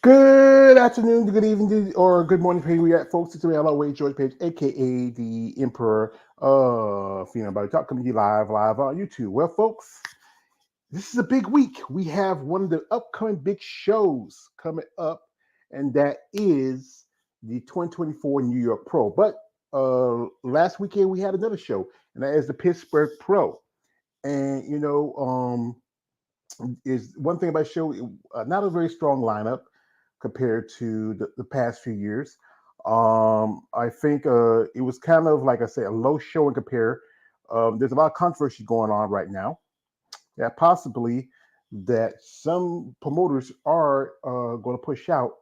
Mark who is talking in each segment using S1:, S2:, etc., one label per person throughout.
S1: Good afternoon, good evening, or good morning, where we at, folks. It's me, I'm George Page, aka the Emperor of Female Body Talk, coming to you live on YouTube. Well, folks, this is a big week. We have one of the upcoming big shows coming up, and that is the 2024 New York Pro. But last weekend we had another show, and that is the Pittsburgh Pro. And is one thing about the show, not a very strong lineup compared to the past few years. I think it was kind of like I said, a low show in compare. There's a lot of controversy going on right now. That possibly that some promoters are going to push out,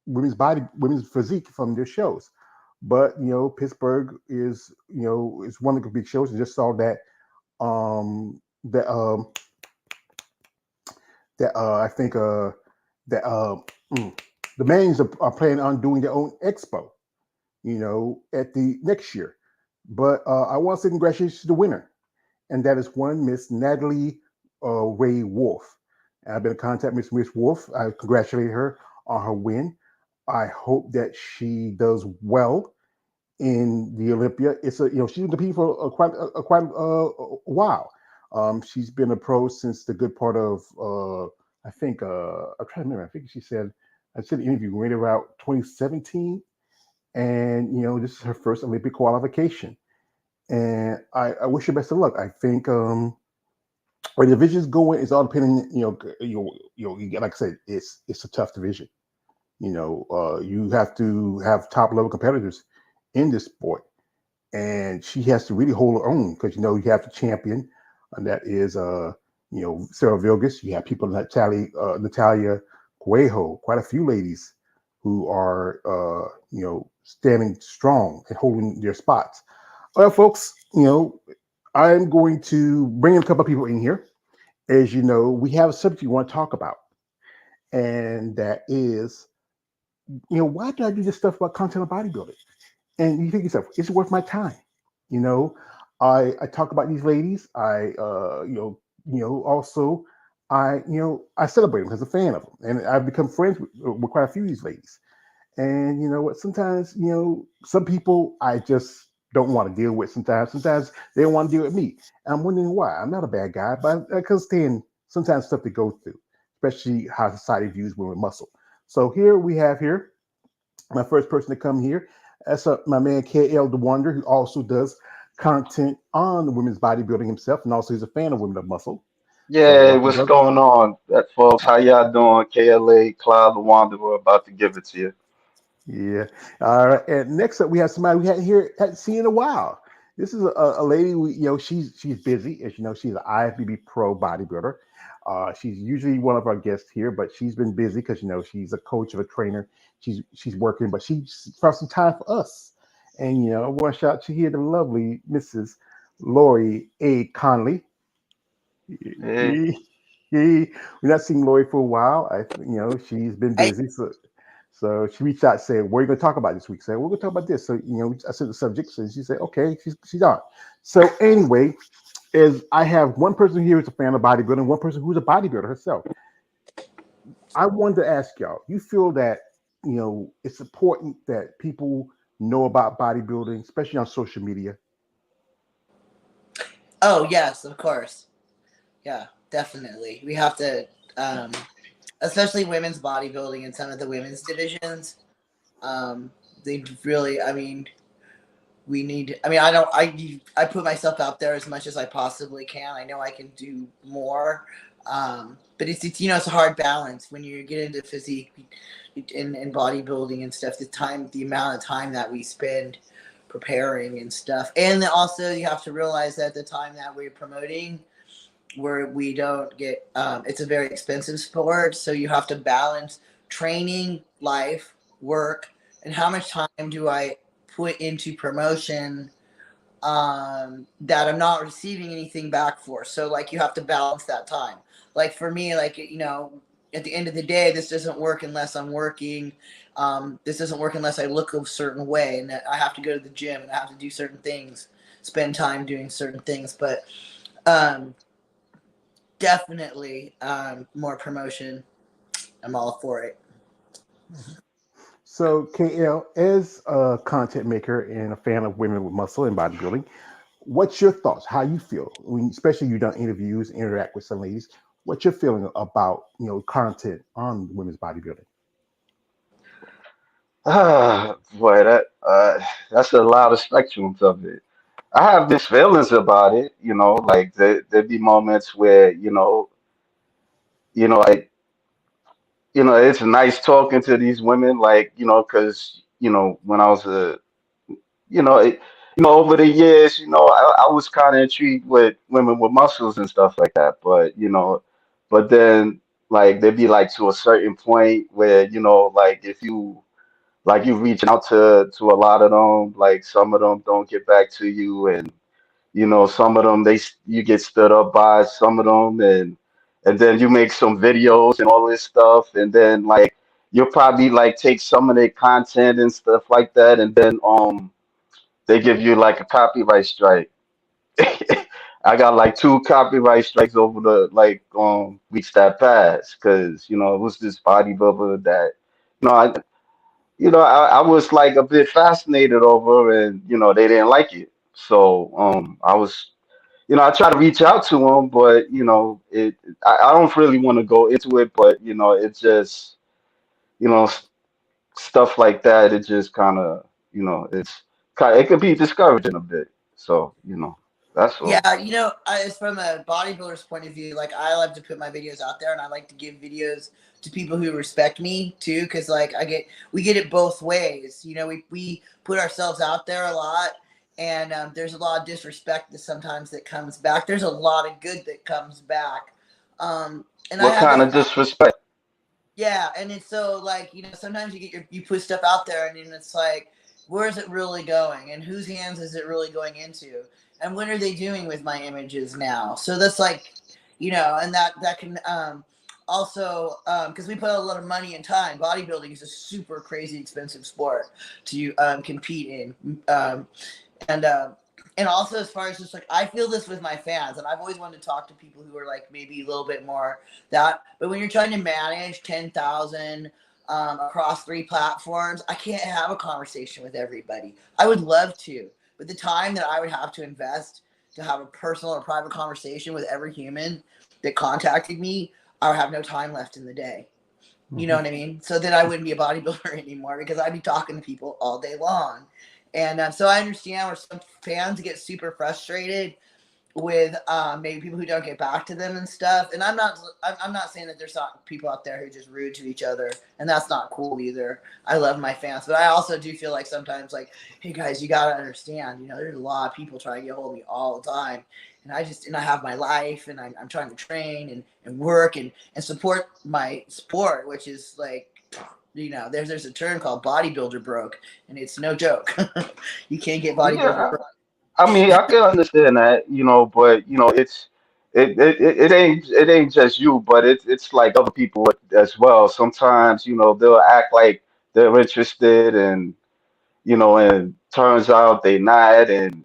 S1: women's physique from their shows. But Pittsburgh is one of the big shows. I just saw that that I think that the Mangs are planning on doing their own expo, at the next year. But I want to say congratulations to the winner, and that is one Miss Natalie Ray Wolf. And I've been in contact with Miss Wolf. I congratulate her on her win. I hope that she does well in the Olympia. It's she's been competing for quite a while. She's been a pro since the good part of I think I'm trying to remember. I think she said I said the interview right around 2017, and this is her first Olympic qualification. And I wish her best of luck. I think where the division's going is all depending. Like I said, it's a tough division. You have to have top level competitors in this sport, and she has to really hold her own because you have the champion, and that is Sarah Vilgas. You have people like Natalia Cuejo, quite a few ladies who are standing strong and holding their spots. Well, folks, I'm going to bring in a couple of people in here. As you know, we have a subject we want to talk about, and that is, why do I do this stuff about content of bodybuilding? And you think to yourself, is it worth my time? You know, I talk about these ladies. Also, I celebrate them because I'm a fan of them, and I've become friends with quite a few of these ladies. And you know what? Sometimes, some people I just don't want to deal with. Sometimes they don't want to deal with me. And I'm wondering why. I'm not a bad guy, but I can stand sometimes stuff to go through, especially how society views women with muscle. So here we have my first person to come here. That's my man KL the Wonder, who also does content on the women's bodybuilding himself, and also he's a fan of women of muscle. So
S2: Yeah,
S1: welcome,
S2: what's
S1: brother.
S2: going on, folks? How y'all doing? KLA, Cloud the Wanderer, about to give it to you.
S1: Yeah. All right. And next up, we have somebody we hadn't seen in a while. This is a lady. She's busy, as you know. She's an IFBB pro bodybuilder. She's usually one of our guests here, but she's been busy because she's a coach of a trainer. She's working, but she found some time for us. And I want to shout out to here the lovely Mrs. Lori A. Conley.
S2: Hey,
S1: We've not seen Lori for a while. She's been
S3: I
S1: busy, so she reached out and said, "What are you going to talk about this week?" I said, "We're going to talk about this." So I said the subject, so she said, "Okay, she's on." So anyway, is I have one person here who's a fan of bodybuilding, one person who's a bodybuilder herself. I wanted to ask y'all: you feel that it's important that people know about bodybuilding, especially on social media?
S3: oh yes, of course. Yeah, definitely. We have to um especially women's bodybuilding and some of the women's divisions. They really we need I put myself out there as much as I possibly can. I know I can do more. But it's a hard balance when you get into physique and bodybuilding and stuff, the amount of time that we spend preparing and stuff. And then also you have to realize that the time that we're promoting where we don't get it's a very expensive sport, so you have to balance training, life, work, and how much time do I put into promotion that I'm not receiving anything back for. So like you have to balance that time. Like for me, at the end of the day, this doesn't work unless I'm working. This doesn't work unless I look a certain way, and I have to go to the gym and I have to do certain things, spend time doing certain things. But um, definitely more promotion. I'm all for it.
S1: So, KL, as a content maker and a fan of women with muscle and bodybuilding, what's your thoughts? How you feel, when, especially you done interviews, interact with some ladies. What's your feeling about content on women's bodybuilding?
S2: Ah, boy, that's a lot of spectrums of it. I have mixed feelings about it, like there be moments where, like, it's nice talking to these women, like, because, when I was you know, it, over the years, I was kind of intrigued with women with muscles and stuff like that. But then like there'd be like to a certain point where, like if you reach out to a lot of them, like some of them don't get back to you, and some of them you get stood up by some of them, and then you make some videos and all this stuff, and then like you'll probably like take some of their content and stuff like that, and then they give you like a copyright strike. I got like two copyright strikes over the like weeks that passed, because it was this bodybuilder that I I was like a bit fascinated over, and they didn't like it. So I was, I try to reach out to them, but I don't really want to go into it, but it just you know stuff like that. It just kind of it could be discouraging a bit. So that's all.
S3: Yeah, it's from a bodybuilder's point of view. Like, I like to put my videos out there, and I like to give videos to people who respect me too, because like we get it both ways. We put ourselves out there a lot, and there's a lot of disrespect that sometimes that comes back. There's a lot of good that comes back, and I
S2: What
S3: have
S2: kind
S3: this.
S2: of disrespect?
S3: Yeah, and it's so like sometimes you put stuff out there, and then it's like, where is it really going, and whose hands is it really going into, and what are they doing with my images now? So that's like, and that can also because we put a lot of money and time. Bodybuilding is a super crazy expensive sport to compete in, and and also as far as just like I feel this with my fans, and I've always wanted to talk to people who are like maybe a little bit more that. But when you're trying to manage 10,000 across 3 platforms, I can't have a conversation with everybody. I would love to, but the time that I would have to invest to have a personal or private conversation with every human that contacted me, I would have no time left in the day. You know
S1: Mhm.
S3: what I mean? So then I wouldn't be a bodybuilder anymore because I'd be talking to people all day long. And so I understand where some fans get super frustrated with maybe people who don't get back to them and stuff. And I'm not saying that there's not people out there who are just rude to each other, and that's not cool either. I love my fans, but I also do feel like sometimes like, hey guys, you gotta understand, there's a lot of people trying to get hold of me all the time. And I have my life, and I'm trying to train and work and support my sport, which is like, there's a term called bodybuilder broke, and it's no joke. You can't get bodybuilder
S2: Yeah,
S3: broke.
S2: I mean, I can understand that, but it ain't just you, but it's like other people as well. Sometimes, they'll act like they're interested, and turns out they not, and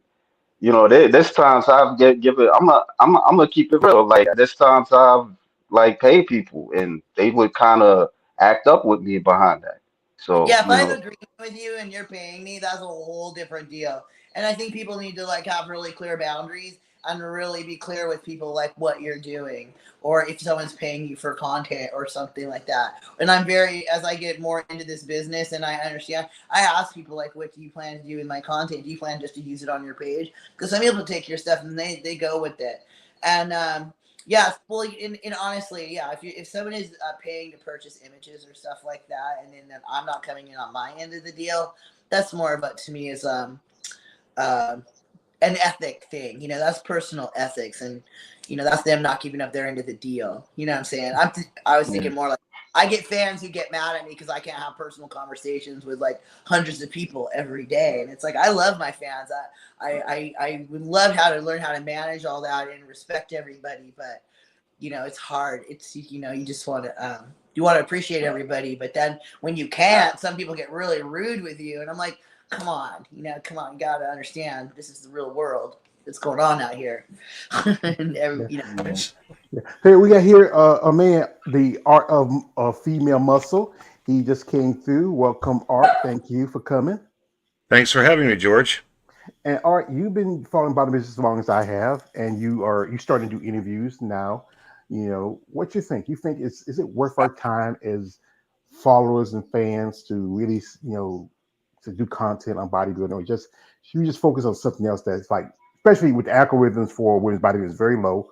S2: there's times I've give it. I'm gonna keep it real. Like there's times I've like paid people, and they would kind of act up with me behind that. So
S3: Yeah, if I'm agreeing with you and you're paying me, that's a whole different deal. And I think people need to like have really clear boundaries and really be clear with people like what you're doing, or if someone's paying you for content or something like that. And I'm very, as I get more into this business and I understand, I ask people like, what do you plan to do with my content? Do you plan just to use it on your page? Because some people take your stuff and they go with it. And yeah, well, and honestly, yeah, if someone is paying to purchase images or stuff like that, and then I'm not coming in on my end of the deal, that's more of a to me is uh, an ethic thing. That's personal ethics, and that's them not keeping up their end of the deal. You know what I'm saying? I was
S2: yeah,
S3: thinking more like I get fans who get mad at me because I can't have personal conversations with like hundreds of people every day, and it's like I love my fans. I would love how to learn how to manage all that and respect everybody, but it's hard. It's you just want to you want to appreciate everybody, but then when you can't, some people get really rude with you, and I'm like, come on, come on, you gotta understand this is the real world. that's going on out here. And
S1: Yeah.
S3: you know,
S2: Yeah.
S1: Yeah. Hey, we got here a man, the art of female muscle. He just came through. Welcome, Art. Thank you for coming.
S4: Thanks for having me, George.
S1: And Art, you've been following body business as long as I have, and you starting to do interviews now. You know what you think? You think is it worth our time as followers and fans to really to do content on bodybuilding, or just should we just focus on something else that's like, especially with the algorithms for women's bodybuilding is very low.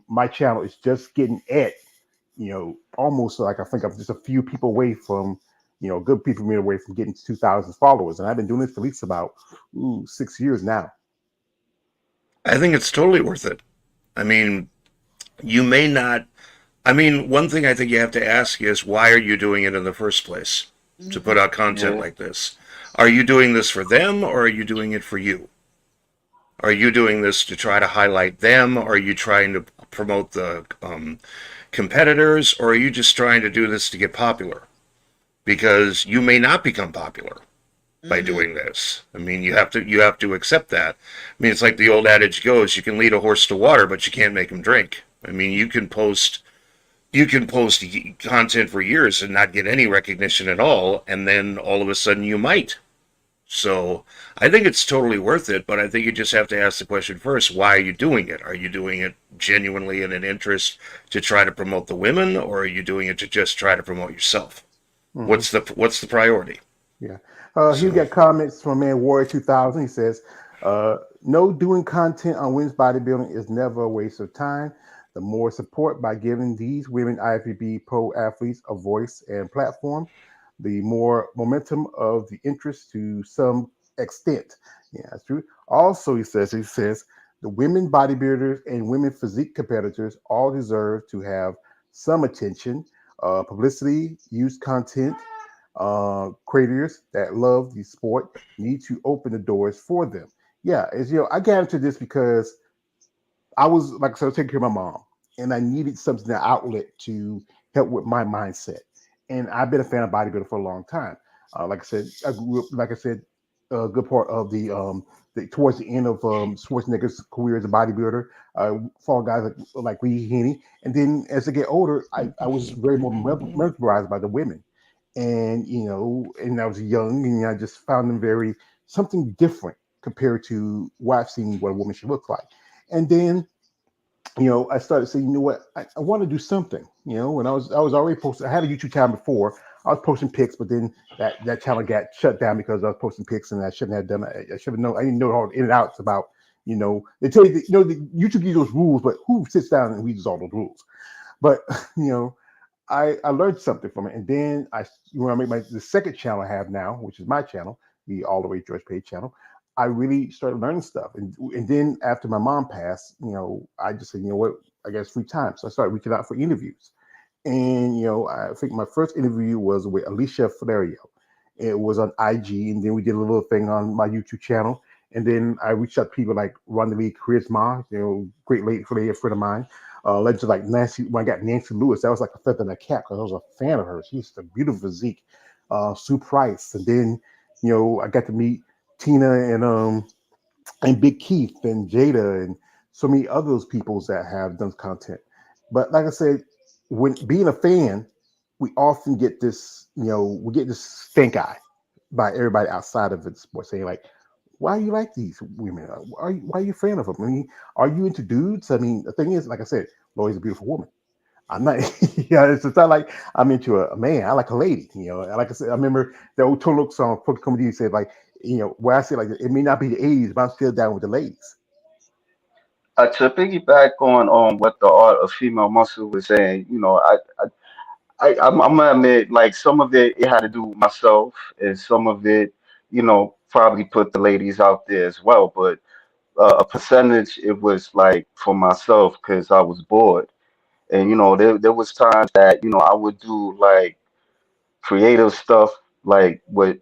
S1: My channel is just getting at almost like I think I'm just a few people away from, good people me away from getting to 2,000 followers. And I've been doing this for at least about 6 years now.
S4: I think it's totally worth it. I mean, you may not. I mean, one thing I think you have to ask is why are you doing it in the first place to put out content
S2: Yeah.
S4: like this? Are you doing this for them or are you doing it for you? Are you doing this to try to highlight them? Are you trying to promote the competitors? Or are you just trying to do this to get popular? Because you may not become popular by doing this. I mean, you have to accept that. I mean, it's like the old adage goes: you can lead a horse to water, but you can't make him drink. I mean, you can post content for years and not get any recognition at all, and then all of a sudden you might. So I think it's totally worth it, but I think you just have to ask the question first: why are you doing it? Are you doing it genuinely in an interest to try to promote the women, or are you doing it to just try to promote yourself?
S1: Hmm.
S4: What's the priority?
S1: Yeah. He
S4: So
S1: got comments from Man Warrior 2000. He says, no, doing content on women's bodybuilding is never a waste of time. The more support by giving these women IFBB pro athletes a voice and platform, the more momentum of the interest to some extent. Yeah, that's true. Also, he says, the women bodybuilders and women physique competitors all deserve to have some attention, publicity, use content, creators that love the sport need to open the doors for them. Yeah, as I got into this because I was like I said, I was taking care of my mom, and I needed something, an outlet to help with my mindset. And I've been a fan of bodybuilding for a long time. Like I said, I grew up, like I said, a good part of towards the end of Schwarzenegger's career as a bodybuilder. Followed guys like Lee Haney, and then as I get older, I was very more mesmerized by the women, and and I was young, and I just found them very something different compared to what I've seen what a woman should look like. And then I started saying, I want to do something. When I was already posting, I had a YouTube channel before. I was posting pics, but then that channel got shut down because I was posting pics, and I shouldn't have done it. I should have known. I didn't know all the in and outs about. They tell you, the YouTube gives those rules, but who sits down and reads all those rules? But you know, I learned something from it, and then when I made the second channel I have now, which is my channel, the All the Way George Page channel, I really started learning stuff, and then after my mom passed, I just said, what, I guess free time, so I started reaching out for interviews, and I think my first interview was with Alicia Florio. It was on IG, and then we did a little thing on my YouTube channel. And then I reached out to people like Ronda Lee Charisma, great lady, a friend of mine. Legends like Nancy. When I got Nancy Lewis, that was like a feather in a cap because I was a fan of hers. She's a beautiful physique. Sue Price, and then I got to meet Tina and Big Keith and Jada and so many other those peoples that have done content. But like I said, when being a fan, we often get this, we get this stink eye by everybody outside of the sport saying like, why do you like these women? Why are you a fan of them? I mean, are you into dudes? I mean, the thing is, like I said, Lori's a beautiful woman. I'm not, it's not like I'm into a man. I like a lady, And like I said, I remember the old Tone Loc song, Folk Comedy said, like, where I say, like, it may not be the 80s, but I'm still down with the ladies.
S2: To piggyback on what the art of female muscle was saying, I'm gonna admit, like some of it had to do with myself, and some of it, probably put the ladies out there as well. But a percentage, it was like for myself because I was bored, and there was times that I would do like creative stuff, like what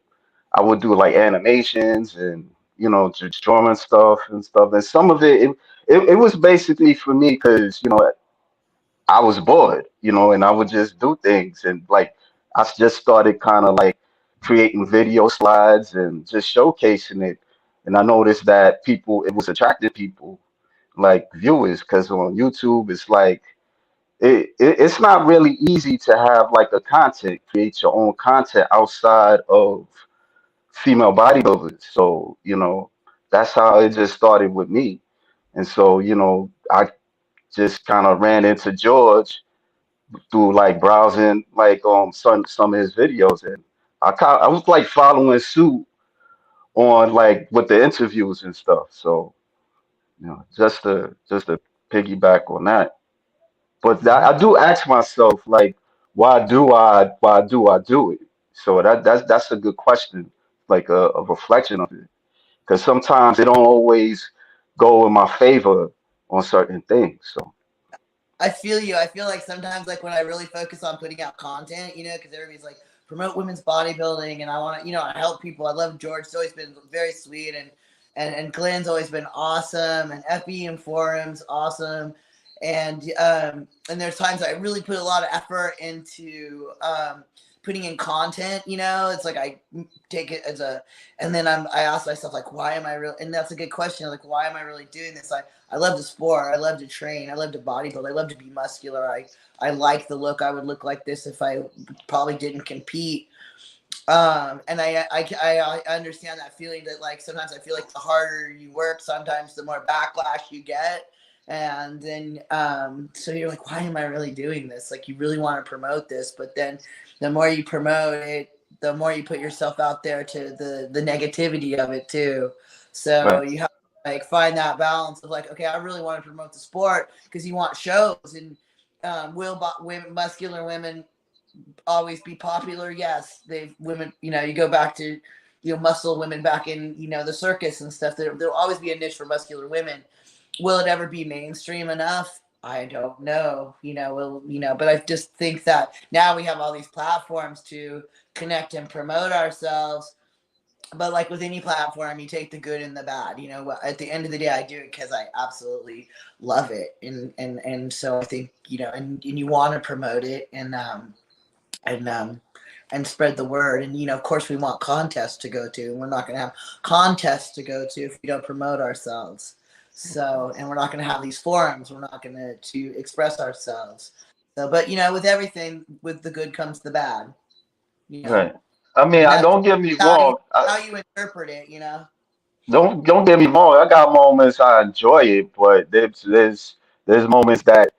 S2: I would do like animations and just drawing stuff and stuff, and some of it was basically for me because I was bored, and I would just do things. And like, just started kind of like creating video slides and just showcasing it. and I noticed that it was attracting people, like viewers, because on YouTube it's like it's not really easy to have like a content, create your own content outside of female bodybuilders. So, that's how it just started with me. And so, I just kind of ran into George through like browsing like some of his videos, and I was like following suit on like with the interviews and stuff. So, just to piggyback on that. But
S1: Mhm.
S2: I do ask myself, like, why do I do it? So that's a good question, like a reflection of it, because sometimes it don't always go in my favor on certain things. So
S3: I feel you. I feel like sometimes, like when I really focus on putting out content, because everybody's like promote women's bodybuilding, and I want to, I help people. I love George. He's always been very sweet, and Glenn's always been awesome, and FB and forums awesome, and there's times I really put a lot of effort into putting in content. It's like I take it as and then I ask myself like, why am I real? And that's a good question. Like, why am I really doing this? I love to sport. I love to train. I love to bodybuild. I love to be muscular. I like the look. I would look like this if I probably didn't compete. And I understand that feeling that like sometimes I feel like the harder you work, sometimes the more backlash you get. And then so you're like, why am I really doing this? Like you really want to promote this, but then the more you promote it, the more you put yourself out there to the negativity of it too. So
S2: right,
S3: you have to like find that balance of like, okay, I really want to promote the sport because you want shows and women, muscular women always be popular? Yes, they've women. You go back to muscle women back in the circus and stuff. There'll always be a niche for muscular women. Will it ever be mainstream enough? I don't know. But I just think that now we have all these platforms to connect and promote ourselves. But like with any platform, you take the good and the bad. At the end of the day, I do it because I absolutely love it, and so I think and you want to promote it, and and spread the word. And of course, we want contests to go to. And we're not going to have contests to go to if we don't promote ourselves. So, and we're not going to have these forums. We're not going to express ourselves. So, but with everything, with the good comes the bad. You know,
S2: right. I mean,
S3: and
S2: I
S3: that's
S2: don't get me
S3: how you
S2: wrong.
S3: how you interpret it.
S2: Don't get me wrong. I got moments I enjoy it, but there's moments that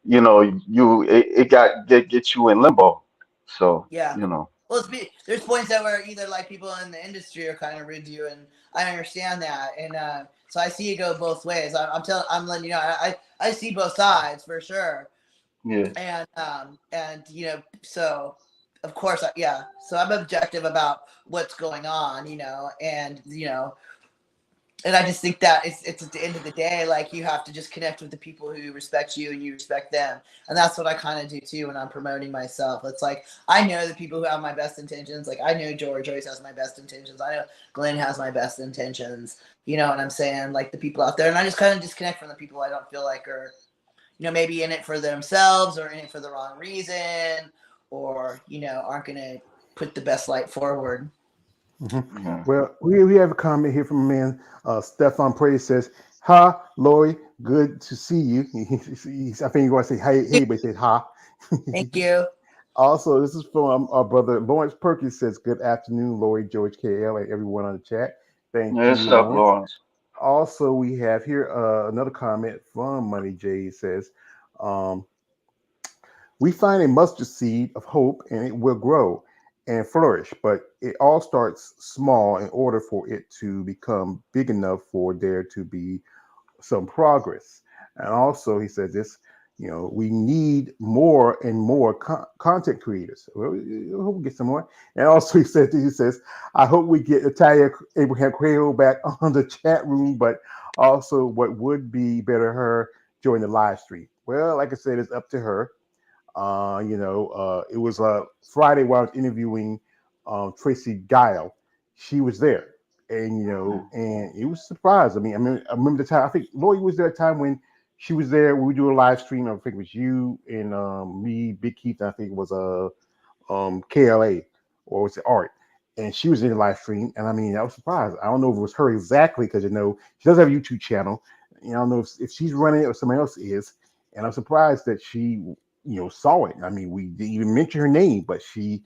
S2: it get you in limbo. So
S3: Yeah. Well, there's points that where either like people in the industry are kind of rude to you, and I understand that, and so I see it go both ways. I'm letting you know, I see both sides for sure,
S2: yeah,
S3: and so of course, yeah. So I'm objective about what's going on, and I just think that it's at the end of the day, like you have to just connect with the people who respect you and you respect them, and that's what I kind of do too when I'm promoting myself. It's like I know the people who have my best intentions. Like I know George always has my best intentions. I know Glenn has my best intentions. You know what I'm saying? Like the people out there, and I just kind of disconnect from the people I don't feel like are maybe in it for themselves or in it for the wrong reason, or aren't gonna put the best light forward.
S1: Mhm.
S2: yeah.
S1: Well, we have a comment here from a man, Stefan Praise says, "Ha, Lori, good to see you." I think you're going to say hey, but he said ha.
S3: Thank you.
S1: Also, this is from our brother Lawrence Perkins says, "Good afternoon, Lori, George, KL, and everyone on the chat." Thank
S2: Yeah,
S1: you,
S2: it's up,
S1: Lawrence.
S2: Lawrence.
S1: Also, we have here another comment from Money J says, um, "We find a mustard seed of hope, and it will grow and flourish, but it all starts small in order for it to become big enough for there to be some progress." And also, he says this, we need more and more content creators. Well, I hope we get some more. And also, he says, I hope we get Natalia Abraham Quayle back on the chat room, but also what would be better her join the live stream. Well, like I said, it's up to her. It was Friday while I was interviewing Tracy Guile. She was there, and and it was a surprise. I remember the time. I think Lori was there at a time when she was there. We do a live stream. I think it was you and me, Big Keith. And I think it was KLA or was it Art? and she was in the live stream. And I mean, I was surprised. I don't know if it was her exactly because she does have a YouTube channel. I don't know if she's running it or somebody else is. And I'm surprised that she saw it. I mean, we didn't even mention her name, but she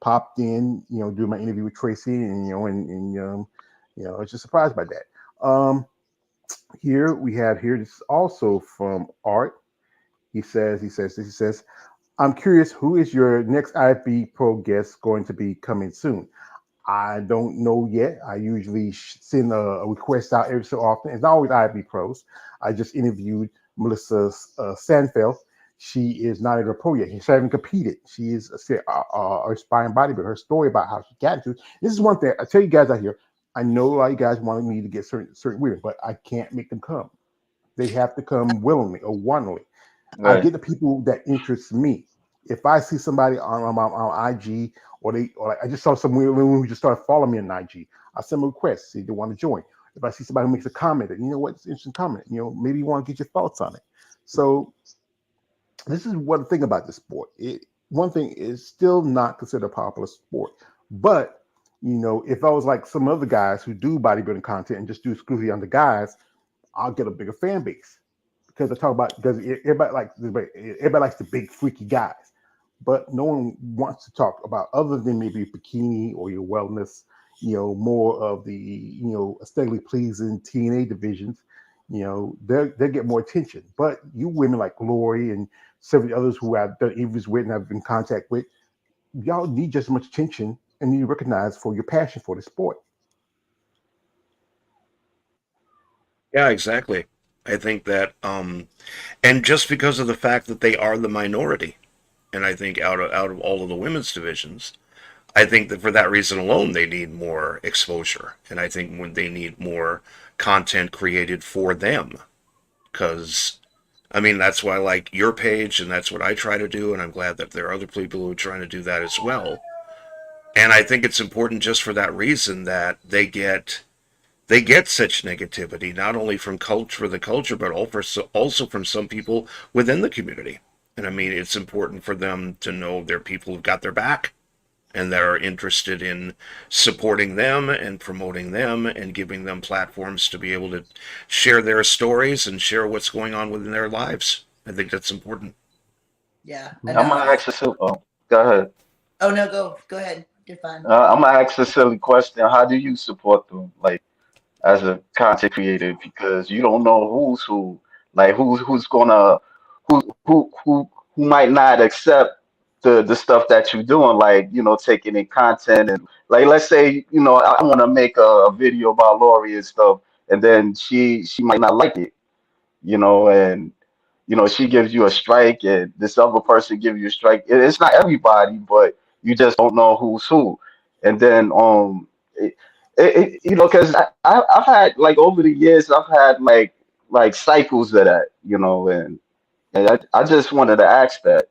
S1: popped in, doing my interview with Tracy, and I was just surprised by that. Here we have here. This is also from Art. He says, I'm curious, who is your next IFB Pro guest going to be coming soon? I don't know yet. I usually send a request out every so often. It's not always IFB Pros. I just interviewed Melissa Sandfeld. She is not even a pro yet. She hasn't competed. She is a aspiring bodybuilder. Her story about how she got into it. This is one thing I tell you guys out here. I know a lot of you guys wanted me to get certain women, but I can't make them come. They have to come willingly or wantingly. I
S2: Right.
S1: get the people that interest me. If I see somebody on IG, or I just saw some women who just started following me on IG, I send them a request, see if they want to join. If I see somebody who makes a comment that, it's an interesting comment, maybe you want to get your thoughts on it. So this is one thing about the sport. One thing is still not considered a popular sport, but if I was like some other guys who do bodybuilding content and just do exclusively on the guys, I'll get a bigger fan base because everybody likes the big freaky guys, but no one wants to talk about other than maybe bikini or your wellness. More of the aesthetically pleasing TNA divisions. They get more attention. But you women like Glory and several others who I've done interviews with and I've been in contact with, y'all need just as much attention and need to recognize for your passion for the sport.
S4: Yeah, exactly. I think that, and just because of the fact that they are the minority, and I think out of all of the women's divisions, I think that for that reason alone, they need more exposure, and I think when they need more content created for them, because I mean that's why I like your page, and that's what I try to do, and I'm glad that there are other people who are trying to do that as well. And I think it's important just for that reason that they get such negativity, not only from the culture, but also from some people within the community. And I mean, it's important for them to know there are people who've got their back and that are interested in supporting them and promoting them and giving them platforms to be able to share their stories and share what's going on within their lives. I think that's important.
S3: Yeah,
S1: Mhm.
S2: I'm
S3: enough.
S2: gonna ask a silly. Oh, go ahead.
S3: Oh no, go ahead. You're fine.
S2: I'm gonna ask a silly question. How do you support them, like as a content creator? Because you don't know who's who, like who's gonna who might not accept the stuff that you're doing, like taking in content and like let's say I want to make a video about Lori and stuff, and then she might not like it, and she gives you a strike and this other person gives you a strike. It's not everybody, but you just don't know who's who. And then because I've had like over the years I've had like cycles of that, and I just wanted to ask that.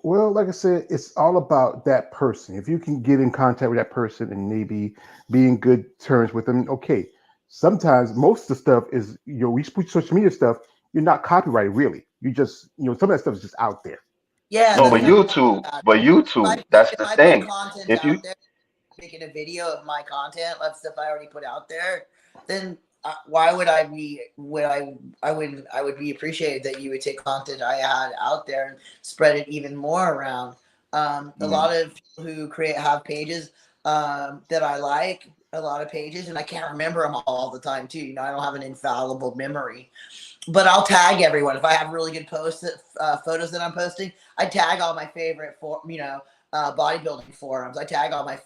S1: Well, like I said, it's all about that person. If you can get in contact with that person and maybe be in good terms with them, okay. Sometimes most of the stuff is, we put social media stuff, you're not copyrighted really. You just, some of that stuff is just out there.
S3: Yeah,
S2: No,
S3: that's
S2: but
S3: what I'm
S1: And
S3: talking
S2: YouTube,
S3: about.
S2: but YouTube, that's
S3: If
S2: the
S3: I put
S2: thing.
S3: content
S2: If you
S3: out there, making a video of my content, of stuff I already put out there, then why would I be? I would be appreciated that you would take content I had out there and spread it even more around. A
S2: mm,
S3: lot of people who create have pages that I like. A lot of pages, and I can't remember them all the time too. I don't have an infallible memory, but I'll tag everyone if I have really good posts, photos that I'm posting. I tag all my favorite bodybuilding forums. I tag all I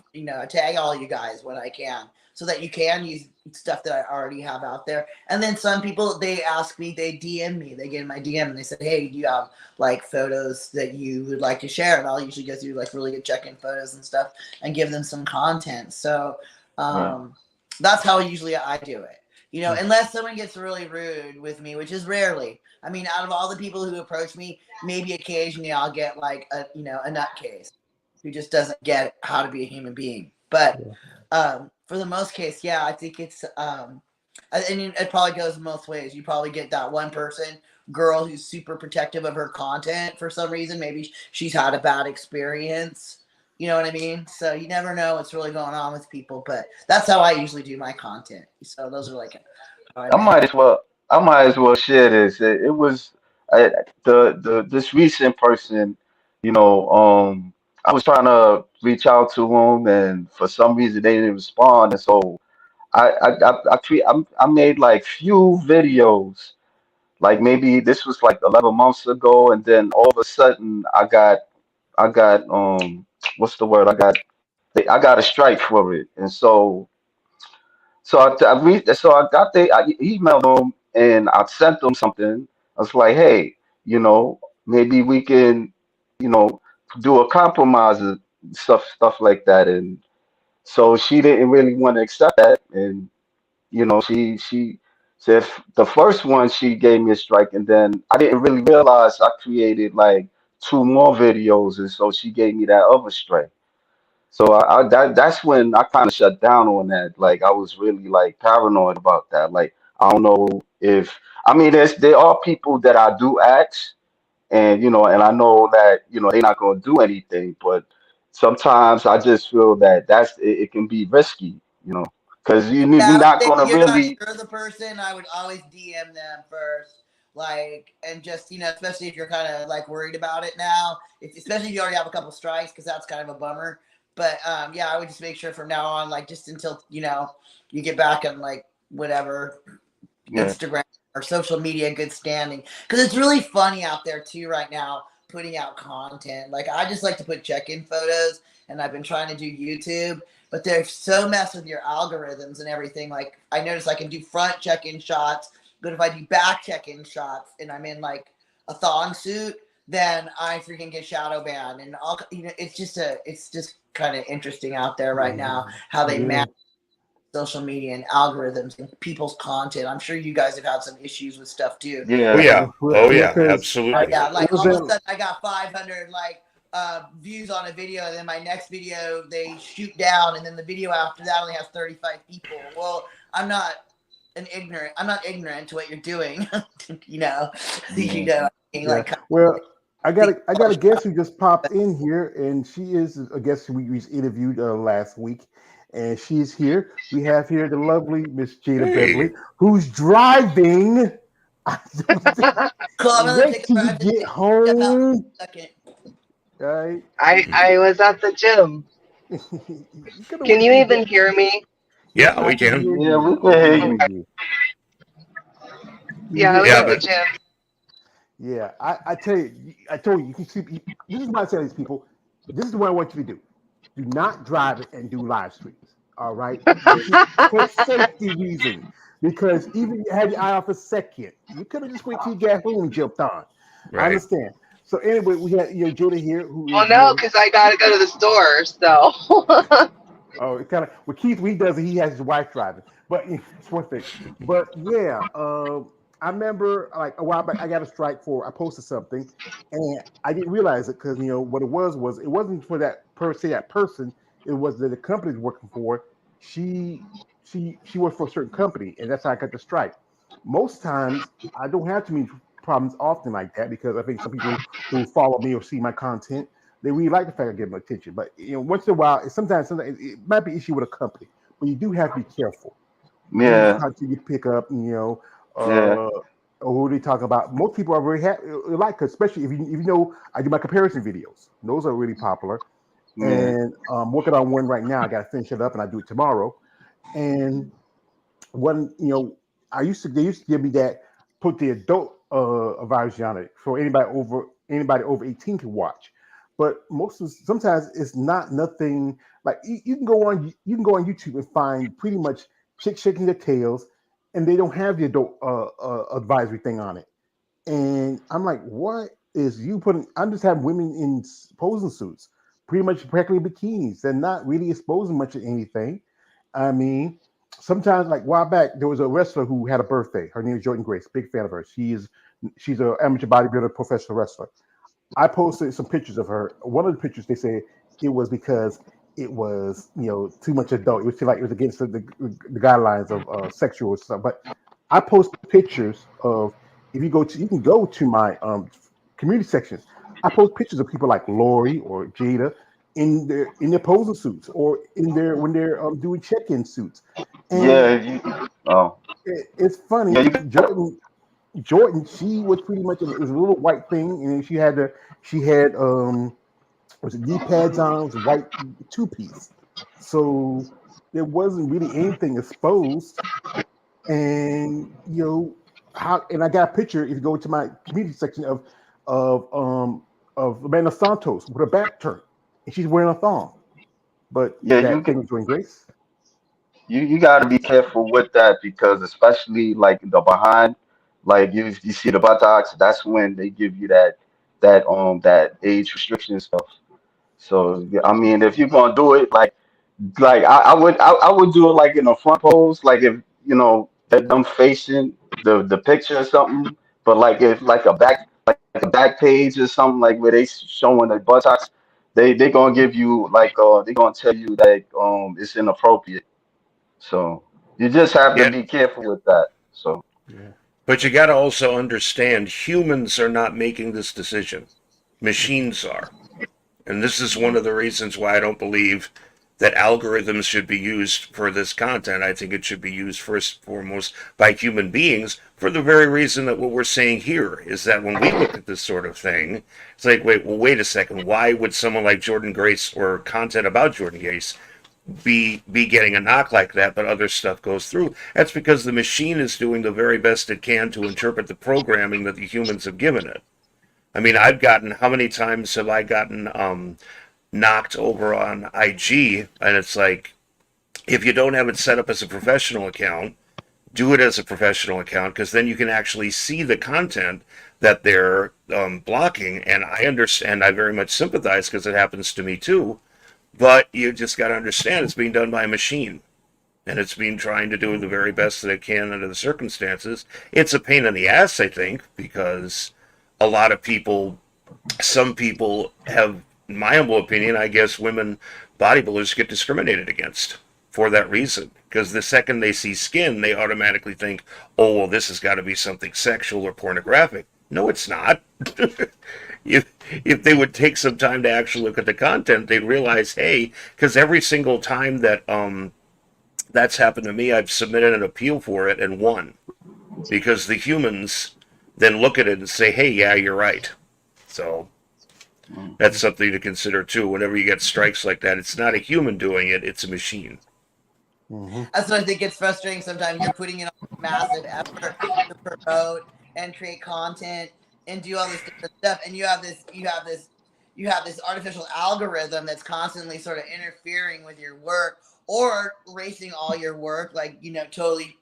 S3: tag all you guys when I can, so that you can use stuff that I already have out there. And then some people they ask me, they DM me, they get in my DM and they said, "Hey, do you have like photos that you would like to share?" And I'll usually go through like really good check-in photos and stuff and give them some content. So
S2: right.
S3: um, that's how usually I do it. Unless someone gets really rude with me, which is rarely. I mean, out of all the people who approach me, maybe occasionally I'll get like a nutcase who just doesn't get how to be a human being. But
S1: yeah.
S3: for the most case, yeah, I think it's and it probably goes both ways. You probably get that one person, girl, who's super protective of her content for some reason. Maybe she's had a bad experience You know what I mean? So you never know what's really going on with people, but that's how I usually do my content. So those are like how I
S2: I
S3: manage.
S2: might as well. I might as well share this. It was I, the this recent person. You know, I was trying to reach out to them, and for some reason they didn't respond. And so I made like few videos. Like maybe this was like 11 months ago, and then all of a sudden I got what's the word? I got a strike for it, and so I got I emailed them and I sent them something. I was like, hey, maybe we can, you know, do a compromise and stuff like that. And so she didn't really want to accept that, and she said the first one she gave me a strike, and then I didn't really realize I created like two more videos, and so she gave me that other strike. So that's when I kind of shut down on that. Like I was really like paranoid about that. Like I don't know if I mean there are people that I do ask, and and I know that they're not going to do anything, but sometimes I just feel that it can be risky, because you're
S3: Yeah,
S2: not
S3: if
S2: going to
S3: you're not
S2: really.
S3: sure of the person, I would always DM them first. Like, and just, especially if you're kind of like worried about it now, especially if you already have a couple strikes, because that's kind of a bummer. But yeah, I would just make sure from now on, like, just until, you get back on like whatever
S2: Yeah,
S3: Instagram or social media good standing. Because it's really funny out there too right now putting out content. Like I just like to put check-in photos, and I've been trying to do YouTube, but they're so messed with your algorithms and everything. Like I notice I can do front check-in shots, but if I do back check-in shots and I'm in like a thong suit, then I freaking get shadow banned. And all it's just kind of interesting out there right now how they
S1: Yeah.
S3: manage social media and algorithms and people's content. I'm sure you guys have had some issues with stuff too.
S4: Oh
S2: yeah,
S3: Like,
S4: yeah. Oh
S1: Yeah,
S4: yeah.
S1: because
S4: Absolutely.
S3: yeah,
S1: it
S3: like
S1: was
S3: all of a sudden I got 500 like views on a video, and then my next video they shoot down, and then the video after that only has 35 people. Well, I'm not ignorant to what you're doing. you know, you
S2: yeah,
S3: know,
S1: yeah.
S3: like
S1: Well, I got a
S3: the
S1: guest who just popped in here, and she is a guest who we interviewed last week, and she's here. We have here the lovely Miss Jada
S4: Hey.
S1: Beverly, who's driving.
S3: cool. I'm gonna
S1: Wait
S3: take a
S1: till you
S3: drive to
S1: get
S3: step out
S1: home.
S3: for a second.
S1: Right?
S5: I was at the gym.
S1: You gotta
S5: Can
S1: wait
S5: you
S1: till you get.
S5: even hear me?
S1: Yes,
S4: Yeah,
S1: I
S4: we
S1: can
S4: can.
S1: hear
S2: yeah.
S1: you.
S2: We
S1: I
S2: can hear
S1: can
S2: you.
S1: hear
S5: Okay.
S1: you. Can you
S5: Yeah, I
S1: hear
S5: was
S4: Yeah,
S5: at the
S1: us?
S4: but
S5: gym.
S1: Yeah, I tell you, I told you, you can see. This is what I tell these people. This is what I want you to do. Do not drive it and do live streams. All right, for safety reasons. Because even if you had your eye off a second, you could have just wait till you got home and jumped on. I
S4: right.
S1: understand. So anyway, we had Jada here, who
S5: Well,
S1: is
S5: no, because I gotta go to the store. So
S1: oh, it kind of well, Keith, when he does it, he has his wife driving. But it's one thing. But yeah, I remember like a while back, I got a strike for I posted something, and I didn't realize it because what it was it wasn't for that per se that person. It was that the company was working for. She she worked for a certain company, and that's how I got the strike. Most times, I don't have too many problems often like that because I think some people who follow me or see my content they really like the fact I give them attention. But once in a while, sometimes it might be an issue with a company, but you do have to be careful. Whose
S2: Yeah,
S1: content you pick up,
S2: yeah,
S1: or who they talk about. Most people are very happy, like, especially if you know, I do my comparison videos. Those are really popular,
S2: yeah,
S1: and I'm working on one right now. I got to finish it up, and I do it tomorrow. And one, they used to give me that put the adult advisory on it for anybody over 18 to watch. But sometimes it's not nothing like you can go on YouTube and find pretty much chicks shaking their tails, and they don't have the adult advisory thing on it. And I'm like, what is you putting? I'm just having women in posing suits, pretty much practically bikinis. They're not really exposing much of anything. I mean, sometimes like a while back, there was a wrestler who had a birthday. Her name is Jordan Grace. Big fan of her. She's an amateur bodybuilder, professional wrestler. I posted some pictures of her. One of the pictures they said it was because it was too much adult. It was like it was against the guidelines of sexual stuff. But I post pictures of if you can go to my community sections. I post pictures of people like Lori or Jada. in their posing suits or in their when they're doing check-in suits, and
S2: Yeah, oh,
S1: it's
S2: yeah,
S1: funny.
S2: you got,
S1: Jordan, she was pretty much it was a little white thing, and then she had was it knee pads on, it was a white two piece, so there wasn't really anything exposed, and how, and I got a picture if you go to my community section of um of Amanda Santos with her back turned, and she's wearing a thong, but
S2: yeah,
S1: that thing was doing Grace.
S2: you got to be careful with that because especially like the behind, like you see the buttocks, that's when they give you that age restriction stuff. So yeah, I mean, if you're gonna do it, like I would do it like in a front pose, like if that I'm facing the picture or something. But like if like a back page or something like where they showing the buttocks, they gonna give you they gonna tell you that it's inappropriate. So you just have to
S4: Yeah,
S2: be careful with that. So
S1: Yeah.
S4: but you got to also understand humans are not making this decision. Machines are. And this is one of the reasons why I don't believe that algorithms should be used for this content. I think it should be used first and foremost by human beings for the very reason that what we're saying here is that when we look at this sort of thing, it's like, wait a second. Why would someone like Jordan Grace or content about Jordan Grace be getting a knock like that, but other stuff goes through? That's because the machine is doing the very best it can to interpret the programming that the humans have given it. I mean, how many times have I gotten knocked over on IG? And it's like, if you don't have it set up as a professional account, do it as a professional account because then you can actually see the content that they're blocking. And I understand, I very much sympathize because it happens to me too. But you just got to understand it's being done by a machine. And it's been trying to do the very best that it can under the circumstances. It's a pain in the ass, I think, because a lot of people, some people have, in my humble opinion, I guess women bodybuilders get discriminated against for that reason. Because the second they see skin, they automatically think, oh, well, this has got to be something sexual or pornographic. No, it's not. if they would take some time to actually look at the content, they'd realize, hey, because every single time that that's happened to me, I've submitted an appeal for it and won. Because the humans then look at it and say, hey, yeah, you're right. So that's something to consider too. Whenever you get strikes like that, it's not a human doing it, it's a machine.
S1: Mm-hmm.
S3: That's what I think gets frustrating sometimes. You're putting in a massive effort to promote and create content and do all this different stuff, and you have this artificial algorithm that's constantly sort of interfering with your work or erasing all your work, like totally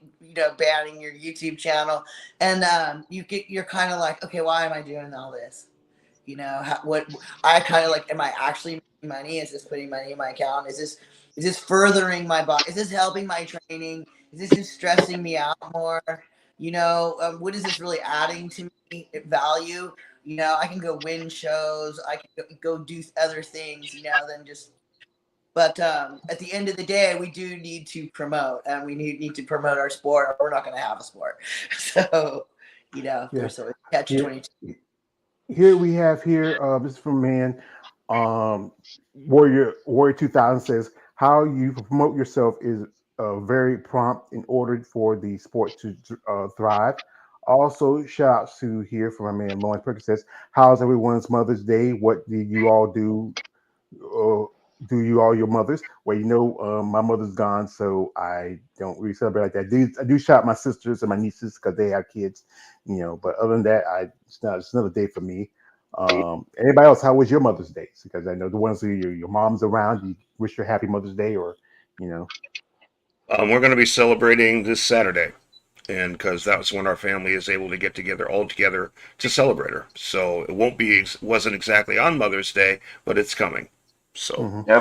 S3: banning your YouTube channel, and you're kind of like, okay, why am I doing all this? What I kind of like, am I actually making money? Is this putting money in my account? Is this furthering my body? Is this helping my training? Is this just stressing me out more? What is this really adding to me value? I can go win shows. I can go do other things, than just. But at the end of the day, we do need to promote, and we need to promote our sport, or we're not going to have a sport. So,
S1: Yeah.
S3: there's sort of catch
S1: Here,
S3: 22.
S1: here we have here. This is from man. Warrior 2000 says how you promote yourself is very prompt in order for the sport to thrive. Also, shout out to here from my man Lawrence Perkins says, how's everyone's Mother's Day? What do you all do? Do you all your mothers? Well, my mother's gone, so I don't really celebrate like that. I do shout out my sisters and my nieces because they have kids, But other than that, it's another day for me. Anybody else? How was your Mother's Day? Because I know the ones who your mom's around, you wish her happy Mother's Day, or you know.
S4: We're going to be celebrating this Saturday, and because that was when our family is able to get together all together to celebrate her. So it wasn't exactly on Mother's Day, but it's coming. So
S1: Mm-hmm.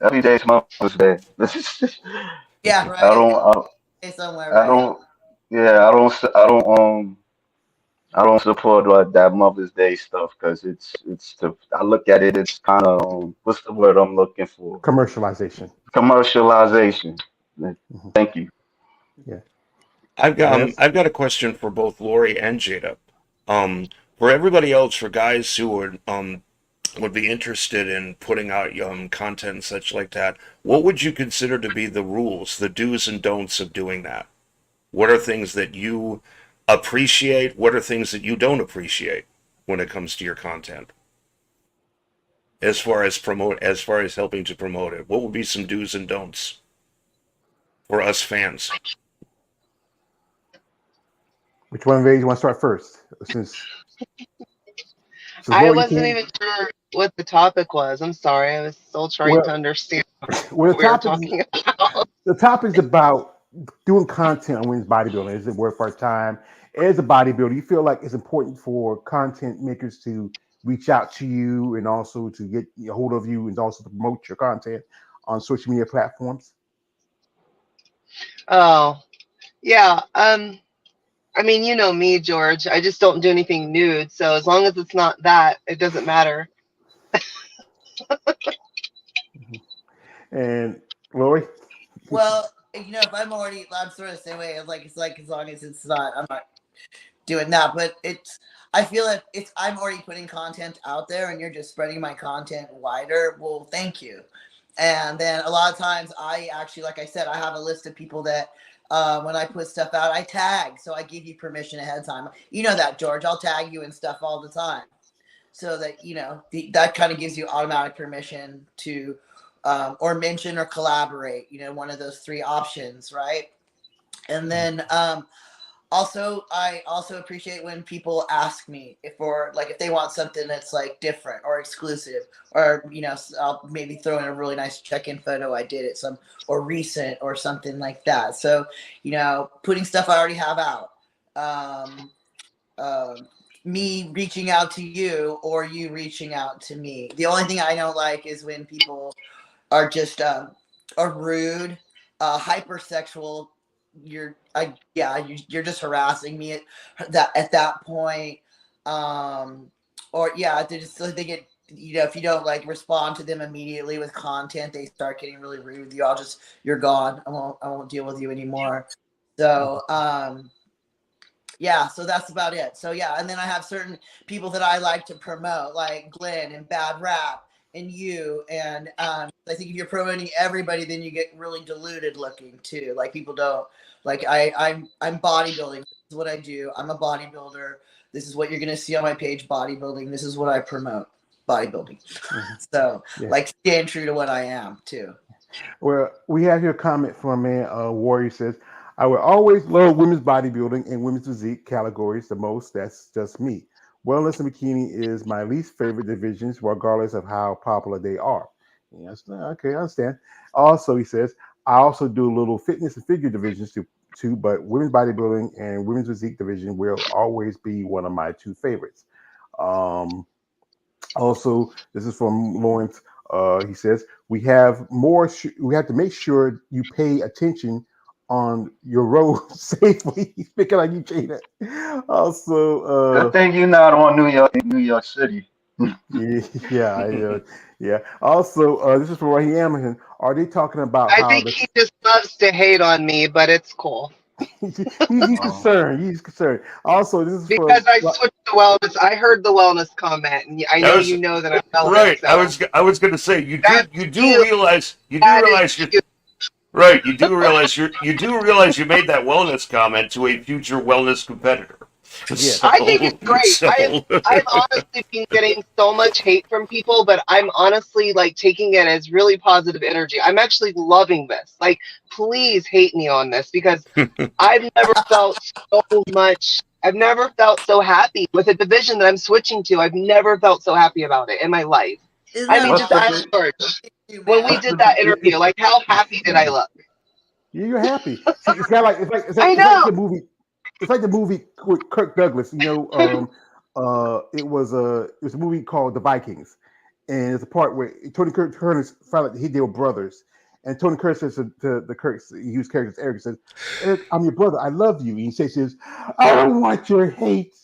S2: every day is Mother's Day.
S3: Yeah,
S2: I
S3: right.
S2: don't
S3: Stay somewhere,
S2: I
S3: right?
S2: don't yeah I don't support like that Mother's Day stuff because I look at it, it's kind of what's the word I'm looking for?
S1: Commercialization.
S2: Commercialization.
S1: Mm-hmm.
S2: Thank you.
S1: Yeah.
S4: I've got a question for both Lori and Jada. Um, for everybody else, for guys who are would be interested in putting out content and such like that, what would you consider to be the rules, the do's and don'ts of doing that? What are things that you appreciate? What are things that you don't appreciate when it comes to your content? As far as helping to promote it, what would be some do's and don'ts for us fans?
S1: Which one of you want to start first? Since
S5: I
S1: Laura, you
S5: wasn't
S1: can.
S5: even sure what the topic was. I'm sorry. I was still trying to
S1: Well,
S5: understand
S1: well,
S5: what we were talking about.
S1: the topic's about doing content on women's bodybuilding. Is it worth our time? As a bodybuilder, you feel like it's important for content makers to reach out to you and also to get a hold of you and also to promote your content on social media platforms?
S5: Oh, yeah. I mean, you know me, George. I just don't do anything nude. So as long as it's not that, it doesn't matter.
S1: And Lori?
S3: Well, if I'm sort of the same way. It's like as long as it's not, I'm not doing that. But I feel like I'm already putting content out there, and you're just spreading my content wider. Well, thank you. And then a lot of times, I actually, like I said, I have a list of people that when I put stuff out, I tag. So I give you permission ahead of time. You know that, George. I'll tag you and stuff all the time, so that that kind of gives you automatic permission to or mention or collaborate, one of those three options, right? And then I also appreciate when people ask me if they want something that's like different or exclusive, or I'll maybe throw in a really nice check-in photo I did at some, or recent or something like that. So putting stuff I already have out, um, me reaching out to you or you reaching out to me. The only thing I don't like is when people are just are rude, hypersexual. You're just harassing me at that point. Or yeah, they get, if you don't like respond to them immediately with content, they start getting really rude with you. You're gone. I won't deal with you anymore. So yeah, so that's about it. So yeah, and then I have certain people that I like to promote, like Glenn and Bad Rap and you. And I think if you're promoting everybody, then you get really diluted looking too. Like people don't like I'm bodybuilding. This is what I do. I'm a bodybuilder. This is what you're gonna see on my page, bodybuilding. This is what I promote, bodybuilding. So
S1: Yeah.
S3: like stand true to what I am too.
S1: Well, we have your comment from a man, Warrior says, I will always love women's bodybuilding and women's physique categories the most. That's just me. Wellness and bikini is my least favorite divisions, regardless of how popular they are. Yes, okay, I understand. Also, he says, I also do a little fitness and figure divisions too, but women's bodybuilding and women's physique division will always be one of my two favorites. Um, Also, this is from Lawrence. He says we have we have to make sure you pay attention on your road safely. He's speaking like you, Jada. Also,
S2: Good thing you're not on New York City.
S1: yeah, yeah, yeah. Also, this is from Raheem. Are they talking about
S5: I
S1: how
S5: think
S1: the
S5: he just loves to hate on me, but it's cool.
S1: he's
S2: Oh,
S1: concerned? He's concerned. Also, this is
S5: Because
S1: from
S5: I switched to wellness. I heard the wellness comment, and I
S4: I
S5: know
S4: was
S5: you know that I'm wellness,
S4: right.
S5: so
S4: I was going to say
S5: that's
S4: you do
S5: you.
S4: realize
S5: That is
S4: you
S5: you.
S4: right. You do realize you made that wellness comment to a future wellness competitor.
S1: yes.
S5: I think it's great.
S4: So
S5: I've honestly been getting so much hate from people, but I'm honestly like taking it as really positive energy. I'm actually loving this. Like, please hate me on this because I've never felt so much. I've never felt so happy with a division that I'm switching to. I've never felt so happy about it in my life.
S3: Isn't
S5: I
S3: that
S5: mean,
S2: what's
S5: just
S2: the
S5: ask
S3: wonderful?
S2: di-
S5: George when we
S3: Man.
S2: what's
S5: did
S2: the
S5: that interview. Like, how happy did I look?
S1: You're happy. See, it's kind of like
S5: I
S1: it's like
S5: know.
S1: the movie. It's like the movie with Kirk Douglas. It was a movie called The Vikings, and it's a part where Tony Kirk Turner's found out they were brothers, and Tony Kirk says to the Kirks, he used characters Eric says, "Eric, I'm your brother. I love you." And he says, "I don't want your hate.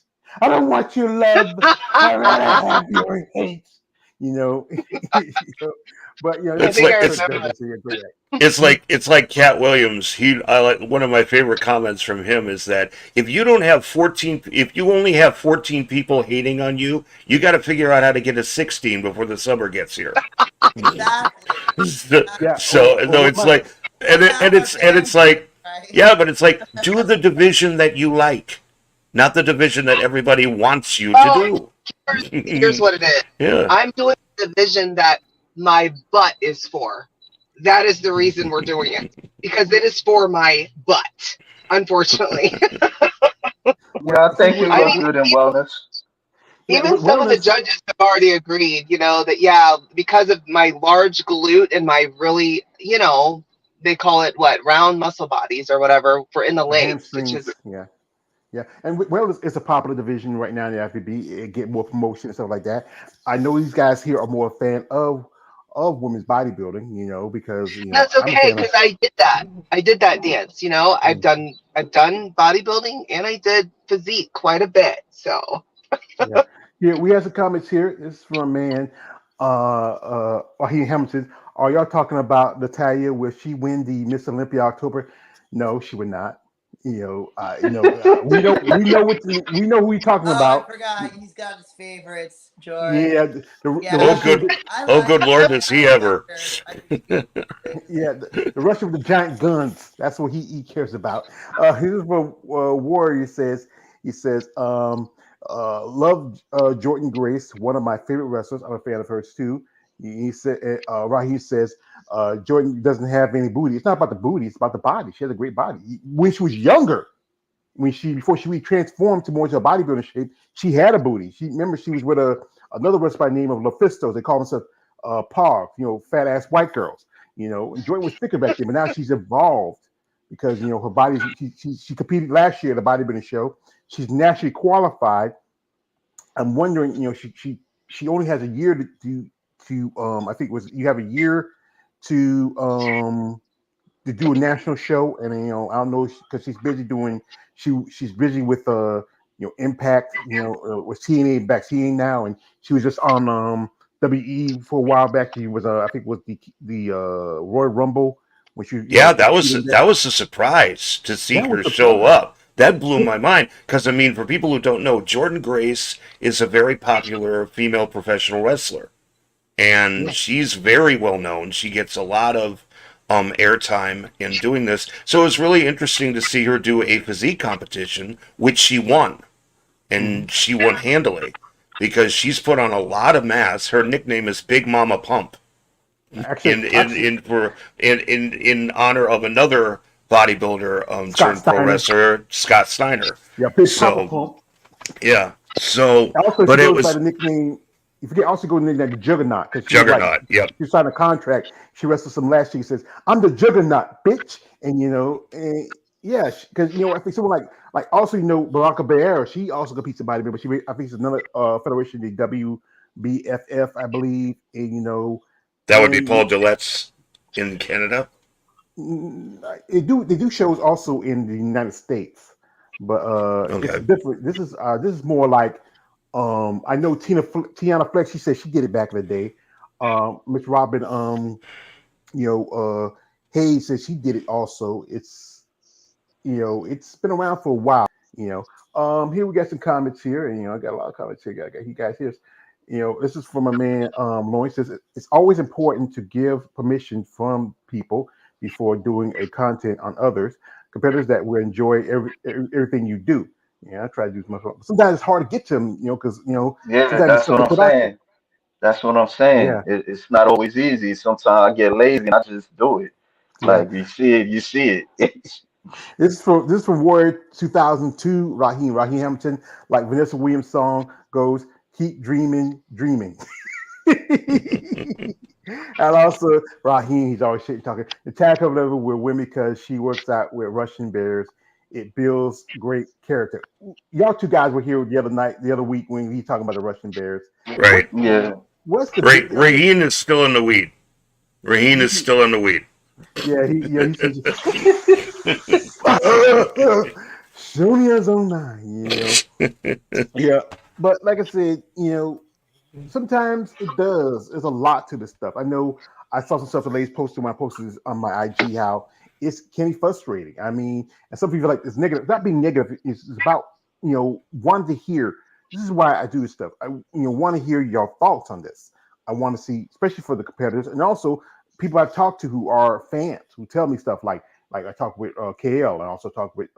S1: I don't want your love. I'd rather have your hate." You know, you know. But you know,
S5: I
S4: It's
S5: think
S4: like
S5: I
S1: Chris
S5: remember.
S1: does a great act.
S4: it's like Cat Williams. I like one of my favorite comments from him is that if you don't have 14, if you only have 14 people hating on you, you got to figure out how to get to 16 before the summer gets here.
S3: Exactly.
S4: so,
S1: Yeah.
S4: so no,
S1: What
S4: it's
S1: my
S4: like,
S3: We're half our
S4: and
S3: fan
S4: it's
S3: base,
S4: like,
S3: right?
S4: yeah, but it's like do the division that you like, not the division that everybody wants you to
S5: Oh,
S4: do.
S5: here's what it is.
S4: Yeah.
S5: I'm doing the division that my butt is for. That is the reason we're doing it because it is for my butt. Unfortunately,
S2: Yeah, I
S1: see
S2: think you
S5: I
S2: look
S5: mean,
S2: good in wellness.
S1: yeah,
S5: even
S1: with
S5: some of the
S1: wellness.
S5: judges have already agreed. That yeah, because of my large glute and my really, they call it what round muscle bodies or whatever for in the
S1: The
S5: legs, which is
S1: hamstrings. Yeah. Yeah, and wellness is a popular division right now in the IFBB. It get more promotion and stuff like that. I know these guys here are more a fan of women's bodybuilding, because
S5: that's
S1: I'm a
S5: okay
S1: fan of.
S5: because I did that. I did that dance. I've
S1: Mm,
S5: done bodybuilding and I did physique quite a bit. So
S1: yeah, yeah. We have some comments here. This is from a man, Raheem Hamilton. Are y'all talking about Natalia? Will she win the Miss Olympia October? No, she would not. We know who you're talking
S3: Oh, I
S1: about.
S3: forgot. He's got his favorites, George.
S1: Yeah, the
S3: Yeah,
S4: Oh
S1: Russian,
S4: good,
S3: I
S4: oh
S3: like
S4: good Lord,
S3: her.
S4: does
S3: I
S4: he
S3: like
S4: ever?
S3: her. I think she's good.
S1: yeah, the Russian with the giant guns. That's what he cares about. Here's what Warrior says. He says, love Jordan Grace, one of my favorite wrestlers. I'm a fan of hers too. He said, right. He says, Jordan doesn't have any booty. It's not about the booty. It's about the body. She has a great body. When she was younger, before she transformed to more to a bodybuilding shape, she had a booty. She was with another wrestler by the name of Lufisto. They call themselves PARV, fat ass white girls. And Jordan was thicker back then, but now she's evolved because her body. She competed last year at the bodybuilding show. She's naturally qualified. I'm wondering, she only has a year to I think it was you have a year to do a national show, and I don't know because she's busy doing she's busy with Impact, with TNA back TNA now, and she was just on WE for a while back. She was I think it was the Royal Rumble when she
S4: Yeah,
S1: she competed in that.
S4: that was a surprise to see
S1: That was
S4: her show
S1: surprising.
S4: up. That blew my mind because I mean, for people who don't know, Jordan Grace is a very popular female professional wrestler, and
S1: Yeah.
S4: she's very well known. She gets a lot of airtime in doing this, so it was really interesting to see her do a physique competition, which she won,
S1: Mhm.
S4: and she won handily because she's put on a lot of mass. Her nickname is Big Mama Pump
S1: Actually, actually,
S4: in honor of another bodybuilder
S1: Scott
S4: turned pro
S1: Steiner.
S4: wrestler, Scott Steiner.
S1: Yeah, Big Papa
S4: So
S1: Pump.
S4: yeah, so
S1: Also, she
S4: but it
S1: goes by
S4: was
S1: the nickname. You forget, also go to the nickname the Juggernaut because
S4: Juggernaut. Yep,
S1: she signed a contract. She wrestled some last year. She says, "I'm the Juggernaut, bitch," and yeah, because I think someone like also Blanca Belair. She also competes in bodybuilding, but I think it's another federation, the WBFF, I believe, and
S4: that would be
S1: and
S4: Paul Gillette's in Canada.
S1: they do shows also in the United States, but it's
S4: Okay,
S1: different. This is more like I know Tiana Flex. She said she did it back in the day. Miss Robin you know Hayes says she did it also. It's been around for a while. You Here we got some comments here, and I got a lot of comments here. I got you guys here. This is from a man, Lawrence says it's always important to give permission from people before doing a content on others, competitors that will enjoy everything you do. I try to do as much. Sometimes it's hard to get to them, because
S2: Yeah,
S1: sometimes it's
S2: that's
S1: stuff
S2: what
S1: they
S2: I'm
S1: put out there.
S2: saying. That's what I'm saying.
S1: Yeah,
S2: It's not always easy. Sometimes I get lazy and I just do it.
S1: yeah.
S2: Like you see it, you see it.
S1: This is from Warrior 2002. Raheem Hamilton, like Vanessa Williams' song goes, "Keep dreaming, dreaming." And also Raheem, he's always shit talking. The tag cover level with women because she works out with Russian bears. It builds great character. Y'all two guys were here the other week when he talking about the Russian bears. What
S4: right.
S2: Yeah.
S1: what's the
S4: Ray,
S1: big?
S4: Raheen is still in the weed. Raheen is still in the weed.
S1: He says Sonia's on nine. Yeah. But like I said, sometimes it does. There's a lot to this stuff. I know I saw some stuff the ladies posted when I posted this on my IG how it's can be frustrating. I mean, and some people are like it's negative. It's not being negative. It's about wanting to hear. This is why I do this stuff. I want to hear your thoughts on this. I want to see, especially for the competitors, and also people I've talked to who are fans who tell me stuff like I talked with KL and I also talked with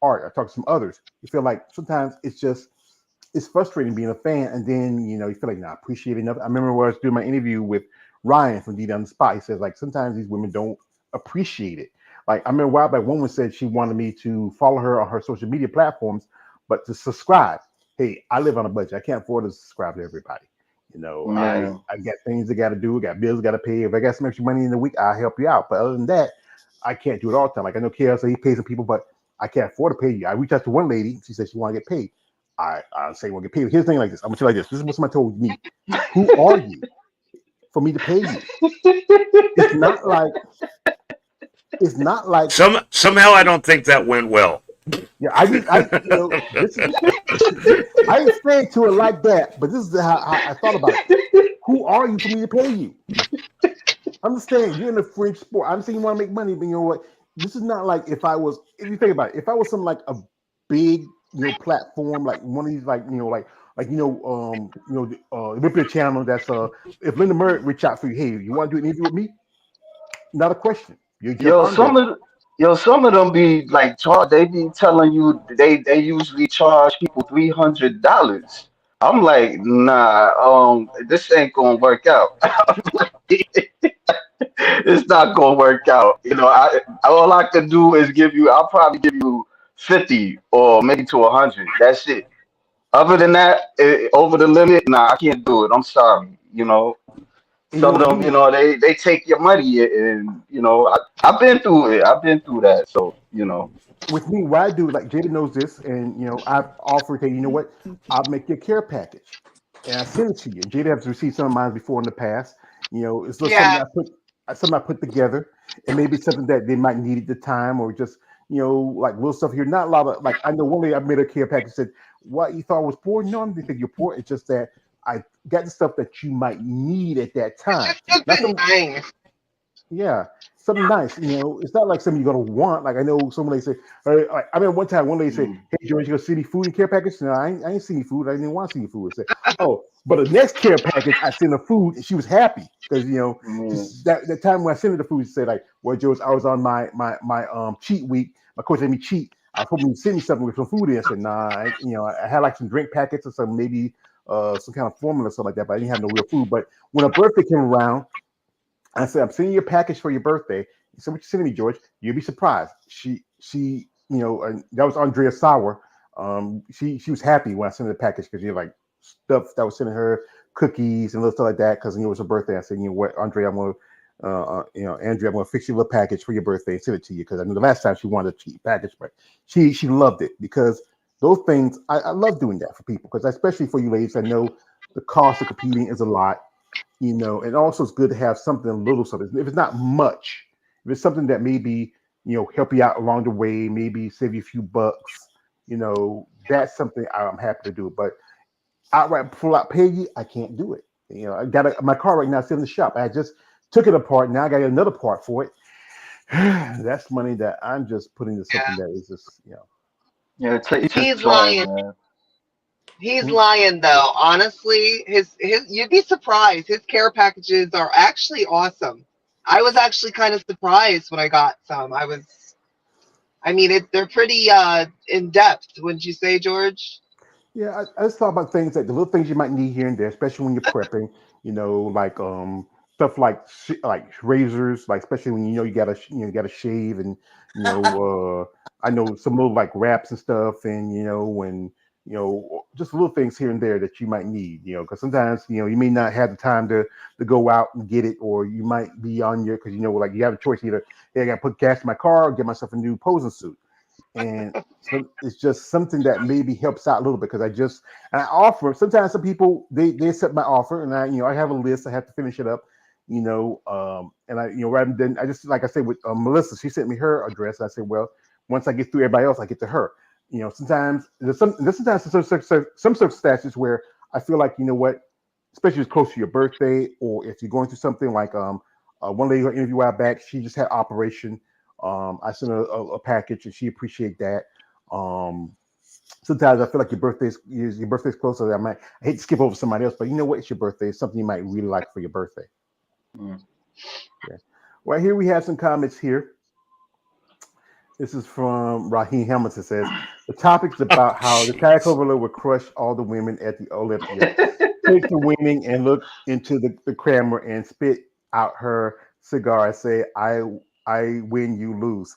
S1: Art. I talked to some others. You feel like sometimes it's frustrating being a fan, and then you feel like I appreciate it enough. I remember when I was doing my interview with Ryan from D Down the Spot. He says like sometimes these women don't appreciate it. Like I remember a while back, one woman said she wanted me to follow her on her social media platforms, but to subscribe. Hey, I live on a budget. I can't afford to subscribe to everybody.
S2: Yeah.
S1: I got things I got to do. I got bills I got to pay. If I got some extra money in the week, I'll help you out. But other than that, I can't do it all the time. Like I know KL said he pays some people, but I can't afford to pay you. I reached out to one lady. She said she want to get paid. I say want to get paid. Here's the thing like this. I'm gonna tell you like this. This is what somebody told me. Who are you for me to pay you? It's not like
S4: Somehow I don't think that went well.
S1: yeah. This is I didn't say it to her like that, but this is how I thought about it. Who are you for me to pay you? Understand, you're in the fringe sport. I'm saying you want to make money, but you know what? This is not like if you think about it, if I was some like a big, platform, like one of these, Olympia channel that's if Linda Murray reach out for you, hey, you want to do an interview with me? Not a question. You jump
S2: Yo,
S1: on there.
S2: some of them be like charge. They be telling you they usually charge people $300. I'm like, nah, this ain't gonna work out. It's not gonna work out. I all I can do is I'll probably give you 50 or maybe to 100. That's it. Other than that, over the limit, nah, I can't do it. I'm sorry.
S1: And
S2: Some of
S1: with
S2: them,
S1: me,
S2: they take your money, and I've been through it. I've been through that. So.
S1: what I do, like Jada knows this, and I've offered, hey, you know what? I'll make you a care package, and I send it to you. And Jada has received some of mine before in the past. It's just
S5: Yeah.
S1: something I put together. It may be something that they might need at the time, or just like little stuff here. Not a lot of like I know one lady I made a care package said, "What you thought was poor? No, I didn't think you're poor. It's just that I got the stuff that you might need at that
S5: It's
S1: time.
S5: just
S1: Not
S5: something
S1: some
S5: nice.
S1: yeah, something nice. It's not like something you're gonna want. Like I know some lady say, like, I mean, one time one lady said,
S2: Mm.
S1: "Hey George, you gonna see any food in care package?" No, I ain't seen any food. I didn't want to see any food. I said, "Oh, but the next care package, I sent her food, and she was happy because
S2: Mm.
S1: that time when I sent her the food, she said like, well, George, I was on my cheat week. My coach let me cheat. I was hoping you'd send me something with some food in." I said, "Nah, I had like some drink packets or some maybe some kind of formula or something like that, but I didn't have no real food." But when her birthday came around. I said, "I'm sending you a package for your birthday." He said, "What you sending me, George?" You'll be surprised. And that was Andrea Sauer. She was happy when I sent her the package because like stuff that was sending her cookies and little stuff like that because it was her birthday. I said, "You know what, Andrea, Andrea, I'm gonna fix you a little package for your birthday and send it to you because I knew the last time she wanted a cheap package, but she loved it because those things I love doing that for people because especially for you ladies, I know the cost of competing is a lot and also it's good to have something a little something. If it's not much, if it's something that maybe help you out along the way, maybe save you a few bucks, that's something I'm happy to do. But outright full out pay you, I can't do it. I got my car right now sitting in the shop. I just took it apart. Now I got another part for it. That's money that I'm just putting into something
S5: Yeah.
S1: that is just
S2: Yeah, it takes a
S5: He's
S2: toll,
S5: lying.
S2: man.
S5: He's
S1: mm,
S5: lying though. Honestly, his you'd be surprised. His care packages are actually awesome. I was actually kind of surprised when I got some. I mean they're pretty in depth, wouldn't you say, George?
S1: Yeah, I just thought about things like the little things you might need here and there, especially when you're prepping. Like stuff like razors, like especially when you gotta you gotta shave and I know some little like wraps and stuff, and when just little things here and there that you might need. Because sometimes you may not have the time to go out and get it, or you might be on your because like you have a choice either hey I gotta put gas in my car or get myself a new posing suit and so it's just something that maybe helps out a little bit because I offer sometimes some people they accept my offer and I have a list I have to finish it up and I rather than I just like I said with Melissa she sent me her address and I said well once I get through everybody else I get to her sometimes there's sometimes some circumstances where I feel like what especially if it's close to your birthday or if you're going through something like One lady who interviewed a while back, she just had operation. I sent her a package, and she appreciated that. Sometimes I feel like your birthday's closer. I hate to skip over somebody else, but you know what? It's your birthday. It's something you might really like for your birthday.
S2: Mm.
S1: Yeah. Well, here we have some comments here. This is from Raheem Hamilton. Says the topic's about how the tag overload will crush all the women at the Olympia. Take the winning and look into the camera and spit out her cigar and say, I win, you lose."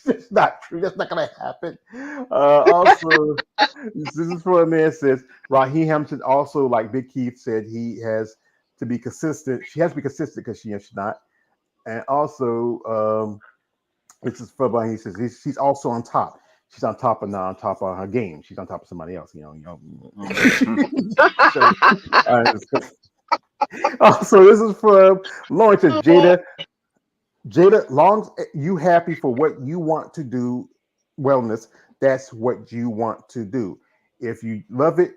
S1: It's not true. That's not gonna happen. Also, this is for a man says Raheem Hampton also, like Big Keith said, he has to be consistent. She has to be consistent because she's not. And also, this is for Raheem. He says she's also on top. She's on top of not on top of her game. She's on top of somebody else. So, also, this is from Lawrence. Says, Jada, long as you happy for what you want to do, wellness, that's what you want to do. If you love it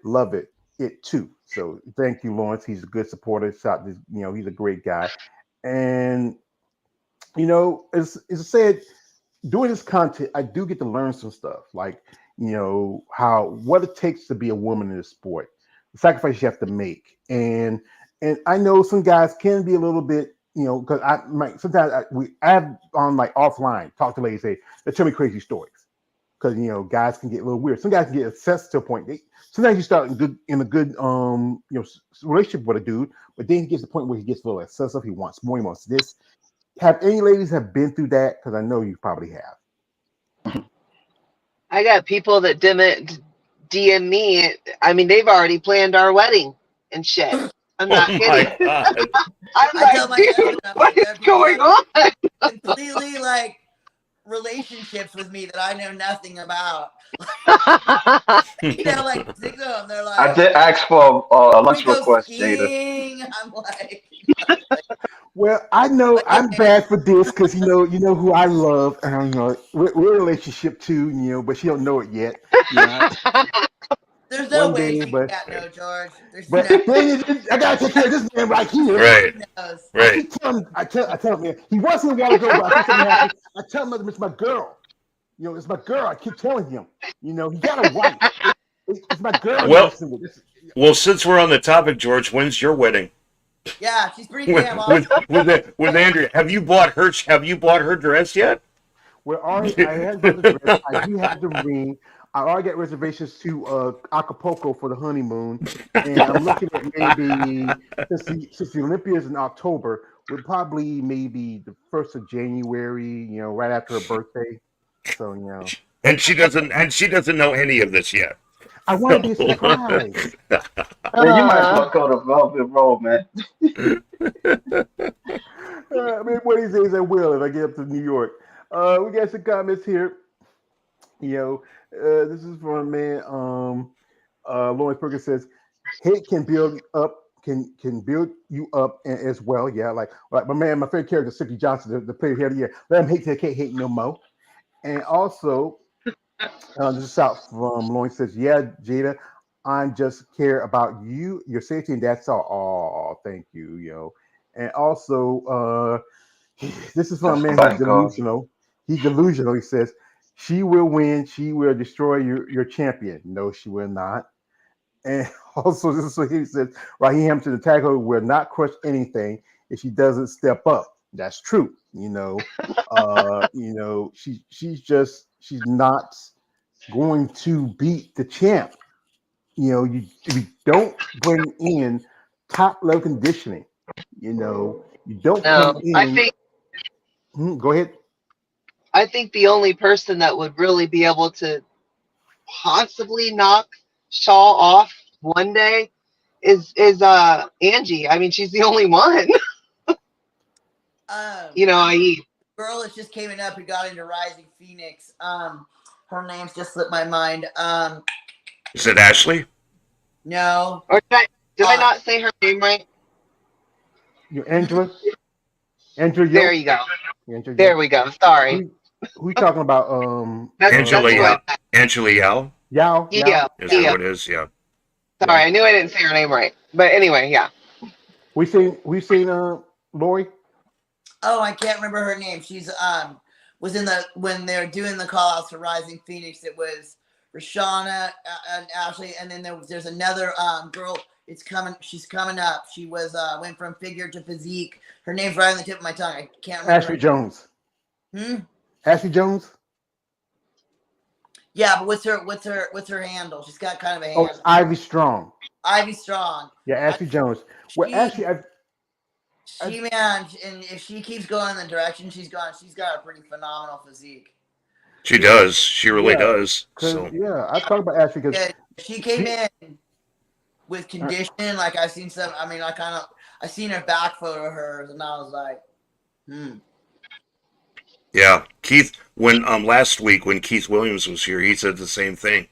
S1: too. So thank you, Lawrence. He's a good supporter. He's a great guy. And as I said, doing this content, I do get to learn some stuff, like what it takes to be a woman in this sport, the sacrifice you have to make, and I know some guys can be a little bit. Because sometimes I have on like offline talk to ladies, say they tell me crazy stories, because guys can get a little weird. Some guys can get obsessed to a point. Sometimes you start in a good relationship with a dude, but then he gets to the point where he gets a little obsessive. He wants more. He wants this. Have any ladies have been through that? Because I know you probably have.
S5: I got people that DM me. I mean, they've already planned our wedding and shit. I'm not
S4: Oh
S5: kidding.
S4: my God.
S5: I'm
S3: I tell
S5: like,
S3: my
S5: dude,
S3: husband, I'm
S5: what
S3: like,
S5: is going on?
S3: completely like relationships with me that I know nothing about. Like six of them, they're like,
S2: I did ask for a
S3: "Can we
S2: lunch
S3: go
S2: request, Jada.
S3: skiing?" I'm like,
S1: Well, I know
S3: but
S1: I'm
S3: yeah,
S1: bad for this because you know who I love, and we're in a relationship too, but she don't know it yet.
S3: there's no
S1: One
S3: way
S1: day,
S3: she
S1: but
S3: can't know, George. There's
S1: but
S3: no
S1: I gotta take care of this man right here.
S3: way
S4: Right,
S3: she knows.
S1: I
S4: right.
S1: keep telling, I tell him, man, he was here a while ago, but I think something happened. I tell him it's my girl. It's my girl. I keep telling him, he got a wife. It's my girl you're
S4: Well,
S1: messing with.
S4: since we're on the topic, George, when's your wedding?
S3: Yeah, she's pretty
S4: With
S3: damn awesome.
S4: with Andrea, have you bought her dress yet?
S1: Well, I had bought the dress. I do have the ring. I already got reservations to Acapulco for the honeymoon, and I'm looking at maybe since the Olympia is in October, we're probably maybe the 1st of January. Right after her birthday. So
S4: And she doesn't know any of this yet.
S1: I want to be a surprise.
S2: Man, you might as well go to Velvet Road, man.
S1: Maybe one of these days I will if I get up to New York. We got some comments here. This is from a man. Lawrence Perkins says, "Hate can build up, can build you up as well." Yeah, like my favorite character, Sippy Johnson, the player here of the year. Let him hate till they can't hate no more. And also, this is out from Lawrence says, "Yeah, Jada, I just care about you, your safety, and that's all." Oh, thank you, And also, this is from a man who's
S2: Thank God.
S1: delusional. He's delusional. He says, "She will win. She will destroy your champion." No, she will not. And also, this is what he says: Raheem Hampton, the tackle, will not crush anything if she doesn't step up. That's true. She's not going to beat the champ. If you don't bring in top level conditioning, you don't come
S5: No,
S1: in. Go ahead.
S5: I think the only person that would really be able to possibly knock Shaw off one day is Angie. I mean, she's the only one. I
S3: Girl that just came up and got into Rising Phoenix. Her name's just slipped my mind.
S4: Is it Ashley?
S3: No.
S5: Or did I not say her name right?
S1: Angela. Angela.
S5: There you go.
S1: Angela.
S5: There we go. Sorry.
S1: Who you talking about?
S4: Angela Yao.
S1: Yao.
S5: Yeah.
S4: Is that what it is? Yeah.
S5: Sorry, I knew I didn't say her name right. But anyway, yeah.
S1: We seen Lori.
S3: Oh, I can't remember her name. She's was in the when they're doing the call outs for Rising Phoenix. It was Rashana and Ashley, and then there's another girl. It's coming. She's coming up. She was went from figure to physique. Her name's right on the tip of my tongue. I can't remember.
S1: Ashley Jones.
S3: Hmm?
S1: Ashley Jones.
S3: Yeah, but what's her handle? She's got kind of a
S1: Oh,
S3: handle.
S1: it's Ivy Strong.
S3: Ivy Strong.
S1: Yeah, Ashley Jones. Well, actually,
S3: Man, and if she keeps going in the direction she's gone, she's got a pretty phenomenal physique.
S4: She does. She really does. So
S1: yeah, I talk about Ashley because
S3: she came in with condition. Like I've seen some. I mean, I seen her back photo of hers, and I was like,
S4: yeah, Keith. When last week when Keith Williams was here, he said the same thing.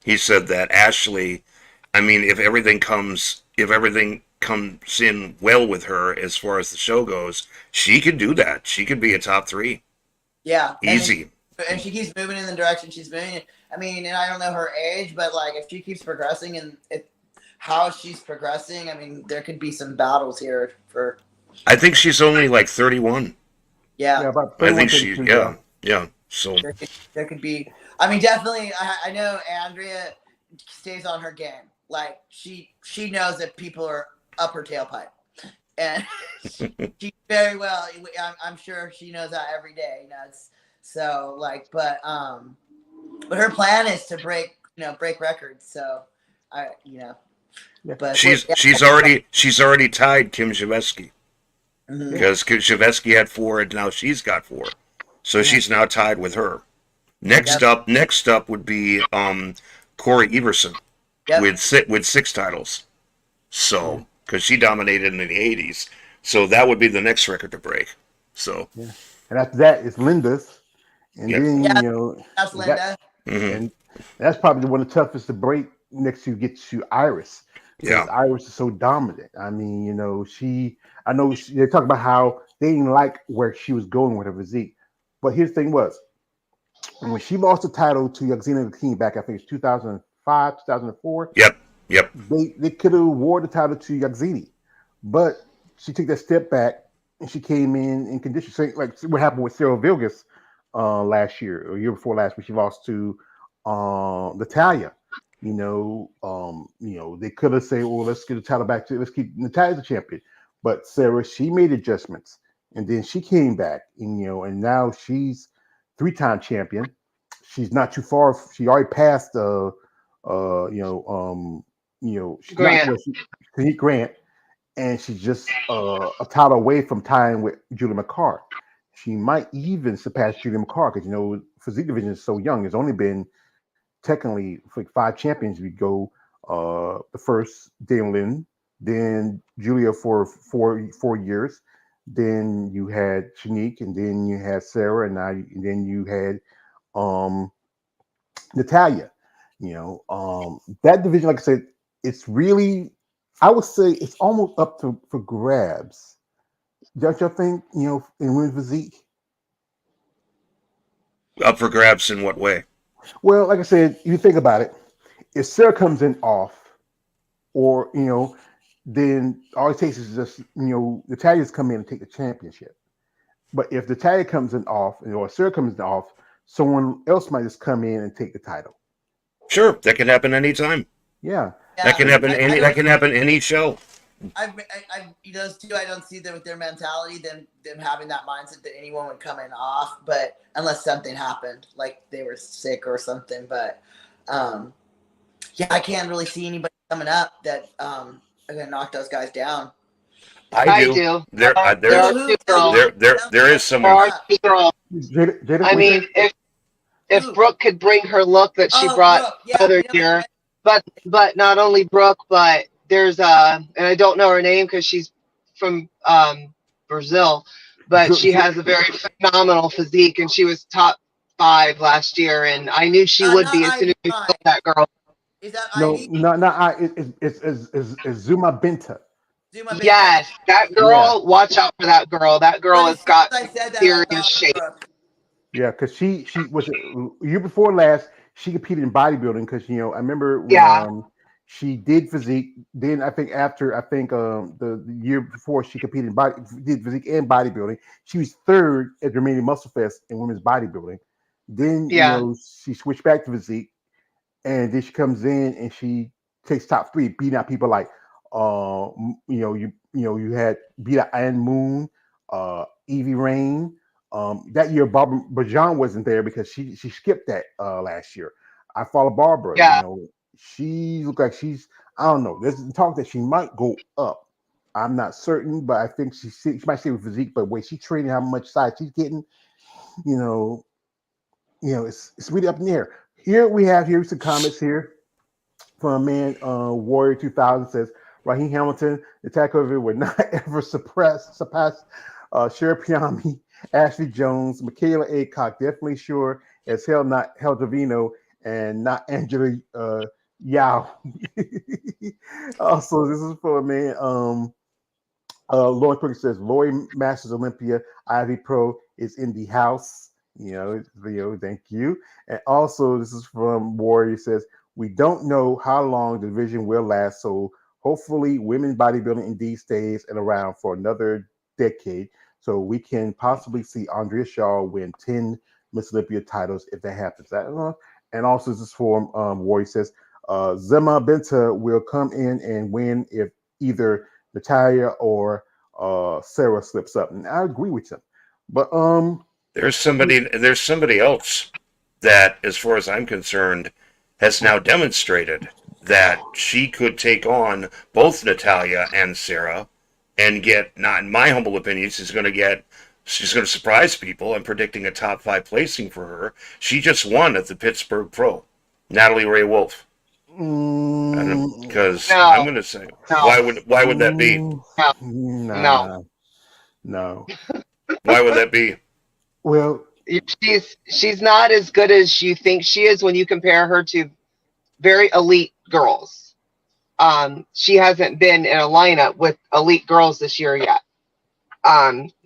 S4: He said that Ashley, I mean, if everything comes in well with her as far as the show goes, she could do that. She could be a top 3.
S3: Yeah,
S4: easy.
S3: And she keeps moving in the direction she's moving. I mean, and I don't know her age, but like if she keeps progressing and how she's progressing, I mean, there could be some battles here for.
S4: I think she's only like 31.
S3: Yeah,
S1: about
S4: I think she. Yeah. So
S3: there could be. I mean, definitely. I know Andrea stays on her game. Like she knows that people are up her tailpipe, and she very well. I'm sure she knows that every day. You know, it's so like, but her plan is to break records. So but
S4: she's already tied Kim Zhaveski because Zhaveski had 4 and now she's got 4, so she's now tied with her. Next up would be Corey Everson with 6 titles. So because she dominated in the 80s, so that would be the next record to break. So
S1: and after that it's Linda's, and then
S3: that's Linda,
S1: and that's probably one of the toughest to break. Next to get to Iris. Because Iris is so dominant. I mean, I know they talk about how they didn't like where she was going with her physique. But here's the thing was, when she lost the title to Yaxina the King back, I think it's 2005, 2004.
S4: Yep.
S1: They could have awarded the title to Yaxini. But she took that step back and she came in condition. So, like what happened with Sarah Vilgas last year or year before last, when she lost to Natalia. They could have said, well, let's get the title back let's keep Natalia the champion. But Sarah, she made adjustments and then she came back and now she's 3-time champion. She's not too far. She already passed Grant, and she's just a title away from tying with Julie McCart. She might even surpass Julie McCart because physique division is so young. There's only been technically for 5 champions. We go the first Damon, then Julia for 4 years, then you had Shanique, and then you had Sarah, and then you had Natalia. That division, like I said, it's really, I would say it's almost up for grabs. Don't you think, in women's physique?
S4: Up for grabs in what way?
S1: Well, like I said, you think about it. If Sarah comes in off, or then all it takes is just Natalia's come in and take the championship. But if Natalia comes in off, or Sarah comes in off, someone else might just come in and take the title.
S4: Sure, that can happen anytime.
S1: Yeah,
S4: that can happen. That can happen any show.
S3: Those two, I don't see them with their mentality, them having that mindset that anyone would come in off, but unless something happened, like they were sick or something. But I can't really see anybody coming up that are gonna knock those guys down.
S4: I do. There is someone.
S5: I mean, if Brooke could bring her look that she brought the other year, but not only Brooke, but there's and I don't know her name because she's from Brazil, but she has a very phenomenal physique, and she was top 5 last year, and I knew she would be as soon as you saw that girl.
S3: Is that
S1: it's Zuma Binta.
S5: Yes, that girl. Yeah. Watch out for that girl. That girl has got serious shape.
S1: Yeah, because she was year before last. She competed in bodybuilding because I remember when She did physique. Then I think after the year before she competed in did physique and bodybuilding. She was third at the remaining Muscle Fest in women's bodybuilding. Then
S5: Yeah.
S1: she switched back to physique, and then she comes in and she takes top three, beating out people like you had beat out Ann Moon, Evie Rain. That year Barbara Bajan wasn't there because she skipped that last year. I follow Barbara.
S5: Yeah.
S1: She looked like I don't know. There's talk that she might go up. I'm not certain, but I think she might stay with physique. But way she's training, how much size she's getting, you know, it's really up in the air. Here's some comments here from a man, Warrior 2000 says Raheem Hamilton, the takeover would not ever surpass Sherry Piami, Ashley Jones, Michaela Aycock, definitely sure as hell not Hel Davino and not Angela Yao. Also, this is for a man. Lloyd Quick says Lloyd Masters Olympia Ivy Pro is in the house. Thank you. And also, this is from Warrior says we don't know how long the division will last, so hopefully, women's bodybuilding indeed stays and around for another decade, so we can possibly see Andrea Shaw win 10 Miss Olympia titles if that happens. And also, this is from Warrior says Zema Benta will come in and win if either Natalia or Sarah slips up, and I agree with him. But
S4: there's somebody else that, as far as I'm concerned, has now demonstrated that she could take on both Natalia and Sarah and get, not in my humble opinion, she's going to surprise people. I'm predicting a top 5 placing for her. She just won at the Pittsburgh Pro, Natalie Ray Wolf. Because I'm going to say, why would that be?
S1: No.
S4: Why would that be?
S1: Well,
S5: she's not as good as you think she is when you compare her to very elite girls. She hasn't been in a lineup with elite girls this year yet.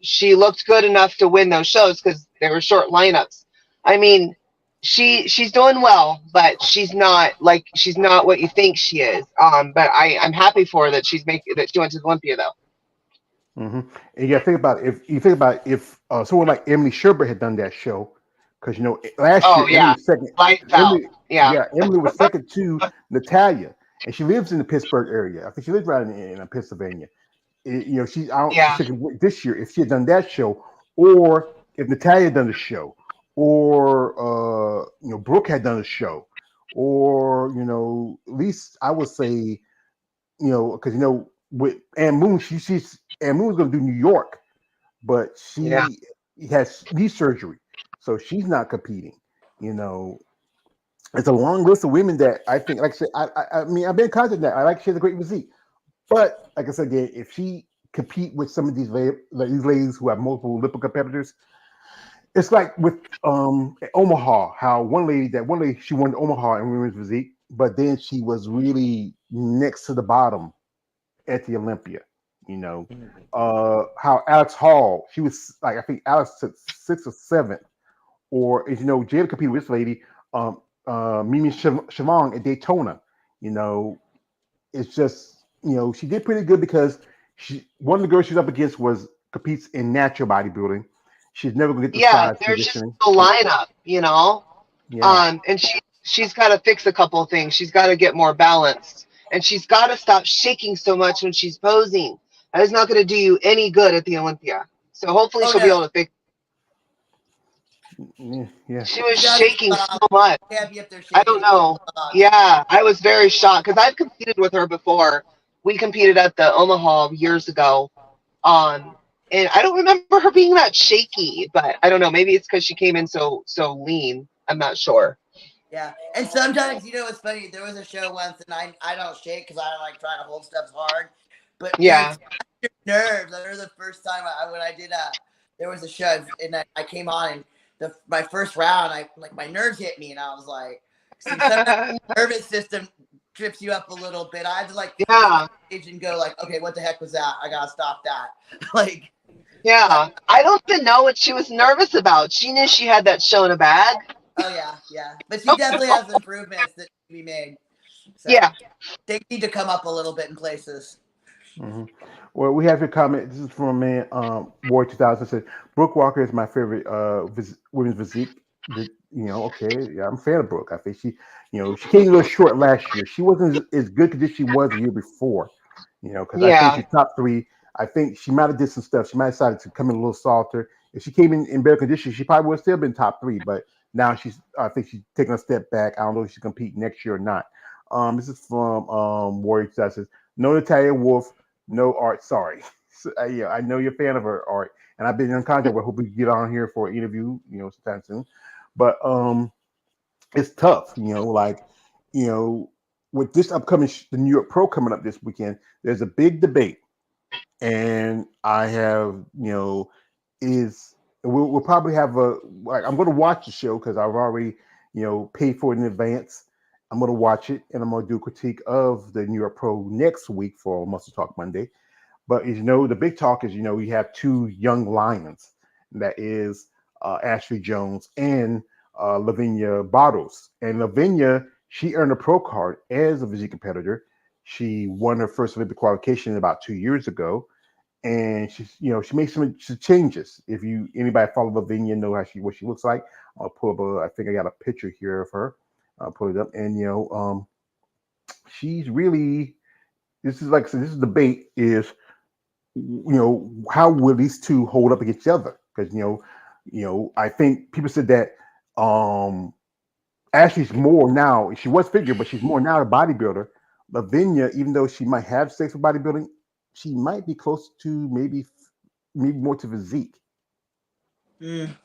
S5: She looked good enough to win those shows because they were short lineups. I mean, she's doing well, but she's not what you think she is. But I'm happy for her that she went to Olympia though.
S1: Mm-hmm. And you think about if someone like Emily Sherbert had done that show, because last year Emily was second. Emily was second to Natalia, and she lives in the Pittsburgh area. I think she lives right in Pennsylvania. This year if she had done that show, or if Natalia had done the show, or Brooke had done a show, or at least I would say because with Ann Moon, Ann Moon's going to do New York, but she has knee surgery, so she's not competing. It's a long list of women that I think, like I said, I mean, I've been in contact with that. I like she has a great physique, but like I said again, if she compete with some of these ladies who have multiple Olympic competitors, it's like with Omaha, how one lady she won Omaha in women's physique, but then she was really next to the bottom at the Olympia. How Alex Hall, she was like, I think Alex took 6th or 7th, or as Jada competed with this lady, Mimi Shavong at Daytona. It's just she did pretty good because one of the girls she's up against competes in natural bodybuilding. She's never gonna get the size
S5: there's
S1: conditioning.
S5: just a lineup, and she's got to fix a couple of things. She's got to get more balanced, and she's got to stop shaking so much when she's posing. That is not going to do you any good at the Olympia. So hopefully she'll be able to fix.
S1: Yeah.
S5: She was shaking so much. I don't know. Yeah, I was very shocked because I've competed with her before. We competed at the Omaha years ago. And I don't remember her being that shaky, but I don't know. Maybe it's because she came in so lean. I'm not sure.
S3: Yeah, and sometimes it's funny. There was a show once, and I don't shake because I don't like trying to hold stuff hard. But
S5: yeah,
S3: your nerves. I remember the first time when I did there was a show, and I came on, and my first round, my nerves hit me, and I was like, sometimes the nervous system trips you up a little bit. I had to stage and go okay, what the heck was that? I gotta stop that.
S5: I don't even know what she was nervous about. She knew she had that show in a bag.
S3: Oh yeah, but she definitely has improvements that can be made. So
S5: Yeah.
S3: they need to come up a little bit in places.
S1: Hmm. Well, we have a comment. This is from a man, War 2000 said, Brooke Walker is my favorite women's physique. Okay, yeah, I'm a fan of Brooke. I think she came a little short last year. She wasn't as good as she was the year before, because I think
S5: Yeah.
S1: she's top three. I think she might have did some stuff. She might have decided to come in a little softer. If she came in better condition, she probably would have still been top three. But now I think she's taking a step back. I don't know if she's compete next year or not. This is from Warrior 2000 says, no Natalia Wolf, no art. Sorry. So, yeah, I know you're a fan of her art, and I've been in contact with her. Hope we can get on here for an interview, sometime soon. But it's tough, like, you know, with this upcoming the New York Pro coming up this weekend. There's a big debate, and I have, is we'll probably have a like I'm going to watch the show because I've already, paid for it in advance. I'm going to watch it, and I'm going to do a critique of the New York Pro next week for Muscle Talk Monday. But the big talk is, we have two young lions. That is Ashley Jones and Lavinia Bottles. And Lavinia, she earned a pro card as a physique competitor. She won her first Olympic qualification about 2 years ago, and she made some changes. If anybody follow Lavinia, know what she looks like. I'll pull up. I think I got a picture here of her. I'll pull it up, and she's really. This is like I said. This is debate is how will these two hold up against each other? Because I think people said that Ashley's more now. She was figure, but she's more now a bodybuilder. Lavinia, even though she might have sex with bodybuilding, she might be close to maybe more to physique.
S3: Mm.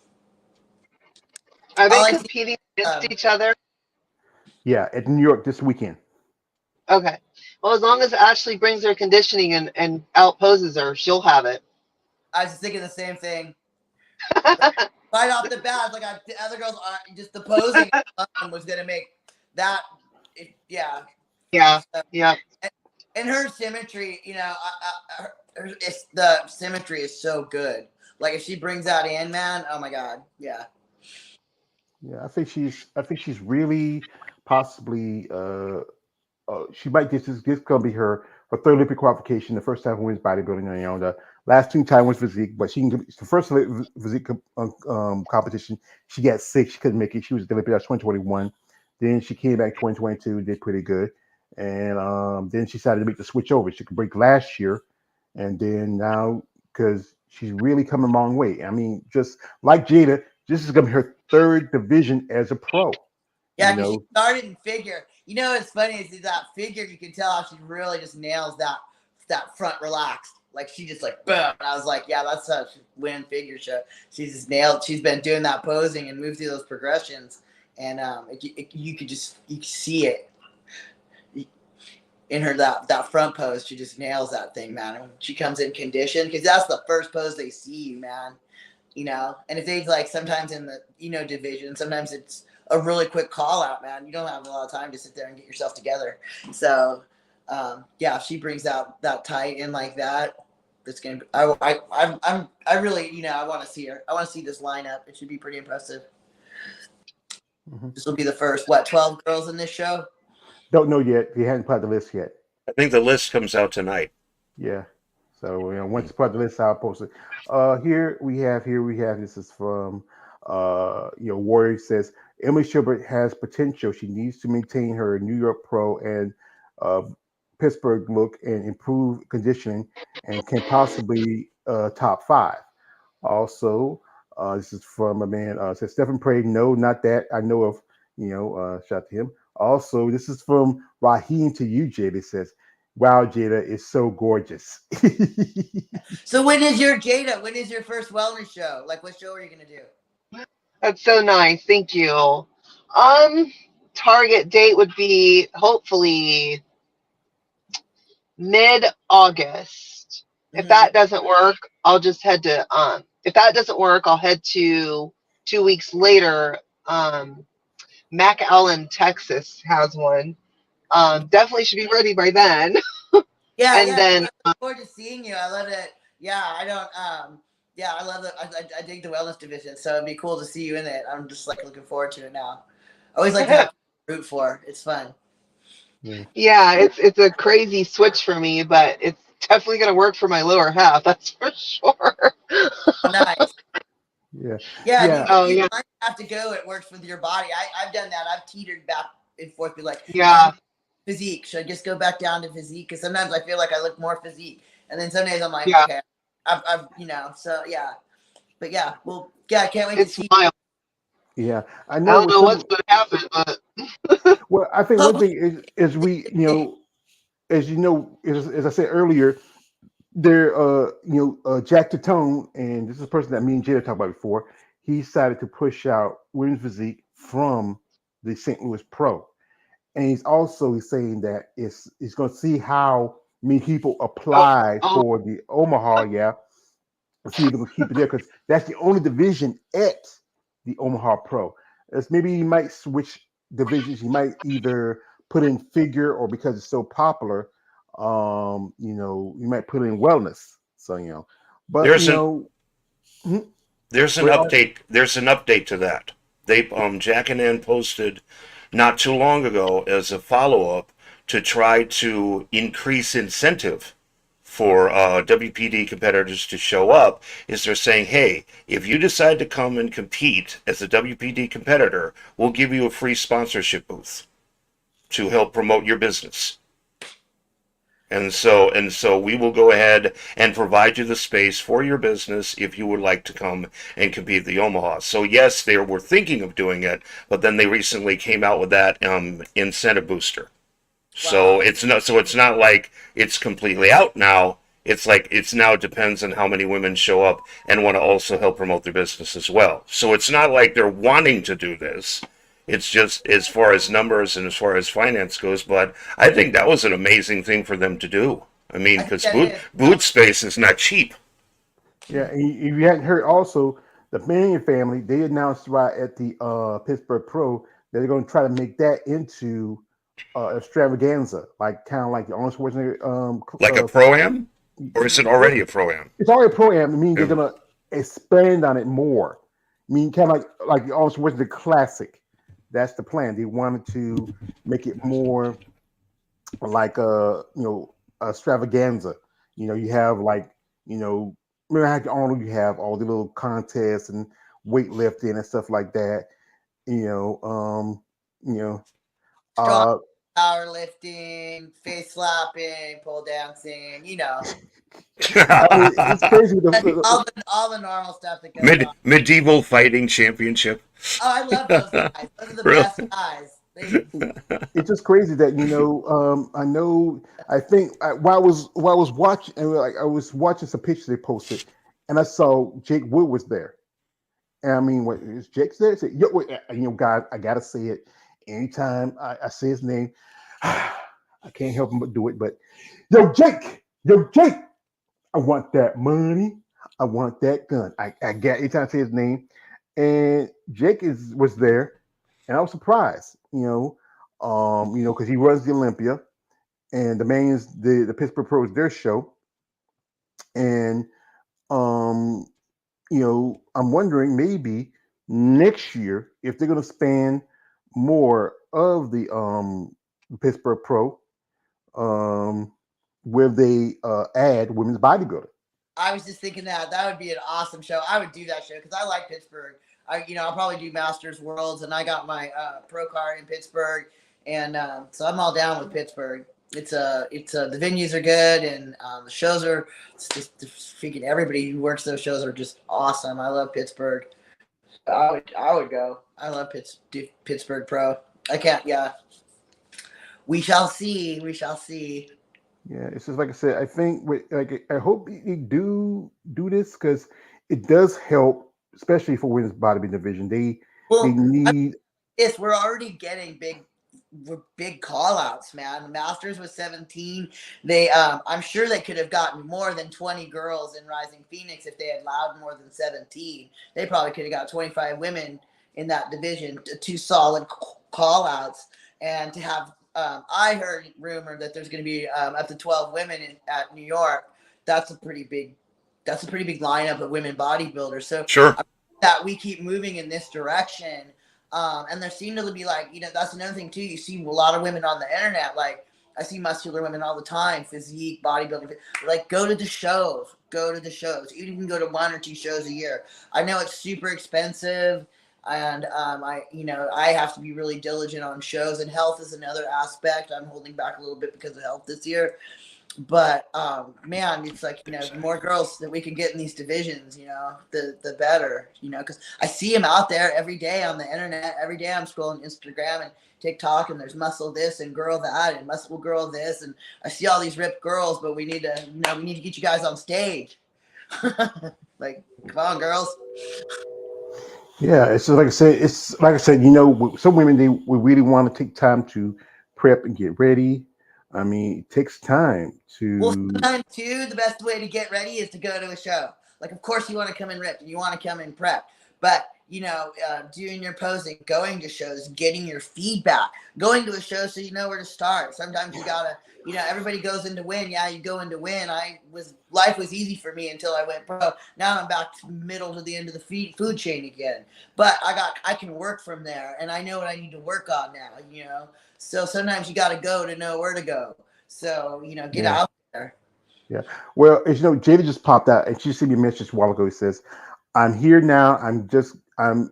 S5: Are
S3: All
S5: they
S3: I see,
S5: competing against each other?
S1: Yeah, at New York this weekend.
S5: Okay. Well, as long as Ashley brings her conditioning and outposes her, she'll have it.
S3: I was just thinking the same thing. Right off the bat, like the other girls are just the posing was gonna make that. Yeah.
S5: Yeah.
S3: So,
S5: Yeah.
S3: and her symmetry, the symmetry is so good. Like if she brings that in, man, oh my god, yeah.
S1: Yeah, I think she's really possibly she might this gonna be her third Olympic qualification, the first time women's bodybuilding. The last two times was physique, but the first physique competition she got sick, she couldn't make it. She was at the Olympics 2021. Then she came back 2022, did pretty good, and then she decided to make the switch over. She could break last year, and then now because she's really come a long way. I mean, just like Jada, this is gonna be her third division as a pro.
S3: Yeah, because she started in figure. What's funny is that figure, you can tell how she really just nails that front relaxed. Like she just like boom. And I was like, yeah, that's how she win figure show. She's just nailed. She's been doing that posing and moved through those progressions, and you could see it in her that front pose. She just nails that thing, man. When she comes in condition, because that's the first pose they see you, man. And if they like sometimes in the division, sometimes it's a really quick call out, man. You don't have a lot of time to sit there and get yourself together. So if she brings out that tight in like that, it's gonna be, I really I want to see her. I want to see this lineup. It should be pretty impressive. Mm-hmm. This will be the first 12 girls in this show.
S1: Don't know yet. They hadn't put the list yet.
S4: I think the list comes out tonight.
S1: Yeah. So once you put the list out, post it. Here we have. This is from Warrior says Emily Schubert has potential. She needs to maintain her New York Pro and Pittsburgh look and improve conditioning, and can possibly top five. Also, this is from a man says Stephen Prey. No, not that I know of. Shout out to him. Also, this is from Raheem to you, Jada. It says, wow, Jada is so gorgeous.
S3: So when is your first wellness show? Like what show are you gonna do?
S5: That's so nice. Thank you. Target date would be hopefully mid-August. Mm-hmm. If that doesn't work, I'll just head to if that doesn't work, I'll head to 2 weeks later. McAllen, Texas has one. Definitely should be ready by then.
S3: Yeah, and then I look forward to seeing you. I love it. Yeah, I don't. I love it. I dig the wellness division, so it'd be cool to see you in it. I'm just like looking forward to it now. I always like to have root for. It's fun.
S5: Yeah, it's a crazy switch for me, but it's definitely gonna work for my lower half. That's for sure.
S3: Oh, nice.
S1: Yeah,
S3: Yeah, and
S1: yeah,
S3: you
S5: Yeah,
S3: kind of have to go. It works with your body. I've done that. I've teetered back and forth. Be like,
S5: yeah.
S3: physique. Should I just go back down to physique? Because sometimes I feel like I look more physique, and then some days I'm like,
S5: Yeah.
S3: okay, I've so yeah. But yeah, well, yeah, I can't wait to
S5: It's
S3: see.
S5: wild.
S1: yeah. I
S5: I
S1: know
S5: don't
S1: with
S5: know what's
S1: some.
S5: gonna happen, but
S1: Well, I think one
S3: Hopefully,
S1: thing is we, as you know, as I said earlier, there, Jack Tatone, and this is a person that me and Jada talked about before. He decided to push out women's physique from the St. Louis Pro, and he's saying that it's going to see how many people
S5: oh,
S1: apply
S5: oh,
S1: for the Omaha, yeah, and see if they can keep it there because that's the only division at the Omaha Pro. As maybe he might switch divisions. He might either put in figure or because it's so popular, you might put in wellness. So but
S4: There's an
S1: mhm,
S4: there's
S1: go
S4: an
S1: ahead.
S4: update. There's an update to that. They Jack and Ann posted not too long ago as a follow up to try to increase incentive for WPD competitors to show up. Is they're saying, hey, if you decide to come and compete as a WPD competitor, we'll give you a free sponsorship booth to help promote your business. And so we will go ahead and provide you the space for your business if you would like to come and compete at the Omaha. So yes, they were thinking of doing it, but then they recently came out with that incentive booster. So
S3: wow.
S4: it's not like it's completely out now. It's like it's now depends on how many women show up and want to also help promote their business as well. So it's not like they're wanting to do this. It's just as far as numbers and as far as finance goes. But I think that was an amazing thing for them to do. I mean,
S3: I think
S4: because
S3: that
S4: boot
S3: is.
S4: boot space is not cheap.
S1: Yeah, and if you hadn't heard, also the Mannion family they announced right at the Pittsburgh Pro that they're going to try to make that into extravaganza, like kind of like the Arnold Schwarzenegger.
S4: Like a pro am, or is it already a pro am?
S1: It's already a pro am. I mean, they're
S4: Yeah.
S1: gonna expand on it more. I mean, kind of like the Arnold Schwarzenegger classic. That's the plan. They wanted to make it more like a extravaganza. You have like remember how Arnold you have all the little contests and weightlifting and stuff like that. You know, you know,
S3: Strong
S1: uh,
S3: powerlifting, face slapping, pole dancing.
S1: I mean, it's crazy.
S3: All the normal stuff that goes on.
S4: Medieval fighting championship.
S3: Oh, I love those guys. Those are the
S4: Really?
S3: best guys.
S1: It's just crazy that I know. I think while I was watching, and like I was watching some pictures they posted, and I saw Jake Wood was there. And I mean, what is Jake's there? I said, yo, wait, guys, I gotta say it. Anytime I say his name, I can't help him but do it. But yo, Jake, I want that money. I want that gun. I get anytime I say his name, and Jake was there, and I was surprised. Because he runs the Olympia, and the main is the Pittsburgh Pro is their show, and um, I'm wondering maybe next year if they're going to span more of the Pittsburgh Pro, um, where they add women's bodybuilding.
S3: I was just thinking that would be an awesome show. I would do that show because I like Pittsburgh. I'll probably do Masters Worlds, and I got my pro card in Pittsburgh, and so I'm all down with Pittsburgh. The venues are good, and the shows are just freaking everybody who works those shows are just awesome. I love Pittsburgh. I would go. I love Pittsburgh Pro. I can't. Yeah, we shall see. We shall see.
S1: Yeah, it's just like I said. I think I hope they do this because it does help, especially for women's bodybuilding division. They
S3: Well,
S1: need.
S3: yes, we're already getting big call outs, man. The Masters was 17. I'm sure they could have gotten more than 20 girls in Rising Phoenix if they had allowed more than 17. They probably could have got 25 women in that division, two solid call outs. And to have, I heard rumor that there's going to be up to 12 women at New York. That's a pretty big, that's a pretty big lineup of women bodybuilders. So
S4: Sure.
S3: that we keep moving in this direction. And there seem to be like, that's another thing too. You see a lot of women on the internet, like I see muscular women all the time, physique, bodybuilding. Like, go to the shows. Go to the shows. You can go to 1 or 2 shows a year. I know it's super expensive, and I have to be really diligent on shows. And health is another aspect. I'm holding back a little bit because of health this year. But man, it's like, the more girls that we can get in these divisions, the better, because I see them out there every day on the internet. Every day I'm scrolling Instagram and TikTok, and there's muscle this and girl that and muscle girl this, and I see all these ripped girls. But we need to get you guys on stage. Like, come on, girls.
S1: Yeah, it's just like I said. It's like I said. Some women we really want to take time to prep and get ready. I mean, it takes time
S3: Well,
S1: to.
S3: sometimes too, the best way to get ready is to go to a show. Like, of course, you want to come in ripped and you want to come in prep, but doing your posing, going to shows, getting your feedback, going to a show so you know where to start. Sometimes you gotta, everybody goes in to win. Yeah, you go in to win. Life was easy for me until I went pro. Now I'm back to middle to the end of the food chain again. But I can work from there, and I know what I need to work on now. So sometimes you got to go to know where to go. So, get
S1: Yeah,
S3: out there.
S1: yeah. Well, as you know, Jada just popped out, and she sent me a message a while ago. He says, "I'm here now. I'm just going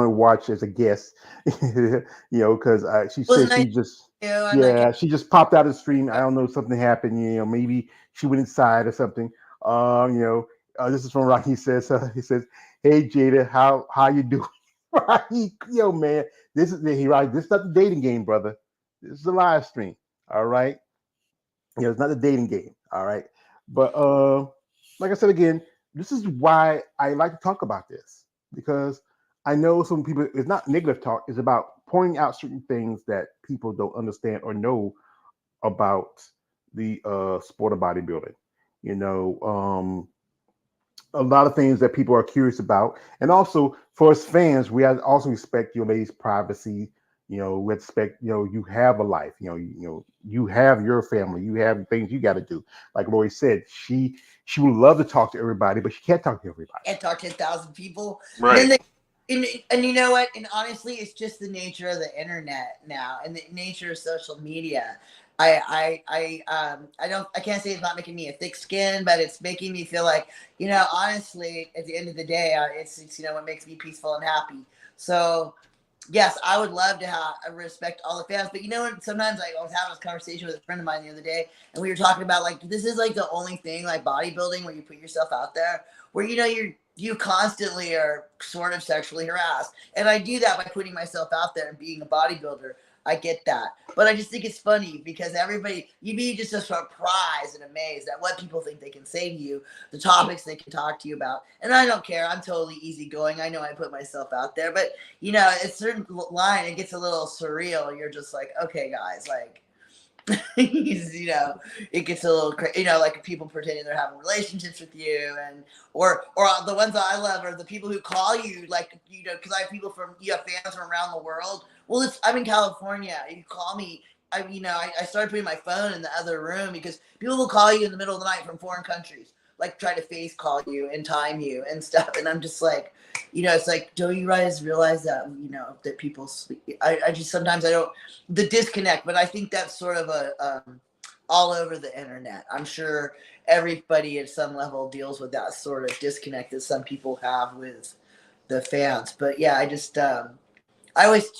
S1: to watch as a guest." Because she
S3: It was
S1: said
S3: nice I'm not kidding.
S1: she just popped out of the stream. I don't know, something happened. Maybe she went inside or something. This is from Rocky. He says, "Hey Jada, how you doing?" Rocky, man, this is not the dating game, brother. This is a live stream. All right. It's not a dating game. All right. But like I said again, this is why I like to talk about this, because I know some people, it's not negative talk, it's about pointing out certain things that people don't understand or know about the sport of bodybuilding. You know, a lot of things that people are curious about, and also for us fans, we have to also respect your ladies' privacy. We expect, you have a life. You have your family. You have things you got to do. Like Lori said, she would love to talk to everybody, but she can't talk to everybody.
S3: Can't talk to 1,000 people. And then
S4: Right.
S3: and you know what? And honestly, it's just the nature of the internet now and the nature of social media. I can't say it's not making me a thick skin, but it's making me feel like, honestly, at the end of the day, it's what makes me peaceful and happy. So yes, I would love to respect all the fans, but sometimes I was having this conversation with a friend of mine the other day, and we were talking about, like, this is like the only thing like bodybuilding where you put yourself out there, where you constantly are sort of sexually harassed, and I do that by putting myself out there and being a bodybuilder. I get that, but I just think it's funny because you'd be just surprised and amazed at what people think they can say to you, the topics they can talk to you about, and I don't care. I'm totally easygoing. I know I put myself out there, but at a certain line, it gets a little surreal. You're just like, okay, guys, like, it gets a little crazy. Like people pretending they're having relationships with you, and or the ones that I love are the people who call you, like, because you have fans from around the world. Well, I'm in California. You call me. I started putting my phone in the other room because people will call you in the middle of the night from foreign countries, like try to face call you and time you and stuff, and I'm just like, it's like, don't you guys realize that, that people sleep? I just sometimes I don't, the disconnect, but I think that's sort of all over the internet. I'm sure everybody at some level deals with that sort of disconnect that some people have with the fans. But yeah, I always,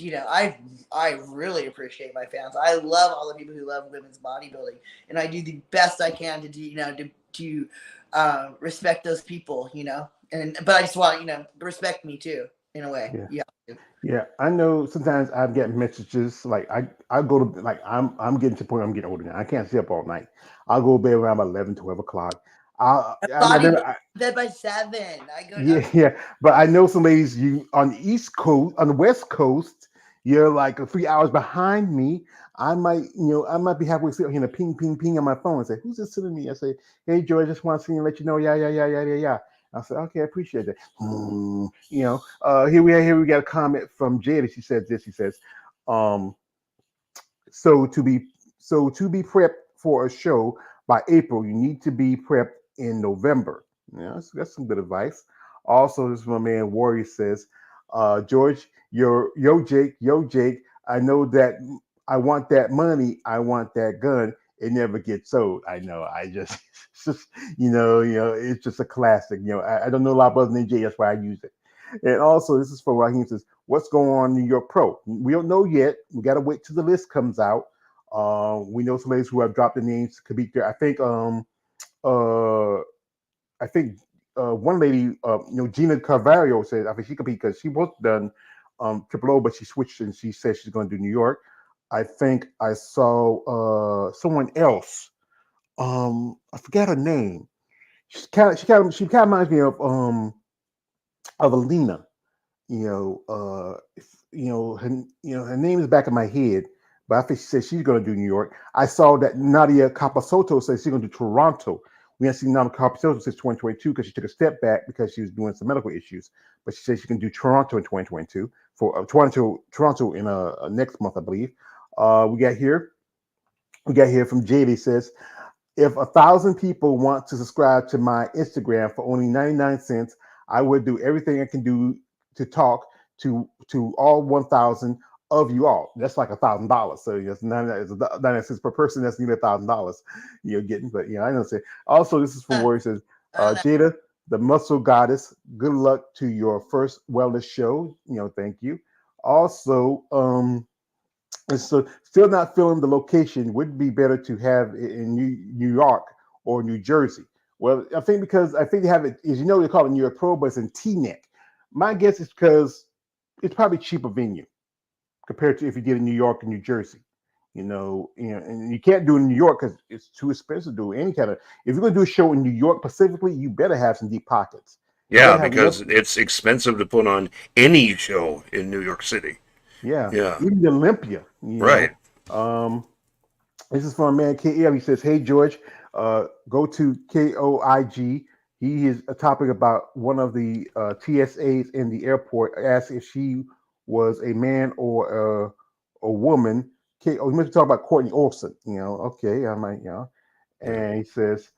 S3: I really appreciate my fans. I love all the people who love women's bodybuilding, and I do the best I can to do, to respect those people, but I just want, respect me too, in a way.
S1: Yeah.
S3: Yeah.
S1: Yeah, I know. Sometimes I get messages like I go to, like, I'm getting to the point, I'm getting older now. I can't stay up all night. I'll go to bed around 11, 12 o'clock. I
S3: Bodybuilding,
S1: never,
S3: bed by 7.
S1: yeah, yeah. But I know some ladies, you on the East Coast, on the West Coast, you're like 3 hours behind me. I might be halfway sitting here, ping, ping, ping on my phone and say, "Who's this sending me?" I say, "Hey, Joy, I just want to see you and let you know, yeah, yeah, yeah, yeah, yeah, yeah." I said, "Okay, I appreciate that." Here we got a comment from Jada. She says this. She says, um, so to be prepped for a show by April, you need to be prepped in November. Yeah, that's some good advice. Also, this is my man Warrior says, George, yo Jake. I know that I want that money. I want that gun. It never gets old. I know. I just, it's just it's just a classic. I don't know a lot about than Jay. That's why I use it. And also, this is for Raheem says, "What's going on in New York Pro? We don't know yet. We got to wait till the list comes out. We know some ladies who have dropped their names could be there. Uh, I think one lady, Gina Carvalho said I think she could be because she was done Triple O, but she switched and she said she's going to do New York. I think I saw someone else. I forgot her name. She kind of reminds me of Alina. Her name is back in my head, but I think she said she's going to do New York. I saw that Nadia Capasoto said she's going to do Toronto. We haven't seen Nadia Capasoto since 2022 because she took a step back because she was doing some medical issues. But she said she can do Toronto in 2022 for Toronto in next month, I believe. We got here from JD says, if 1,000 people want to subscribe to my Instagram for only 99 cents, I would do everything I can do to talk to all 1,000 of you all. That's like $1,000. So it's 99 cents per person. That's nearly $1,000 you're getting. But I know. Say also, this is from where it says, Jada, the muscle goddess. Good luck to your first wellness show. Thank you. Also, and so still not feeling the location. Would be better to have it in New York or New Jersey. Well, I think they have it, as they call it New York Pro, but it's in Teaneck. My guess is because it's probably cheaper venue compared to if you did in New York and New Jersey. And you can't do it in New York because it's too expensive to do any kind of. If you're going to do a show in New York specifically, you better have some deep pockets.
S4: Yeah, because it's expensive to put on any show in New York City.
S1: Yeah,
S4: Yeah,
S1: even the Olympia.
S4: right.
S1: This is from a man KL. He says, "Hey George, go to KOIG. He is a topic about one of the TSAs in the airport. Asked if she was a man or a woman. He must be talking about Courtney Olson. Okay, I might, And he says,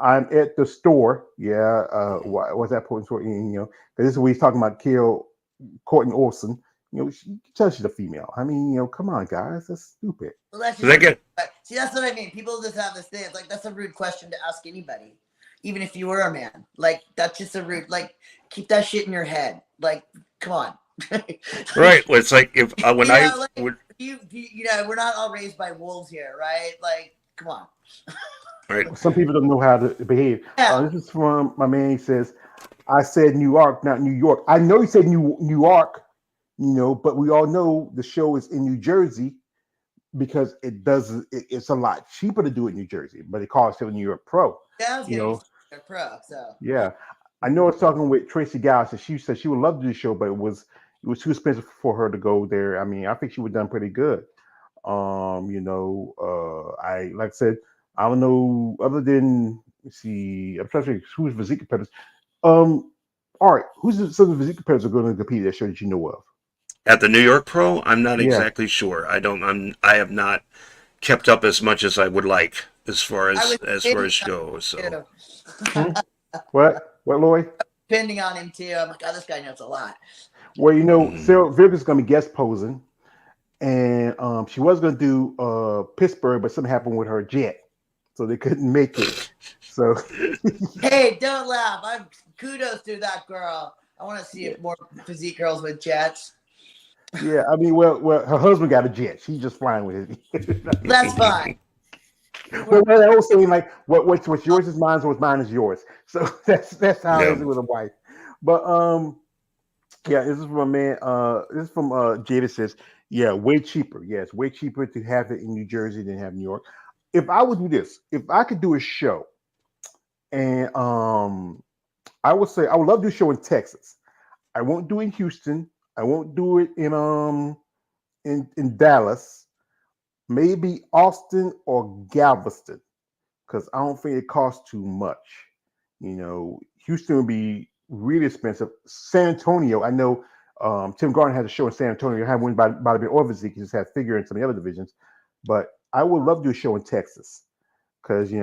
S1: I'm at the store. Yeah, what's that point? Because this is what he's talking about. Courtney Olson. She tells she's a female. I mean, come on, guys, that's stupid.
S3: Well, that's see, that's what I mean. People just have this thing. It's like that's a rude question to ask anybody, even if you were a man. Like that's just a rude. Like keep that shit in your head. Like come on.
S4: Right. Well, it's like if when
S3: we're not all raised by wolves here, right? Like come on.
S4: Right.
S1: Some people don't know how to behave.
S3: Yeah.
S1: This is from my man. He says, "I said New York, not New York. I know he said New York." But we all know the show is in New Jersey because it's a lot cheaper to do it in New Jersey, but it costs still New York Pro.
S3: Sounds New York Pro. So
S1: yeah, I know. I was talking with Tracy Gallus, and she said she would love to do the show, but it was too expensive for her to go there. I mean, I think she would have done pretty good. I like I said, I don't know other than let's see. I'm trying to think who's physique competitors. All right, who's some of the physique competitors are going to compete at that show that you know of?
S4: At the New York Pro, I'm not exactly sure. I have not kept up as much as I would like as far as shows. So.
S1: What, Lloyd?
S3: Depending on him too. I'm like, oh, this guy knows a lot.
S1: Well, Sarah Vivian's going to be guest posing, and she was going to do Pittsburgh, but something happened with her jet, so they couldn't make it. So,
S3: hey, don't laugh. I'm kudos to that girl. I want to see more physique girls with jets.
S1: Yeah, I mean, well, her husband got a jet. She's just flying with it.
S3: That's fine.
S1: Well, I was saying like, what's yours is mine, what's mine is yours. So that's how it is with a wife. But yeah, this is from a man. This is from Jada says, yeah, way cheaper. Yeah, it's way cheaper to have it in New Jersey than have New York. If I would do this, if I could do a show, and I would say I would love to do a show in Texas. I won't do it in Houston. I won't do it in Dallas, maybe Austin or Galveston, because I don't think it costs too much. Houston would be really expensive. San Antonio, I know Tim Gardner has a show in San Antonio. I haven't won by the or physique. He just had figure in some of the other divisions, but I would love to do a show in Texas because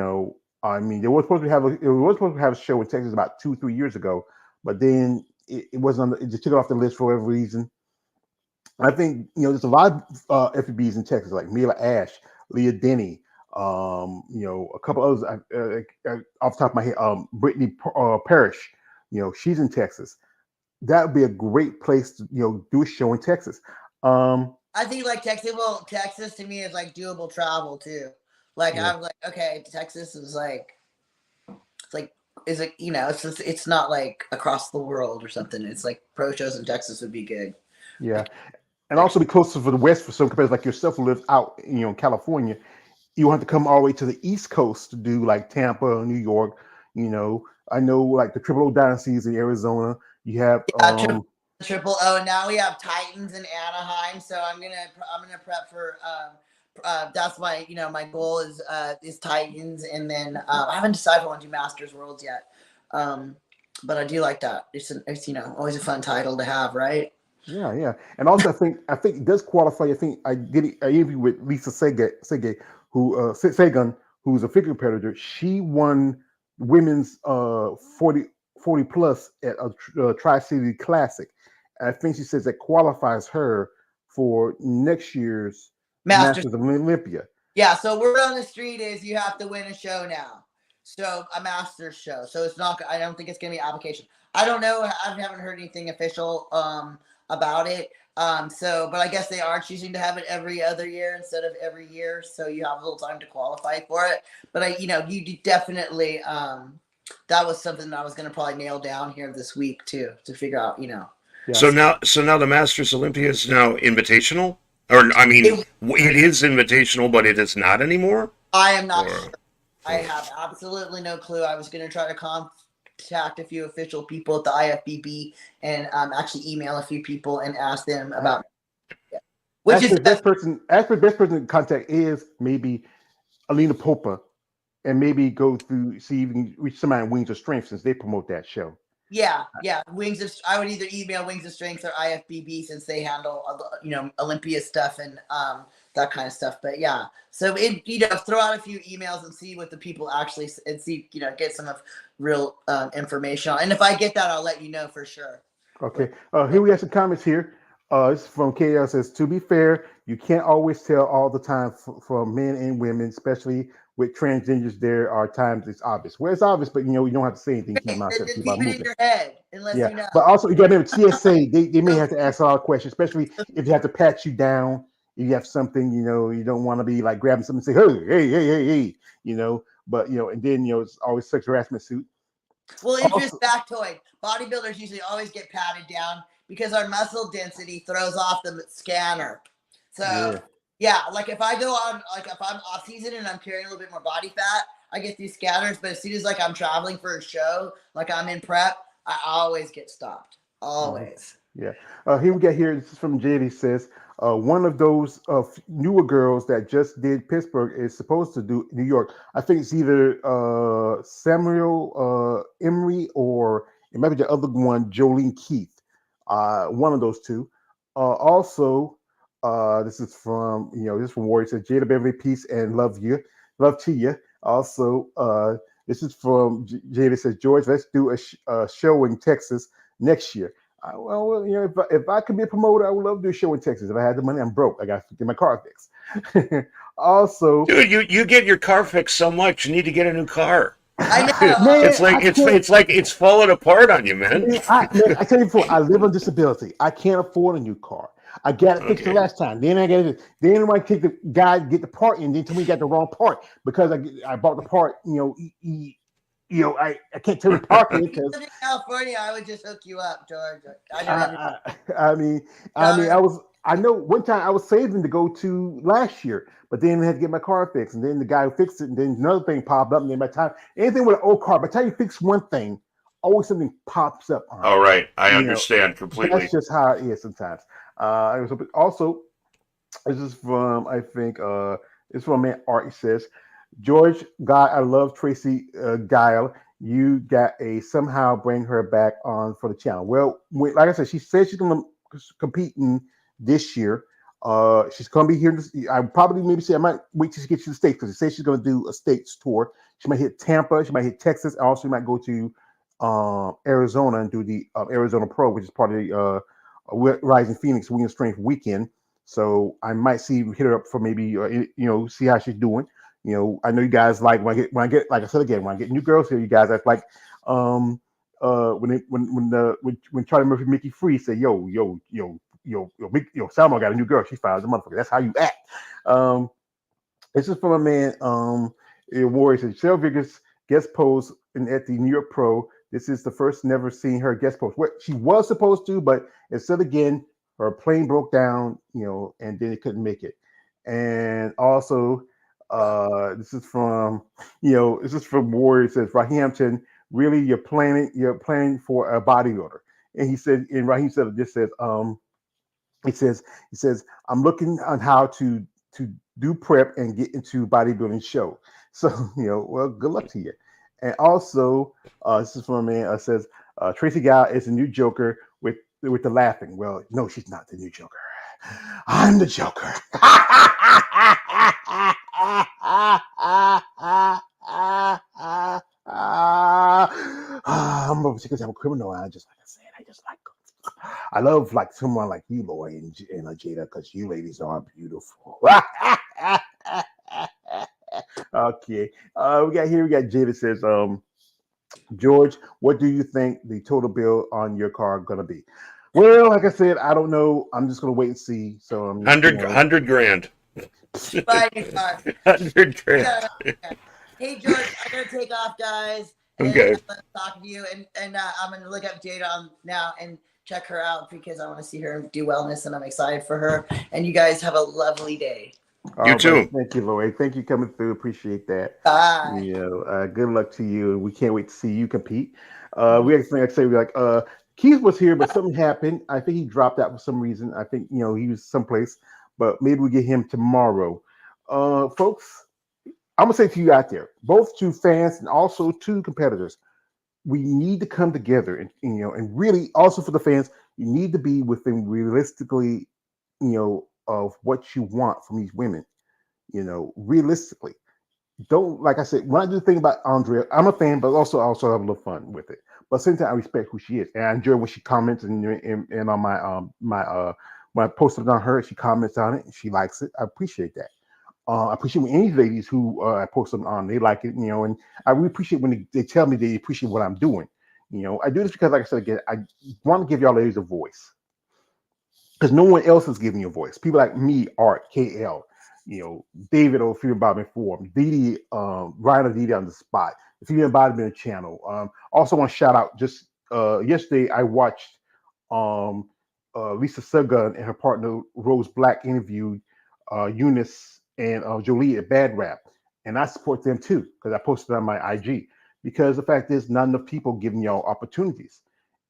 S1: I mean they were supposed to have a show in Texas about 2-3 years ago, but then it wasn't on it just took it off the list for whatever reason. I think there's a lot of FBs in Texas, like Mila Ash, Leah Denny, a couple others off the top of my head, Brittany Parrish, she's in Texas. That would be a great place to do a show in Texas.
S3: I think like Texas to me is like doable travel too. Like
S1: Yeah.
S3: I'm like, okay, Texas is like, it's like, is it it's not like across the world or something. It's like pro shows in Texas would be good.
S1: Yeah, and also be closer for the West for some competitors like yourself who live out in California. You don't have to come all the way to the East Coast to do like Tampa, New York. I know like the Triple O Dynasties in Arizona. You have
S3: Triple O, and now we have Titans in Anaheim. So I'm gonna prep for that's my my goal is Titans, and then I haven't decided if I want to do Masters Worlds yet. But I do like that. It's always a fun title to have, right?
S1: Yeah, and also I think it does qualify. I think I interviewed with Lisa Sagan, who's a figure competitor. She won women's 40 plus at a Tri-City Classic. I think she says that qualifies her for next year's Masters of Olympia.
S3: Yeah, so word on the street is you have to win a show now. So a Masters show. So it's not. I don't think it's gonna be application. I don't know. I haven't heard anything official about it. But I guess they are choosing to have it every other year instead of every year. So you have a little time to qualify for it. But you definitely that was something that I was gonna probably nail down here this week too to figure out.
S1: Yeah.
S4: So now the Masters Olympia is now invitational, or I mean, it is invitational, but it is not anymore.
S3: I am not sure. I have absolutely no clue. I was going to try to contact a few official people at the IFBB and actually email a few people and ask them about. Which is the
S1: best person. Actually, the best person to contact is maybe Alina Popa, and maybe go through see if you can reach somebody in Wings of Strength since they promote that show.
S3: Yeah. Wings of. I would either email Wings of Strength or IFBB since they handle Olympia stuff and that kind of stuff. But yeah, so throw out a few emails and see what the people actually and see get some of real information on. And if I get that, I'll let you know for sure.
S1: Okay. Here we have some comments here. This is from KL. Says, to be fair, you can't always tell all the time for men and women, especially with transgenders. There are times it's obvious. Well, it's obvious, but you don't have to say anything.
S3: Keep it in your head unless you know.
S1: But also, you got to remember, TSA, they may have to ask a lot of questions, especially if they have to pat you down. You have something, you don't want to be like grabbing something and say, hey, but and then it's always sexual harassment suit.
S3: Well, interest factoid. Bodybuilders usually always get patted down because our muscle density throws off the scanner. So yeah, like if I go on, like if I'm off season and I'm carrying a little bit more body fat, I get these scanners. But as soon as like I'm traveling for a show, like I'm in prep, I always get stopped. Always.
S1: Yeah. Here we got here. This is from JD. Says one of those newer girls that just did Pittsburgh is supposed to do New York. I think it's either Samuel Emery or it might be the other one, Jolene Keith. One of those two. Also, this is from Warrior. It says Jada Beverly, peace and love to you. Also, this is from Jada. Says George, let's do a show in Texas next year. Well, if I could be a promoter, I would love to do a show in Texas. If I had the money, I'm broke. I got to get my car fixed. Also,
S4: dude, you get your car fixed so much, you need to get a new car.
S3: I know.
S4: Man, it's like it's falling apart on you, man.
S1: I tell you before, I live on disability. I can't afford a new car. I got it fixed the last time. Then I got it. Then I take the guy get the part in. Then tell me you got the wrong part because I bought the part. I can't tell the part in because
S3: in California, I would just hook you up, George.
S1: I know one time I was saving to go to last year, but then I had to get my car fixed, and then the guy who fixed it, and then another thing popped up, and then by the time anything with an old car, by the time you fix one thing, always something pops up on it.
S4: All right, I understand completely.
S1: That's just how it is sometimes. Also, this is from it's from man Art. He says, George, guy, I love Tracy Guile. You got somehow bring her back on for the channel. Well, like I said, she said she's going to compete in this year. She's going to be here. I probably maybe say I might wait till she gets to the States because she says she's going to do a States tour. She might hit Tampa. She might hit Texas. Also, she might go to Arizona and do the Arizona Pro, which is part of the Rising Phoenix Wing and Strength weekend. So I might hit her up for maybe see how she's doing. I know you guys like when I get like I said again, when I get new girls here, you guys act like when Charlie Murphy Mickey Free said Salma got a new girl, she fired the motherfucker. That's how you act. This is from a man, Warrior said, Shell Vickers guest post at the New York Pro. This is the first never seen her guest post. What she was supposed to, but instead again, her plane broke down, and then it couldn't make it. And also, this is from Warrior. It says Raheem, really, you're planning for a bodybuilder. And he said, and Raheem said, it just says, he says, I'm looking on how to do prep and get into bodybuilding show. So, well, good luck to you. And also, this is from a man says, Tracy Gow is a new Joker with the laughing. Well, no, she's not the new Joker. I'm the Joker. Because I'm a criminal. I just like I love like someone like you, Lloyd and Jada, because you ladies are beautiful. Okay. We got Jada says, George, what do you think the total bill on your car gonna be? Well, like I said, I don't know. I'm just gonna wait and see. So I'm
S4: 100 grand.
S3: Buy a new car.
S4: 100 grand.
S3: Hey George, I gotta take off, guys. And
S4: Okay.
S3: I'm talking to you, and I'm gonna look up Jada now and check her out because I want to see her do wellness, and I'm excited for her. And you guys have a lovely day.
S4: You too.
S1: Thank you, Lloyd. Thank you coming through. Appreciate that.
S3: Bye.
S1: Good luck to you. We can't wait to see you compete. We actually like say Keith was here, but something happened. I think he dropped out for some reason. I think he was someplace, but maybe we get him tomorrow. Folks, I'm gonna say to you out there, both to fans and also to competitors, we need to come together and really also for the fans, you need to be within realistically, of what you want from these women. Realistically, don't, like I said, when I do the thing about Andrea, I'm a fan, but also have a little fun with it. But at the same time, I respect who she is, and I enjoy when she comments and on my when I posted on her, she comments on it and she likes it. I appreciate that. I appreciate when any ladies who I post them on, they like it, and I really appreciate when they tell me they appreciate what I'm doing. I do this because, like I said again, I want to give y'all ladies a voice because no one else is giving you a voice. People like me, Art, KL, David over Female Bodybuilding Forum, Didi, Ryan Didi on the spot, the Female Bodybuilding channel. Also want to shout out just yesterday I watched Lisa Suggun and her partner Rose Black interviewed Eunice and Jolie at Bad Rap, and I support them too because I posted on my IG because the fact is not enough people giving y'all opportunities.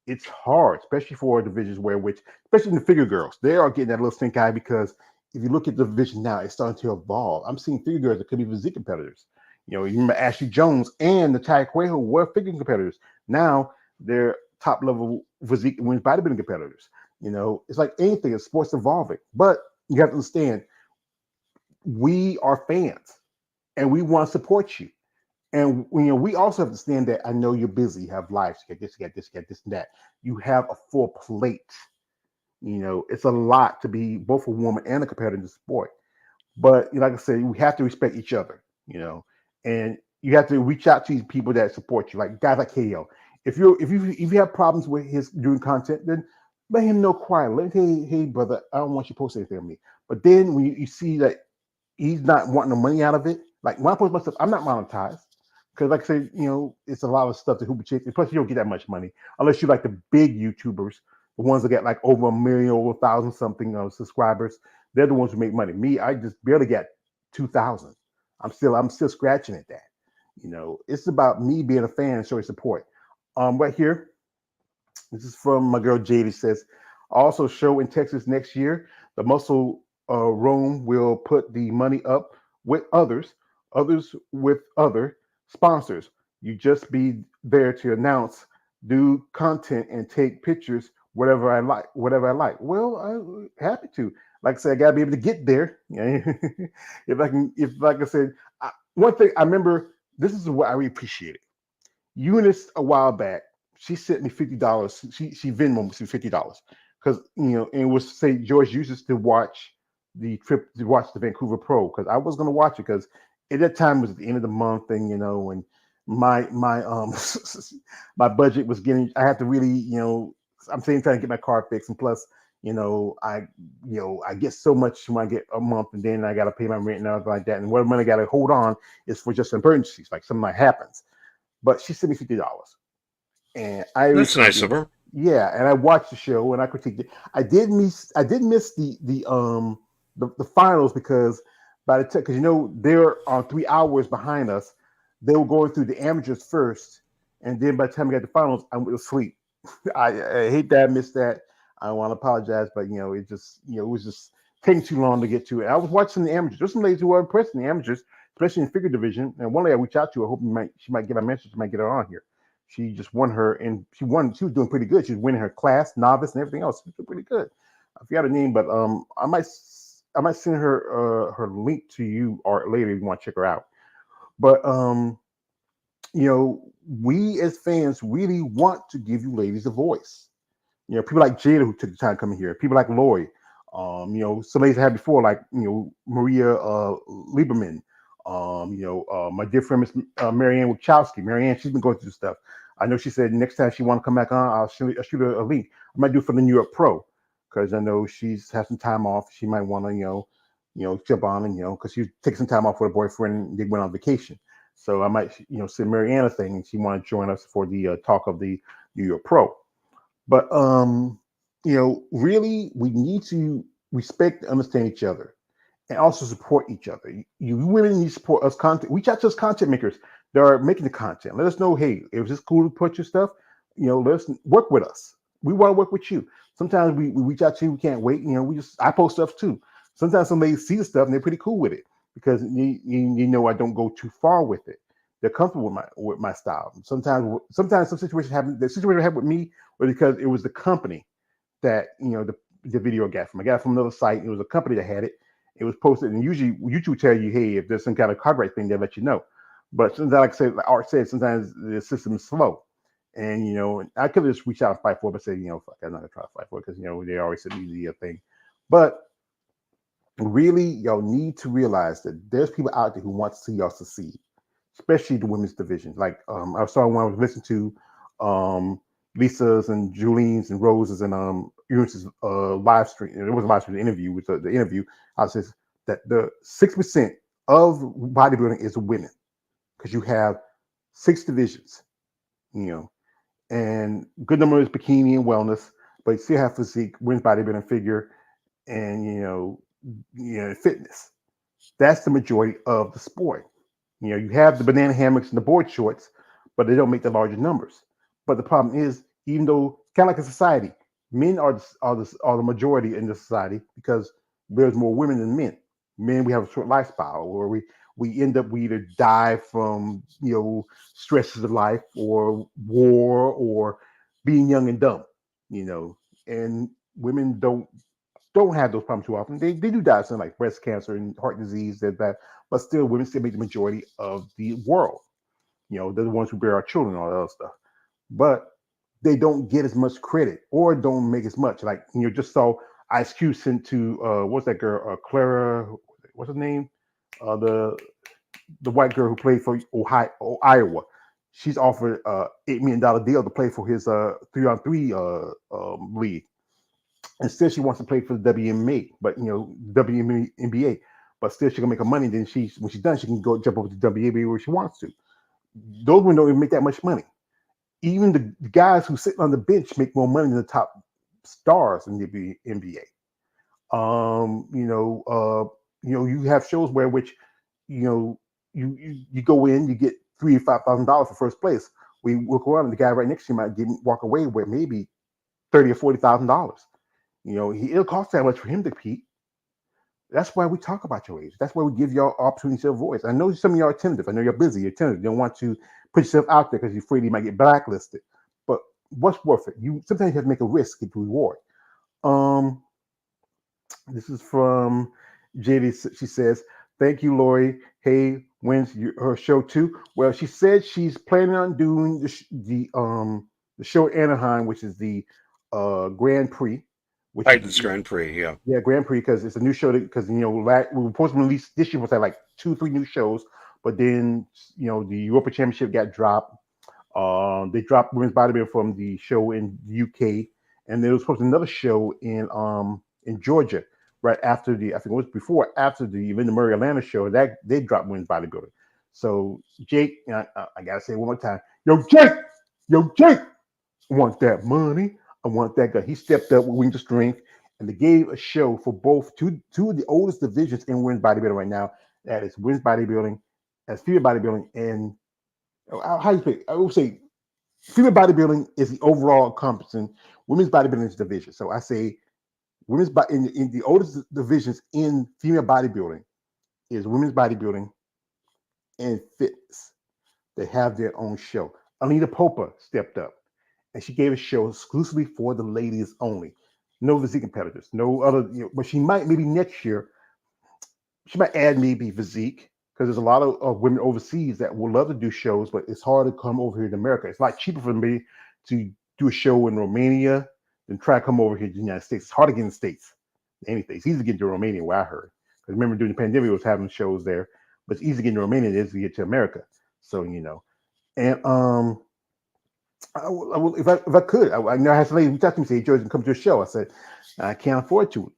S1: It's hard, especially for divisions especially in the figure girls, they are getting that little stink eye because if you look at the division now, it's starting to evolve. I'm seeing figure girls that could be physique competitors. You remember Ashley Jones and Natalia Cuejo were figure competitors. Now they're top level physique and women's bodybuilding competitors. It's like anything, it's sports evolving. But you have to understand, we are fans and we want to support you. And we also have to understand that I know you're busy, you have lives, you get this, and that. You have a full plate. It's a lot to be both a woman and a competitor in the sport. But like I said, we have to respect each other, and you have to reach out to these people that support you, like guys like KO. If you have problems with his doing content, then let him know quietly. Hey brother, I don't want you to post anything on me. But then when you see that he's not wanting the money out of it, like when I post my stuff, I'm not monetized. Because, like I said, it's a lot of stuff to Hooper Chase. Plus, you don't get that much money unless you like the big YouTubers, the ones that get like over 1 million, over 1,000 something subscribers. They're the ones who make money. Me, I just barely get 2,000. I'm still scratching at that. It's about me being a fan and showing support. Right here, this is from my girl Jade. Says, also show in Texas next year. The Muscle Rome will put the money up with others with other sponsors. You just be there to announce, do content, and take pictures. Whatever I like. Well, I'm happy to. Like I said, I gotta be able to get there. If like I said, one thing I remember, this is what I really appreciated. Eunice a while back she sent me $50. She Venmo me $50 because and it was say George uses to watch the Vancouver Pro because I was gonna watch it because at that time it was at the end of the month and and my my budget was getting I had to really I'm saying trying to get my car fixed and plus I I get so much when I get a month and then I got to pay my rent and everything like that and what money I got to hold on is for just emergencies like something like happens. But she sent me $50 and
S4: That's nice of her.
S1: yeah, and I watched the show and I critiqued it. I did miss the finals because by the time because they're on 3 hours behind us, they were going through the amateurs first, and then by the time we got the finals, I went to sleep. I hate that I missed that. I want to apologize, but it just it was just taking too long to get to it. I was watching the amateurs. There's some ladies who were impressed in the amateurs, especially in figure division. And one lady I reached out to, I hope she might get my message, might get her on here. She just won her, and she won. She was doing pretty good. She was winning her class, novice, and everything else. She was doing pretty good. I forgot her name, but I might send her her link to you or later if you want to check her out. But we as fans really want to give you ladies a voice. People like Jada who took the time coming here. People like Lori. Some ladies I had before, like Maria Lieberman. My dear friend Miss Marianne Wachowski. Marianne, she's been going through stuff. I know she said next time she want to come back on, I'll shoot her a link. I might do it for the New York Pro because I know she's had some time off. She might want to jump on and because she take some time off with her boyfriend. And they went on vacation, so I might send Marianne a thing and she want to join us for the talk of the New York Pro. But really, we need to respect and understand each other, and also support each other. You women need to support us. Content. Reach out to us, content makers that are making the content. Let us know. Hey, it was just cool to put your stuff. Let's work with us. We want to work with you. Sometimes we reach out to you. We can't wait. I post stuff too. Sometimes somebody sees the stuff and they're pretty cool with it because I don't go too far with it. They're comfortable with my style. Sometimes some situations happen. The situation happened with me was because it was the company that the video got from. I got it from another site. It was a company that had it. It was posted, and usually YouTube tell you, hey, if there's some kind of copyright thing, they'll let you know. But sometimes, like I said, like Art said, sometimes the system is slow. And I could have just reached out and fight for it, but say, fuck, I'm not gonna try to fight for it because they always send me the thing. But really, y'all need to realize that there's people out there who want to see y'all succeed, especially the women's division. Like I saw when I was listening to Lisa's and Julien's and Rose's and Eunice's live stream. It was a live stream interview with the interview. I says that the 6% of bodybuilding is women because you have 6 divisions, and good number is bikini and wellness, but you still have physique, women's bodybuilding, figure, and fitness. That's the majority of the sport. You have the banana hammocks and the board shorts, but they don't make the larger numbers. But the problem is, even though kind of like a society, men are the majority in the society because there's more women than men. Men, we have a short lifespan, or we end up we either die from stresses of life or war or being young and dumb, and women don't have those problems too often. They do die of something like breast cancer and heart disease, that, but still, women still make the majority of the world. They're the ones who bear our children and all that other stuff. But they don't get as much credit or don't make as much. Like just saw Ice Cube sent to what's that girl? Clara, what's her name? The white girl who played for Iowa. She's offered $8 million deal to play for his 3-on-3 league. Instead, she wants to play for the WNBA, but WNBA. But still, she can make her money. Then when she's done, she can go jump over to WNBA where she wants to. Those women don't even make that much money. Even the guys who sit on the bench make more money than the top stars in the NBA. You have shows where you go in, you get $3,000 to $5,000 for first place. We look around, and the guy right next to you might walk away with maybe $30,000 or $40,000. It'll cost that much for him to compete. That's why we talk about your age. That's why we give y'all opportunity to voice. I know some of y'all are tentative. I know you're busy. You're tentative. You don't want to put yourself out there because you're afraid you might get blacklisted. But what's worth it? You sometimes you have to make a risk to get the reward. This is from JD. She says, "Thank you, Lori. Hey, when's her show too?" Well, she said she's planning on doing the the show in Anaheim, which is the Grand Prix, which is
S4: Titans Grand Prix, yeah.
S1: Grand Prix, because it's a new show. Because we were supposed to release this year was like 2-3 new shows, but then the Europa Championship got dropped. They dropped women's bodybuilding from the show in the UK, and there was supposed to be another show in Georgia right after I think it was before after the Linda Murray Atlanta show that they dropped women's bodybuilding. So Jake, I gotta say it one more time, yo Jake, I want that money, I want that guy. He stepped up with Wings of Strength, and they gave a show for both two of the oldest divisions in women's bodybuilding right now. That is women's bodybuilding, as female bodybuilding, and how do you say? I would say female bodybuilding is the overall encompassing. Women's bodybuilding is division. So I say women's in the oldest divisions in female bodybuilding is women's bodybuilding and fitness. They have their own show. Anita Popa stepped up, and she gave a show exclusively for the ladies only. No physique competitors, no other. But she might maybe next year. She might add maybe physique, because there's a lot of women overseas that would love to do shows, but it's hard to come over here to America. It's a lot cheaper for me to do a show in Romania than try to come over here to the United States. It's hard to get in the States. Anything. It's easy to get to Romania, where I heard. Because remember during the pandemic, I was having shows there, but it's easy to get to Romania than it is to get to America. So, and I will, if I could, I know I had some lady who talked to me, say, George, come to a show. I said, I can't afford to.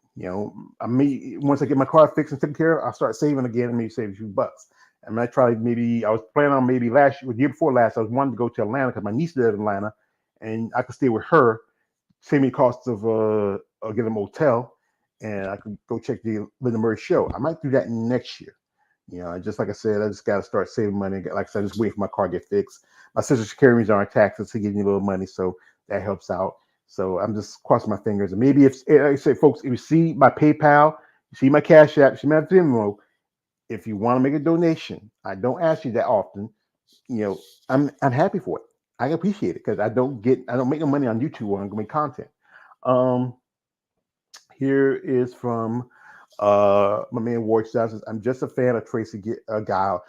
S1: I may, once I get my car fixed and taken care of, I'll start saving again and maybe save a few bucks. And I tried I was planning on maybe last year, the year before last, I was wanting to go to Atlanta because my niece lives in Atlanta, and I could stay with her, save me the cost of get a motel, and I could go check the Linda Murray show. I might do that next year. Just like I said, I just got to start saving money. Like I said, just wait for my car to get fixed. My sister carries on taxes to give me a little money, so that helps out. So I'm just crossing my fingers. And maybe like I say, folks, if you see my PayPal, you see my Cash App, you see my Venmo, if you want to make a donation, I don't ask you that often. I'm happy for it. I appreciate it because I don't make no money on YouTube or on make content. Here is from my man Ward Johnson. I'm just a fan of Tracy Guile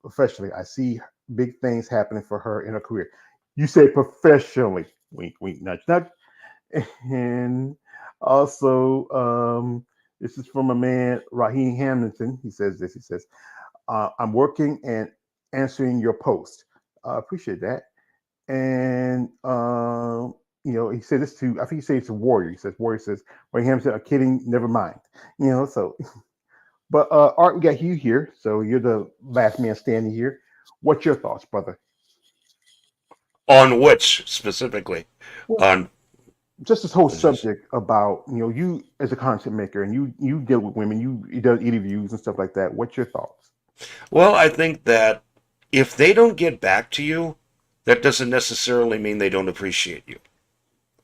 S1: professionally. I see big things happening for her in her career. You say professionally. Wink, wink, nudge, nudge. And also, this is from a man, Raheem Hamilton. He says this. He says, I'm working and answering your post. Appreciate that. And, he said this to, I think he said it's a Warrior. He says, Warrior says, Raheem Hamilton, I'm kidding, never mind. So, but Art, we got you here. So you're the last man standing here. What's your thoughts, brother?
S4: On which specifically?
S1: Well,
S4: On
S1: just this whole subject about you as a content maker, and you deal with women, you do interviews and stuff like that. What's your thoughts?
S4: Well, I think that if they don't get back to you, that doesn't necessarily mean they don't appreciate you.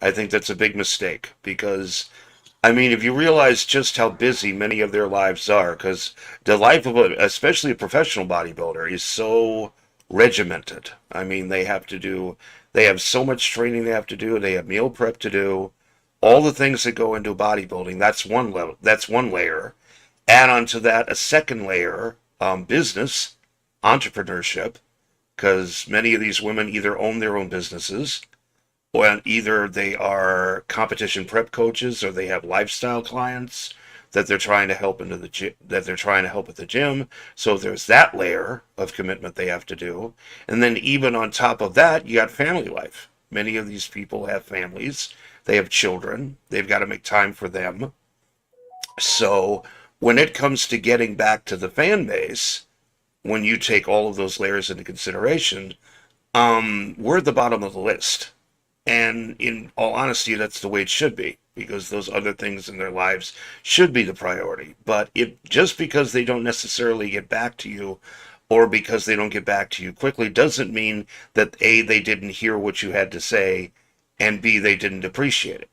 S4: I think that's a big mistake because, if you realize just how busy many of their lives are, because the life of especially a professional bodybuilder is so regimented. They have so much training they have to do. They have meal prep to do. All the things that go into bodybuilding, that's one level. That's one layer. Add onto that a second layer, business, entrepreneurship, because many of these women either own their own businesses, or either they are competition prep coaches, or they have lifestyle clients that they're trying to help at the gym. So there's that layer of commitment they have to do. And then even on top of that, you got family life. Many of these people have families. They have children. They've got to make time for them. So when it comes to getting back to the fan base, when you take all of those layers into consideration, we're at the bottom of the list. And in all honesty, that's the way it should be, because those other things in their lives should be the priority. But just because they don't necessarily get back to you, or because they don't get back to you quickly, doesn't mean that A, they didn't hear what you had to say, and B, they didn't appreciate it.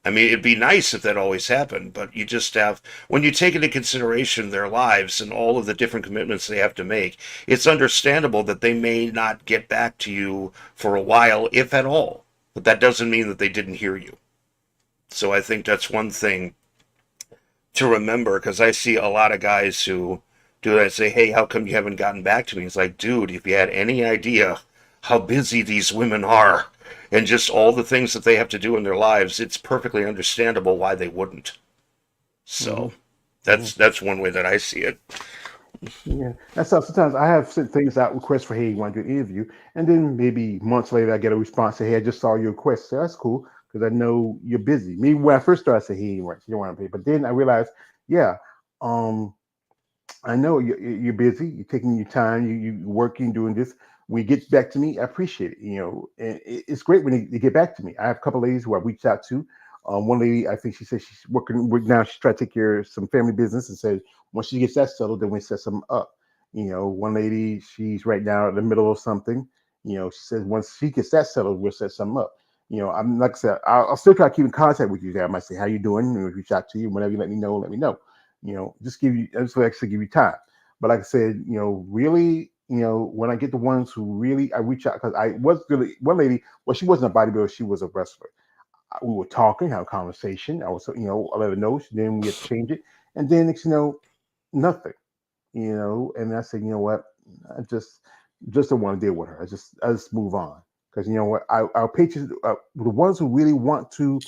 S4: It'd be nice if that always happened, but you just have, when you take into consideration their lives and all of the different commitments they have to make, it's understandable that they may not get back to you for a while, if at all. But that doesn't mean that they didn't hear you. So I think that's one thing to remember, because I see a lot of guys who do that and say, hey, how come you haven't gotten back to me? It's like, dude, if you had any idea how busy these women are, and just all the things that they have to do in their lives, it's perfectly understandable why they wouldn't.
S1: Mm-hmm.
S4: So
S1: Yeah.
S4: that's one way that I see it.
S1: Yeah, that's how sometimes I have sent things out, requests for, hey, you want to do an interview, and then maybe months later I get a response, say, hey, I just saw your request. So that's cool because I know you're busy. Me when I first started, I said, hey, you don't want to pay, but then I realized, yeah, um, I know you're busy. You're taking your time. You working, doing this. When you get back to me, I appreciate it. And it's great when they get back to me. I have a couple ladies who I reached out to. One lady, I think she said she's working now. She's trying to take care of some family business, and said once she gets that settled, then we set something up. One lady, she's right now in the middle of something. She says once she gets that settled, we'll set something up. I'm like I said, I'll still try to keep in contact with you. There, I might say, "How you doing?" And reach out to you whenever you let me know. Let me know. Just give you, I just actually give you time. But like I said, really, when I get the ones who really I reach out because I was really one lady. Well, she wasn't a bodybuilder; she was a wrestler. We were talking, have a conversation. I was, I let her know. Then we had to change it, and then next, nothing. And I said, you know what, I just don't want to deal with her. I just move on because you know what, our patrons, the ones who really want to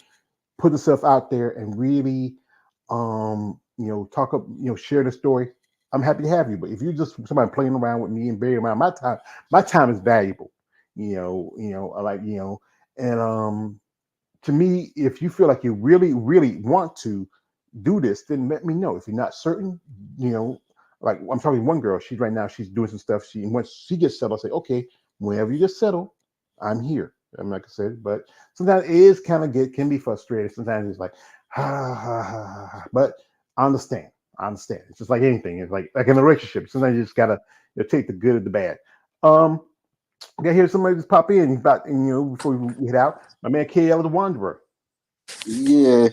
S1: put themselves out there and really talk up, share the story, I'm happy to have you. But if you're just somebody playing around with me and burying around my time is valuable. I like, and to me, if you feel like you really, really want to do this, then let me know. If you're not certain, you know, like I'm talking to one girl, she's right now, she's doing some stuff. Once she gets settled, I say, okay, whenever you get settled, I'm here. I'm like I said, but sometimes it is kind of can be frustrating. Sometimes it's like, but I understand. I understand. It's just like anything. It's like in a relationship. Sometimes you just gotta take the good and the bad. Um, I got here somebody just pop in. He's about, before we head out. My man KL the Wanderer.
S2: Yeah,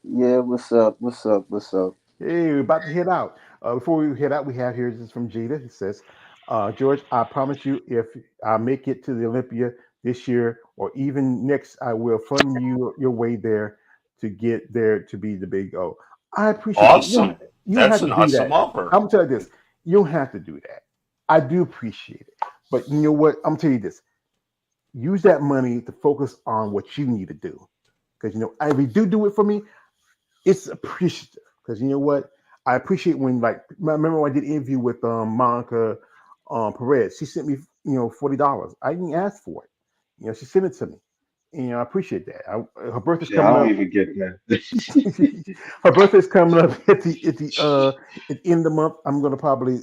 S2: yeah. What's up? What's up? What's up?
S1: Hey, we're about to head out. Before we head out, we have here, this is from Jada. He says, George, I promise you, if I make it to the Olympia this year or even next, I will fund you your way there to get there to be the big O. I appreciate that.
S4: Awesome.
S1: You don't
S4: That's
S1: have to
S4: an
S1: do
S4: awesome
S1: that.
S4: offer.
S1: I'm gonna tell you this. You don't have to do that. I do appreciate it. But you know what? I'm gonna tell you this. Use that money to focus on what you need to do. Because if you do it for me, it's appreciative because you know what, I appreciate when, like, I remember when I did an interview with Monica Perez. She sent me $40. I didn't ask for it. She sent it to me. I appreciate that. Her birthday's
S2: Yeah, I
S1: coming
S2: don't
S1: up.
S2: even get that.
S1: Her birthday's coming up at the end of the month. I'm gonna probably,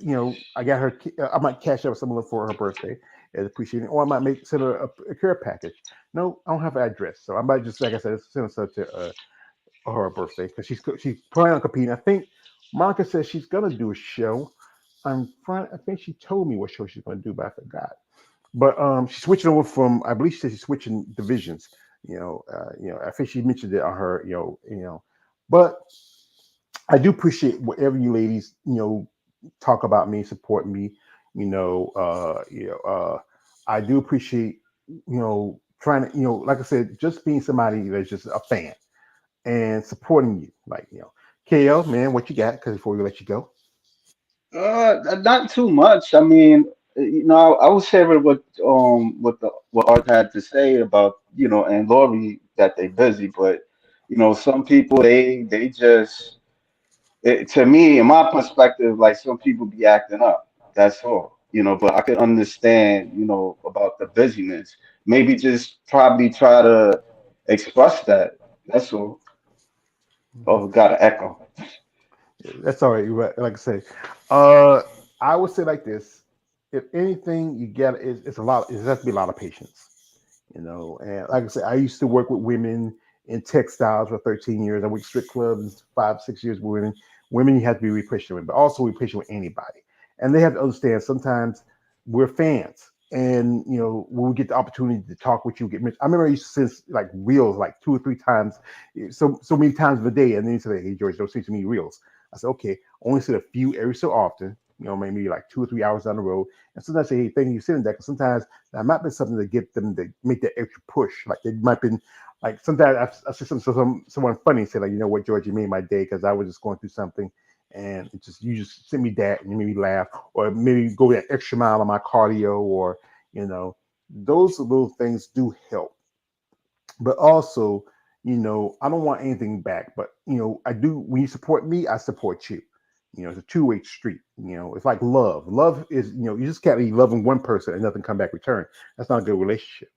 S1: I got her. I might cash out something for her birthday as appreciating, or I might send her a care package. No, I don't have an address, so I might just, like I said, send her to her birthday because she's planning on competing. I think Monica says she's gonna do a show. I think she told me what show she's gonna do, but I forgot. But she's switching over from. I believe she said she's switching divisions. I think she mentioned it on her. But I do appreciate whatever you ladies talk about me, support me. I do appreciate trying to like I said, just being somebody that's just a fan and supporting you. Like, KL, man, what you got? Because before we let you go.
S2: Not too much. I mean, I was hearing what Art had to say about, and Lori, that they busy, but some people, they just, to me, in my perspective, like, some people be acting up. That's all. But I could understand, about the busyness. Maybe just probably try to express that. That's all. Oh, got an echo.
S1: That's all right. Like I say, uh, I would say like this: if anything, you get it's a lot. It has to be a lot of patience. And like I said, I used to work with women in textiles for 13 years. I worked strip clubs 5, 6 years with women. Women, you have to be really patient with, but also be patient with anybody. And they have to understand sometimes we're fans. And when we get the opportunity to talk with you, I remember I used to send like reels like 2 or 3 times, so many times of the day, and then you say, "Hey George, don't send to me reels." I said, "Okay, only send a few every so often." Maybe like 2 or 3 hours down the road. And sometimes I say, "Hey, thank you for sending that," because sometimes that might be something to get them to make that extra push. Like they might be like sometimes I see someone funny say like, "You know what, George, you made my day because I was just going through something, and you just sent me that and you made me laugh, or maybe go that extra mile on my cardio, or you know those little things do help." but also, I don't want anything back. But I do. When you support me, I support you. It's a two-way street. It's like love. Love is, you just can't be loving one person and nothing come back return. That's not a good relationship.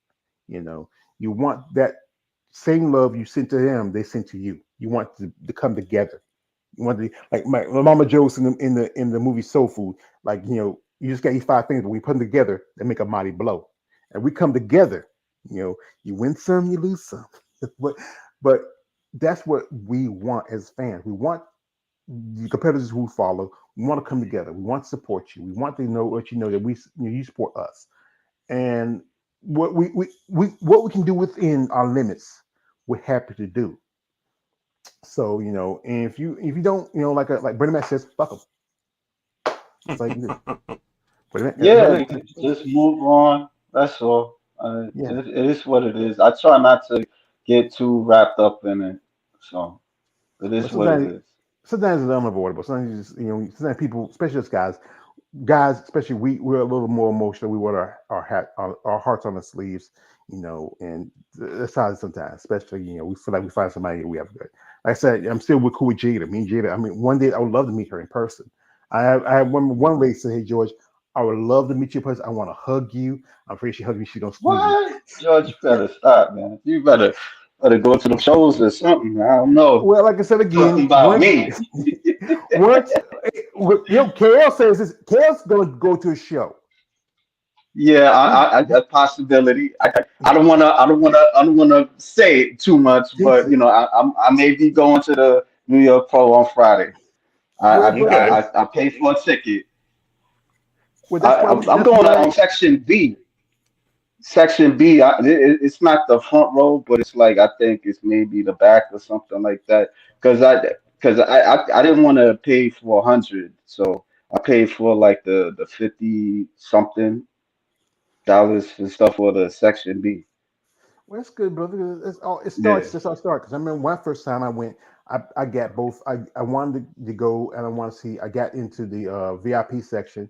S1: You know, you want that same love you sent to them, they sent to you. You want to come together. You want to, like my Mama Joe's in the movie Soul Food. Like, you just got these five things, but we put them together, they make a mighty blow. And we come together. You win some, you lose some. but but that's what we want as fans. We want the competitors who follow. We want to come together. We want to support you. We want to know what you know that you support us. And what we can do within our limits, we're happy to do. So, and if you don't, like Bernie Mac says, fuck them. That's all you can do.
S2: Yeah,
S1: Bernie,
S2: just move on. That's all.
S1: yeah.
S2: It is what it is. I try not to get too wrapped up in it. So it
S1: But
S2: is what it
S1: sometimes
S2: is.
S1: sometimes it's unavoidable. Sometimes you just, sometimes people, especially us guys, especially we're a little more emotional. We wear our hearts on the sleeves, and that's how it is sometimes. Especially, we feel like we find somebody we have good. Like I said, I'm still with cool with Jada. Me and Jada. I mean, one day I would love to meet her in person. I have one lady say, "Hey George, I would love to meet you in person. I want to hug you." I'm afraid she hugged me, she don't squeeze me.
S2: What? George, you better stop, man. You better go to the shows or something. I don't know.
S1: Well, like I said
S2: Talking
S1: again,
S2: about me.
S1: once KL says this, KL's gonna go to a show.
S2: Yeah, a possibility. I don't wanna I don't wanna say it too much,
S1: Jinx
S2: but
S1: it.
S2: I may be going to the New York Pro on Friday.
S1: Well, but
S4: Okay.
S2: I paid for a ticket.
S1: that's why
S2: I'm
S1: that's
S2: going
S1: why
S2: on section B. Section B. It's not the front row, but it's like I think it's maybe the back or something like that. Because I didn't want to pay for 100, so I paid for like the 50 something dollars and stuff for the section B.
S1: well, that's good, brother. It's all it
S2: Yeah.
S1: starts. That's how it starts. Because I remember when first time I went, I got both. I wanted to go and I want to see. I got into the VIP section,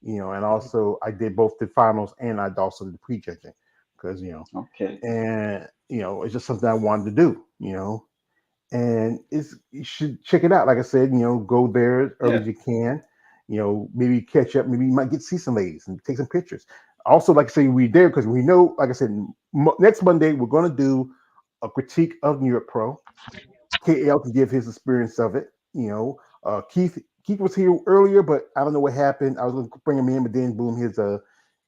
S1: and also I did both the finals and I also did the pre-judging because
S2: Okay.
S1: and it's just something I wanted to do. And you should check it out. Like I said, go there as early
S2: Yeah.
S1: as you can. Maybe catch up. Maybe you might get to see some ladies and take some pictures. Also, like I say, we there because we know. Like I said, next Monday we're going to do a critique of New York Pro. KL can give his experience of it. Keith was here earlier, but I don't know what happened. I was going to bring him in, but then boom, his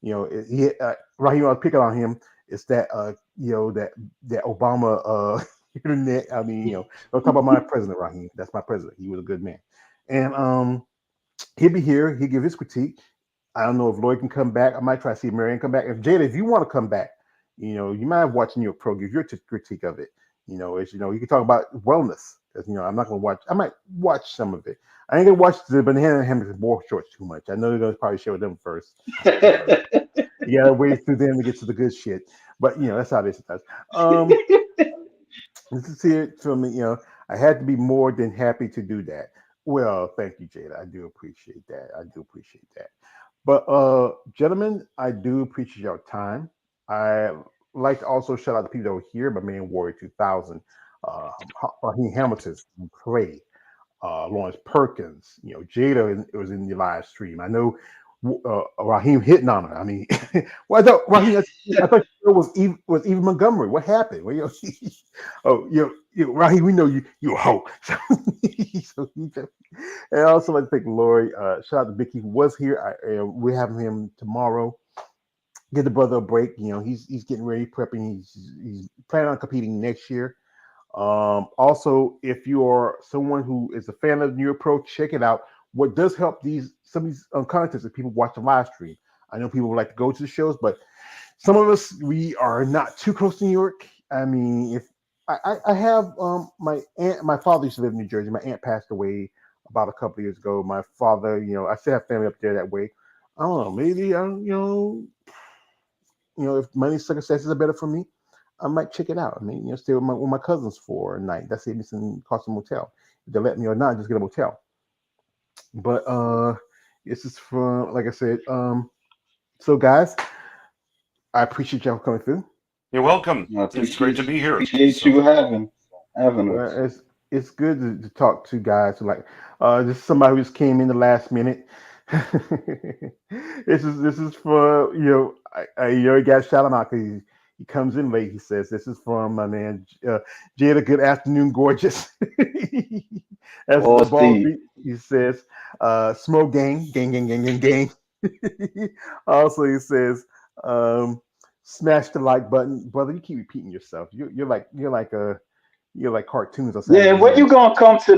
S1: he Raheem. I was picking on him. It's that that Obama internet. I mean, don't talk about my president, Raheem. That's my president. He was a good man, and he'll be here. He'll give his critique. I don't know if Lloyd can come back. I might try to see Marion come back. If Jada, if you want to come back, you might have watching your pro, give your critique of it. It's you can talk about wellness. Because I'm not gonna watch. I might watch some of it. I ain't gonna watch the Banana Hammock board shorts too much. I know they're gonna probably show them first. Uh, you gotta wait through them to get to the good shit. But that's how this does. This is it from me. I had to be more than happy to do that. Well, thank you, Jada. I do appreciate that. I do appreciate that. But gentlemen, I do appreciate your time. I like to also shout out the people that were here, my man Warrior 2000, Raheem Hamilton, Pray, Lawrence Perkins, Jada was in the live stream. I know Raheem hitting on her. I mean, well, I thought Raheem, I thought it was Eva Montgomery. What happened? Well, oh, Raheem, we know you a hoe. So and I also like to thank Lori. Shout out to Vicky who was here. We're having him tomorrow. Get the brother a break. He's getting ready, prepping. He's planning on competing next year. Also, if you are someone who is a fan of New York Pro, check it out. What does help some of these contests that people watch the live stream. I know people would like to go to the shows, but some of us we are not too close to New York. I mean, if I have my father used to live in New Jersey. My aunt passed away about a couple of years ago. My father, I still have family up there that way. I don't know, maybe if money circumstances are better for me, I might check it out. I mean, stay with my cousins for a night. That's even some cost a motel. If they let me or not, just get a motel. But this is from, like I said, so guys, I appreciate y'all coming through.
S4: You're welcome.
S2: I
S4: It's great to be here.
S2: appreciate you
S4: So,
S2: having us.
S1: Well, it's good to talk to guys who like this is somebody who just came in the last minute. This is for you know, he got shout him out because he comes in late. He says this is from my man Jada. Good afternoon, gorgeous. That's the
S2: Boss
S1: ball.
S2: D.
S1: He says smoke gang. Also, he says smash the like button, brother. You keep repeating yourself. You're like cartoons on
S2: Yeah,
S1: Saturday
S2: when you
S1: morning.
S2: gonna come to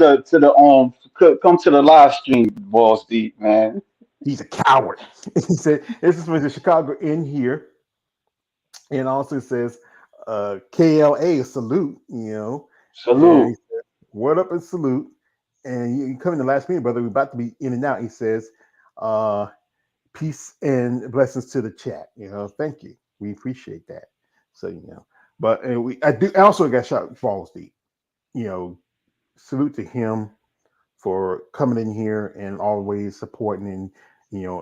S2: the live stream, Boss D, man?
S1: He's a coward. He said, this is for the Chicago in here. And also says, KLA, salute, you know. And he
S2: Salute.
S1: said, what up and salute. And you come in the last minute, brother. We're about to be in and out. He says, uh, peace and blessings to the chat. You know, thank you. We appreciate that. So, you know, but I also got shot balls deep. You know, salute to him for coming in here and always supporting and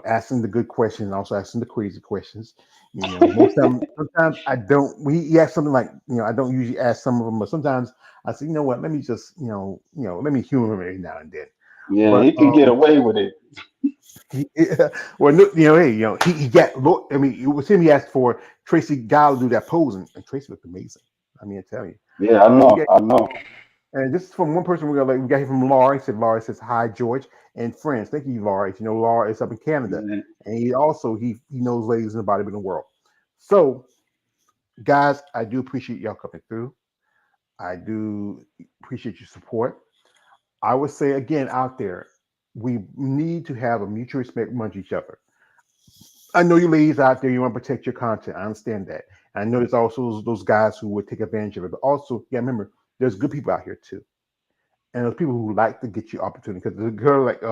S1: asking the good questions and also asking the crazy questions. Most time sometimes I don't we ask something like I don't usually ask some of them, but sometimes I say, you know what, let me just let me humor him every now and then.
S2: Yeah,
S1: But
S2: he can get away with it.
S1: he, well, no, hey, he got. I mean, it was him. He asked for Tracy Guy to do that posing, and Tracy looked amazing. I mean, I tell you.
S2: Yeah, I
S1: We got
S2: know. I know.
S1: And this is from one person we got here from Laura. He said, Laura says, hi, George and friends. Thank you, Laura. You know, Laura is up in Canada.
S2: Yeah.
S1: And he knows ladies in the bodybuilding world. So, guys, I do appreciate y'all coming through. I do appreciate your support. I would say again out there, we need to have a mutual respect amongst each other. I know you ladies out there, you want to protect your content. I understand that. I know there's also those guys who would take advantage of it. But also, yeah, remember, there's good people out here too. And there's people who like to get you opportunity. Because the girl like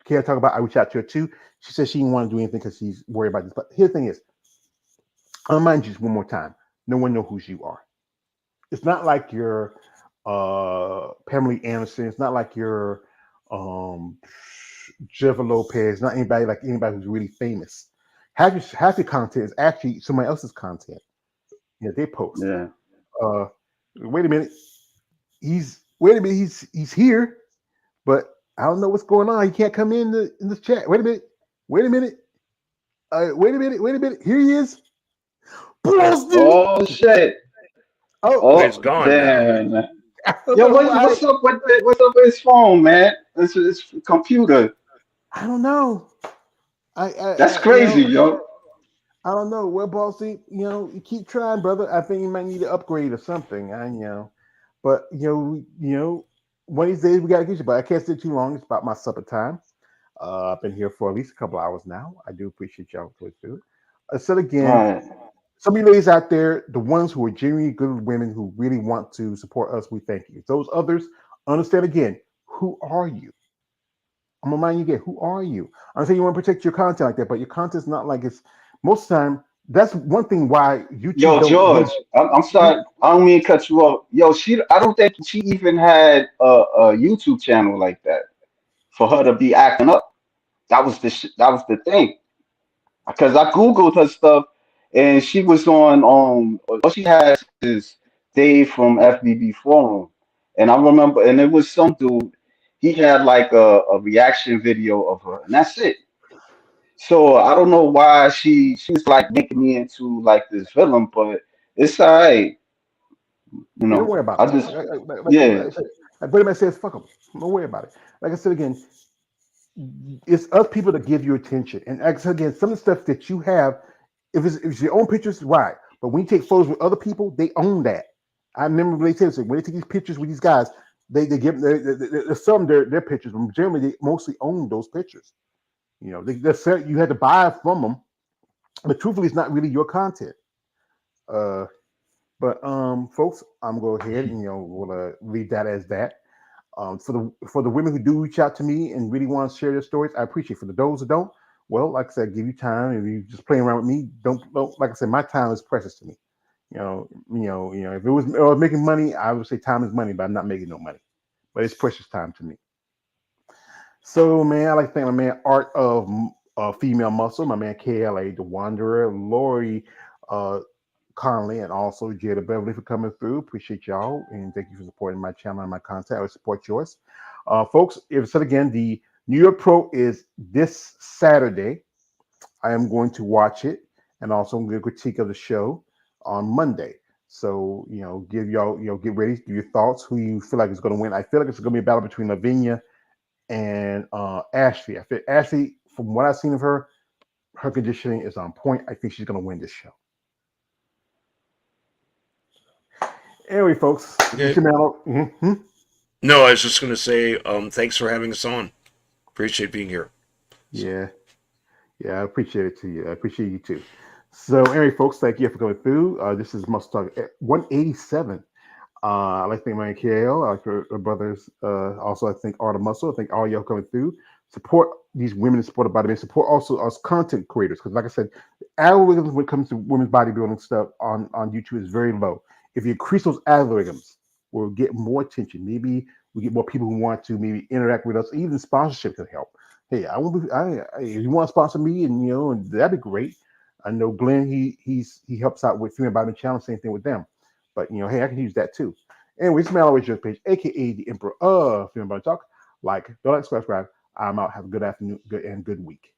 S1: Kara talk about, I reached out to her too. She said she didn't want to do anything because she's worried about this. But here's the thing is, I'll remind you just one more time. No one knows who you are. It's not like you're Pamela Anderson. It's not like you're um Jennifer Lopez. Not anybody who's really famous. Half your content is actually somebody else's content. They post.
S2: Yeah.
S1: Uh, wait a minute. He's here. But I don't know what's going on. He can't come in the chat. Wait a minute. Wait a minute. Wait a minute. Wait a minute. Here he is. Boston.
S2: Oh shit.
S1: Oh,
S4: but he's
S2: Oh
S4: gone now.
S2: damn.
S1: I don't
S2: Yo,
S1: know why.
S2: what's up with his phone, man? It's computer.
S1: I don't know. I
S2: That's crazy, yo.
S1: I don't know. Well, Boston, you keep trying, brother. I think you might need an upgrade or something. But one of these days we gotta get you. But I can't stay too long. It's about my supper time. I've been here for at least a couple hours now. I do appreciate y'all going through it. I said
S2: All
S1: again,
S2: right.
S1: some of you ladies out there, the ones who are genuinely good women who really want to support us, we thank you. Those others, understand again, who are you? I'm gonna remind you again, who are you? I'm saying you want to protect your content like that, but your content's not like it's most of the time. That's one thing why YouTube
S2: Yo,
S1: don't really.
S2: George, I'm sorry. I don't mean to cut you off. Yo, I don't think she even had a YouTube channel like that for her to be acting up. That was the thing. Because I googled her stuff, and she was on all she has is Dave from FBB Forum, and I remember, and it was some dude. He had like a reaction video of her, and that's it. So I don't know why she was like making me into like this villain, but it's all right, you
S1: Yeah, don't
S2: know.
S1: worry about
S2: I
S1: it.
S2: just
S1: Like
S2: yeah,
S1: Buddy Man says, fuck them. Don't worry about it. Like I said again, it's us people that give you attention. And like I said again, some of the stuff that you have, if it's your own pictures, right. But when you take photos with other people, they own that. I remember when they said when they take these pictures with these guys, they give some their pictures, but generally they mostly own those pictures. You had to buy it from them, but truthfully, it's not really your content. Uh, but folks, I'm going to go ahead and we'll leave that as that. For the women who do reach out to me and really want to share their stories, I appreciate it. For the those who don't, well, like I said, give you time. If you just playing around with me, don't like I said, my time is precious to me. If it was making money, I would say time is money, but I'm not making no money. But it's precious time to me. So, man, I like to thank my man Art of Female Muscle, my man KLA, the Wanderer, Lori, uh, Conley, and also Jada Beverly for coming through. Appreciate y'all, and thank you for supporting my channel and my content. I will support yours. Folks, if said again, the New York Pro is this Saturday. I am going to watch it, and also I'm going to critique of the show on Monday. So, give y'all, get ready, give your thoughts, who you feel like is going to win. I feel like it's going to be a battle between Lavinia and Ashley. I feel Ashley, from what I've seen of her conditioning is on point. I think she's going to win this show. Anyway, folks,
S4: Okay.
S1: mm-hmm.
S4: No, I was just going to say thanks for having us on. Appreciate being here.
S1: Yeah, I appreciate it to you. I appreciate you too. So, anyway, folks, thank you for coming through. This is MuscleTalk 187. I'd like to thank my KL, I like her brothers. Also, I think Art of Muscle. I think all y'all coming through. Support these women supported by the support also us content creators. Because, like I said, the algorithms when it comes to women's bodybuilding stuff on YouTube is very low. If you increase those algorithms, we'll get more attention. Maybe we get more people who want to maybe interact with us. Even sponsorship could help. Hey, if you want to sponsor me, and that'd be great. I know Glenn. He helps out with Female Bodybuilding Challenge. Same thing with them. But hey, I can use that too. Anyway, it's Mal Always Your Page, aka the Emperor of Female Body Talk. Like, don't like, subscribe. I'm out. Have a good afternoon, good week.